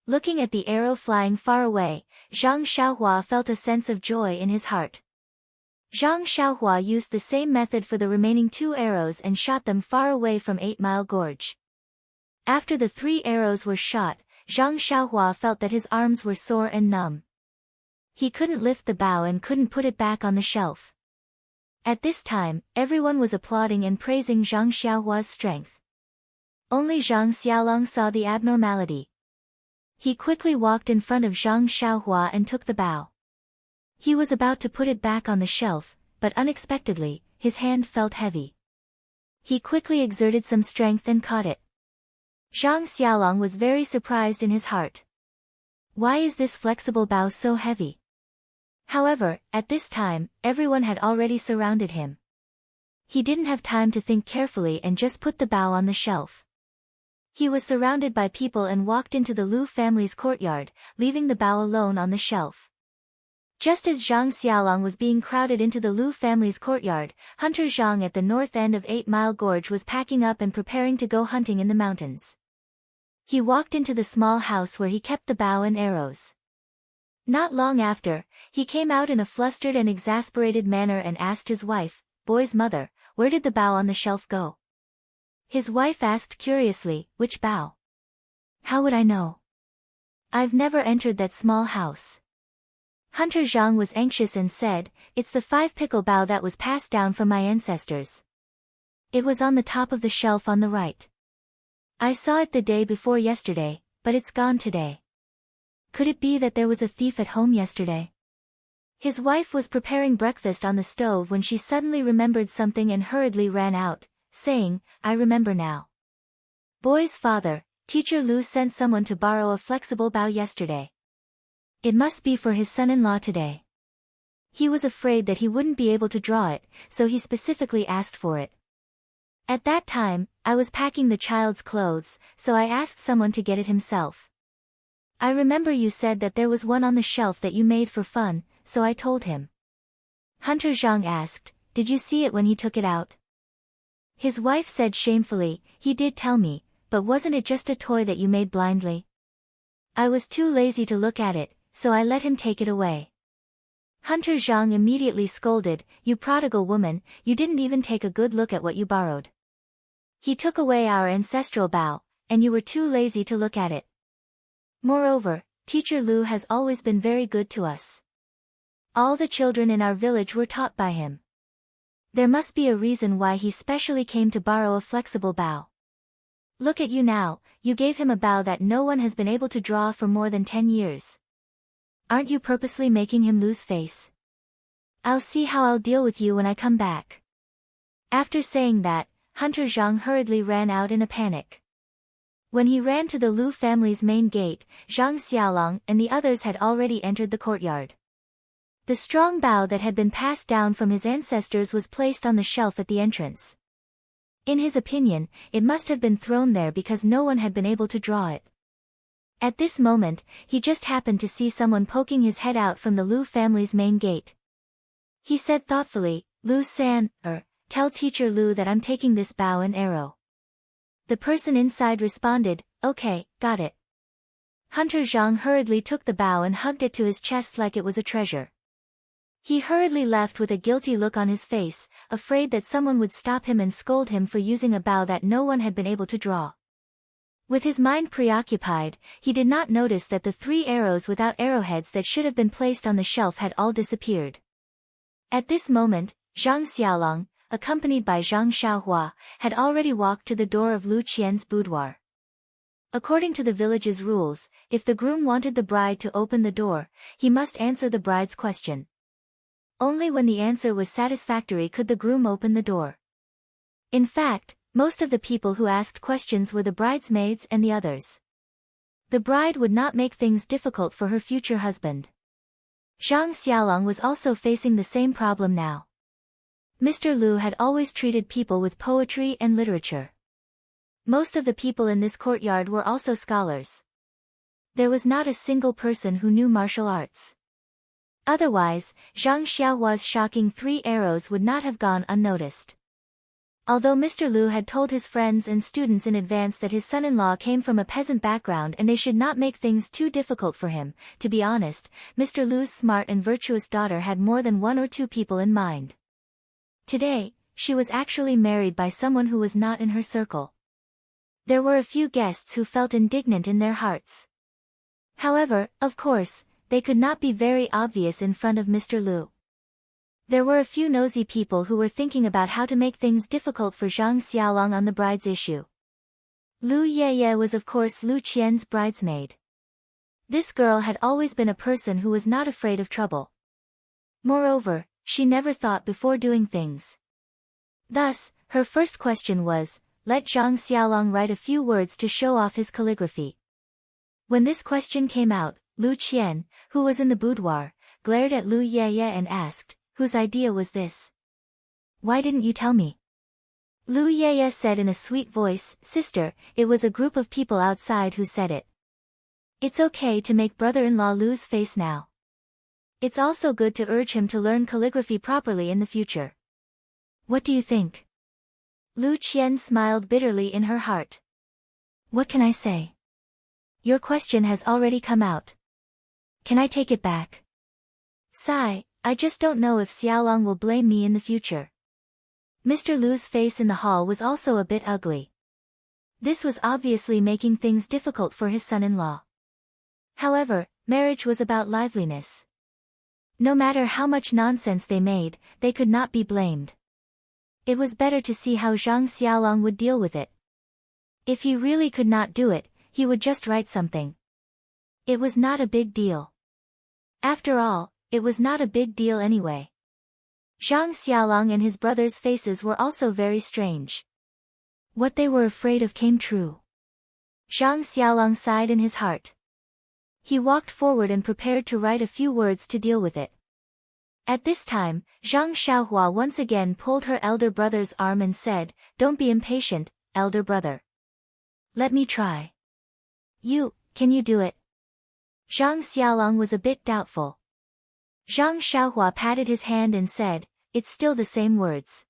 Looking at the arrow flying far away, Zhang Xiaohua felt a sense of joy in his heart. Zhang Xiaohua used the same method for the remaining 2 arrows and shot them far away from 8 Mile Gorge. After the 3 arrows were shot, Zhang Xiaohua felt that his arms were sore and numb. He couldn't lift the bow and couldn't put it back on the shelf. At this time, everyone was applauding and praising Zhang Xiaohua's strength. Only Zhang Xiaolong saw the abnormality. He quickly walked in front of Zhang Xiaohua and took the bow. He was about to put it back on the shelf, but unexpectedly, his hand felt heavy. He quickly exerted some strength and caught it. Zhang Xiaolong was very surprised in his heart. Why is this flexible bow so heavy? However, at this time, everyone had already surrounded him. He didn't have time to think carefully and just put the bow on the shelf. He was surrounded by people and walked into the Lu family's courtyard, leaving the bow alone on the shelf. Just as Zhang Xiaolong was being crowded into the Lu family's courtyard, Hunter Zhang at the north end of 8 Mile Gorge was packing up and preparing to go hunting in the mountains. He walked into the small house where he kept the bow and arrows. Not long after, he came out in a flustered and exasperated manner and asked his wife, "Boy's mother, where did the bow on the shelf go?" His wife asked curiously, "Which bow? How would I know? I've never entered that small house." Hunter Zhang was anxious and said, "It's the 5-pickle bow that was passed down from my ancestors. It was on the top of the shelf on the right. I saw it the day before yesterday, but it's gone today. Could it be that there was a thief at home yesterday?" His wife was preparing breakfast on the stove when she suddenly remembered something and hurriedly ran out, saying, "I remember now. Boy's father, Teacher Lu sent someone to borrow a flexible bow yesterday. It must be for his son-in-law today. He was afraid that he wouldn't be able to draw it, so he specifically asked for it. At that time, I was packing the child's clothes, so I asked someone to get it himself. I remember you said that there was one on the shelf that you made for fun, so I told him." Hunter Zhang asked, "Did you see it when he took it out?" His wife said shamefully, "He did tell me, but wasn't it just a toy that you made blindly? I was too lazy to look at it, so I let him take it away." Hunter Zhang immediately scolded, "You prodigal woman, you didn't even take a good look at what you borrowed. He took away our ancestral bow, and you were too lazy to look at it. Moreover, Teacher Lu has always been very good to us. All the children in our village were taught by him. There must be a reason why he specially came to borrow a flexible bow. Look at you now, you gave him a bow that no one has been able to draw for more than 10 years. Aren't you purposely making him lose face? I'll see how I'll deal with you when I come back. After saying that, Hunter Zhang hurriedly ran out in a panic. When he ran to the Lu family's main gate, Zhang Xiaolong and the others had already entered the courtyard. The strong bow that had been passed down from his ancestors was placed on the shelf at the entrance. In his opinion, it must have been thrown there because no one had been able to draw it. At this moment, he just happened to see someone poking his head out from the Lu family's main gate. He said thoughtfully, "Lu-san, tell teacher Lu that I'm taking this bow and arrow." The person inside responded, "Okay, got it." Hunter Zhang hurriedly took the bow and hugged it to his chest like it was a treasure. He hurriedly left with a guilty look on his face, afraid that someone would stop him and scold him for using a bow that no one had been able to draw. With his mind preoccupied, he did not notice that the 3 arrows without arrowheads that should have been placed on the shelf had all disappeared. At this moment, Zhang Xiaolong, accompanied by Zhang Xiaohua, had already walked to the door of Lu Qian's boudoir. According to the village's rules, if the groom wanted the bride to open the door, he must answer the bride's question. Only when the answer was satisfactory could the groom open the door. In fact, most of the people who asked questions were the bridesmaids and the others. The bride would not make things difficult for her future husband. Zhang Xiaolong was also facing the same problem now. Mr. Lu had always treated people with poetry and literature. Most of the people in this courtyard were also scholars. There was not a single person who knew martial arts. Otherwise, Zhang Xiaohua's shocking 3 arrows would not have gone unnoticed. Although Mr. Lu had told his friends and students in advance that his son-in-law came from a peasant background and they should not make things too difficult for him, to be honest, Mr. Lu's smart and virtuous daughter had more than 1 or 2 people in mind. Today, she was actually married by someone who was not in her circle. There were a few guests who felt indignant in their hearts. However, of course, they could not be very obvious in front of Mr. Lu. There were a few nosy people who were thinking about how to make things difficult for Zhang Xiaolong on the bride's issue. Lu Yeye was of course Lu Qian's bridesmaid. This girl had always been a person who was not afraid of trouble. Moreover, she never thought before doing things. Thus, her first question was, let Zhang Xiaolong write a few words to show off his calligraphy. When this question came out, Lu Qian, who was in the boudoir, glared at Lu Yeye and asked, "Whose idea was this? Why didn't you tell me?" Lu Yeye said in a sweet voice, "Sister, it was a group of people outside who said it. It's okay to make brother-in-law lose face now. It's also good to urge him to learn calligraphy properly in the future. What do you think?" Lu Qian smiled bitterly in her heart. "What can I say? Your question has already come out. Can I take it back? Sigh, I just don't know if Xiaolong will blame me in the future." Mr. Lu's face in the hall was also a bit ugly. This was obviously making things difficult for his son-in-law. However, marriage was about liveliness. No matter how much nonsense they made, they could not be blamed. It was better to see how Zhang Xiaolong would deal with it. If he really could not do it, he would just write something. It was not a big deal. After all, it was not a big deal anyway. Zhang Xiaolong and his brothers' faces were also very strange. What they were afraid of came true. Zhang Xiaolong sighed in his heart. He walked forward and prepared to write a few words to deal with it. At this time, Zhang Xiaohua once again pulled her elder brother's arm and said, "Don't be impatient, elder brother. Let me try." Can you do it?" Zhang Xiaolong was a bit doubtful. Zhang Xiaohua patted his hand and said, "It's still the same words.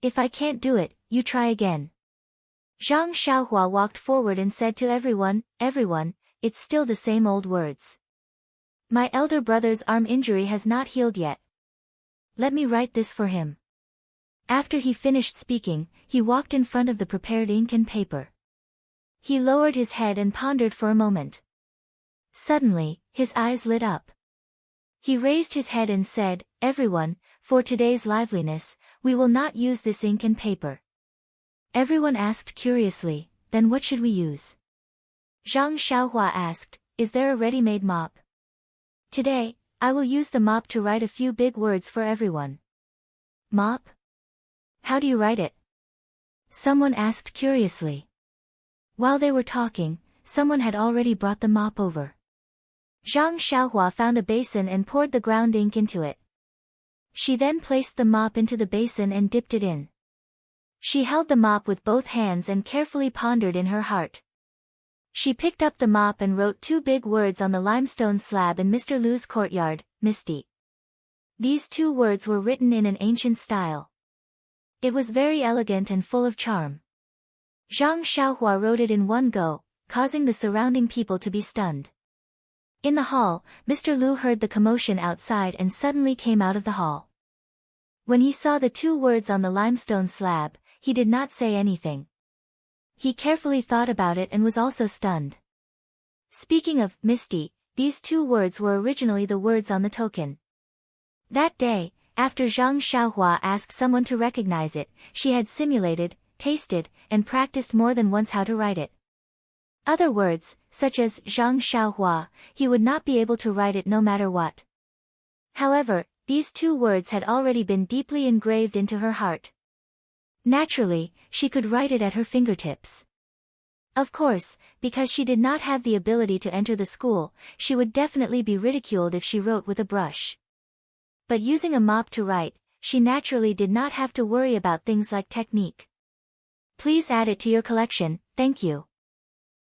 If I can't do it, you try again." Zhang Xiaohua walked forward and said to everyone, "It's still the same old words. My elder brother's arm injury has not healed yet. Let me write this for him." After he finished speaking, he walked in front of the prepared ink and paper. He lowered his head and pondered for a moment. Suddenly, his eyes lit up. He raised his head and said, "Everyone, for today's liveliness, we will not use this ink and paper." Everyone asked curiously, then what should we use? Zhang Xiaohua asked, is there a ready-made mop? Today, I will use the mop to write a few big words for everyone. Mop? How do you write it? Someone asked curiously. While they were talking, someone had already brought the mop over. Zhang Xiaohua found a basin and poured the ground ink into it. She then placed the mop into the basin and dipped it in. She held the mop with both hands and carefully pondered in her heart. She picked up the mop and wrote 2 big words on the limestone slab in Mr. Lu's courtyard, Misty. These 2 words were written in an ancient style. It was very elegant and full of charm. Zhang Xiaohua wrote it in one go, causing the surrounding people to be stunned. In the hall, Mr. Lu heard the commotion outside and suddenly came out of the hall. When he saw the 2 words on the limestone slab, he did not say anything. He carefully thought about it and was also stunned. Speaking of Misty, these 2 words were originally the words on the token. That day, after Zhang Xiaohua asked someone to recognize it, she had simulated, tasted, and practiced more than once how to write it. Other words, such as Zhang Xiaohua, he would not be able to write it no matter what. However, these 2 words had already been deeply engraved into her heart. Naturally, she could write it at her fingertips. Of course, because she did not have the ability to enter the school, she would definitely be ridiculed if she wrote with a brush. But using a mop to write, she naturally did not have to worry about things like technique. Please add it to your collection, thank you.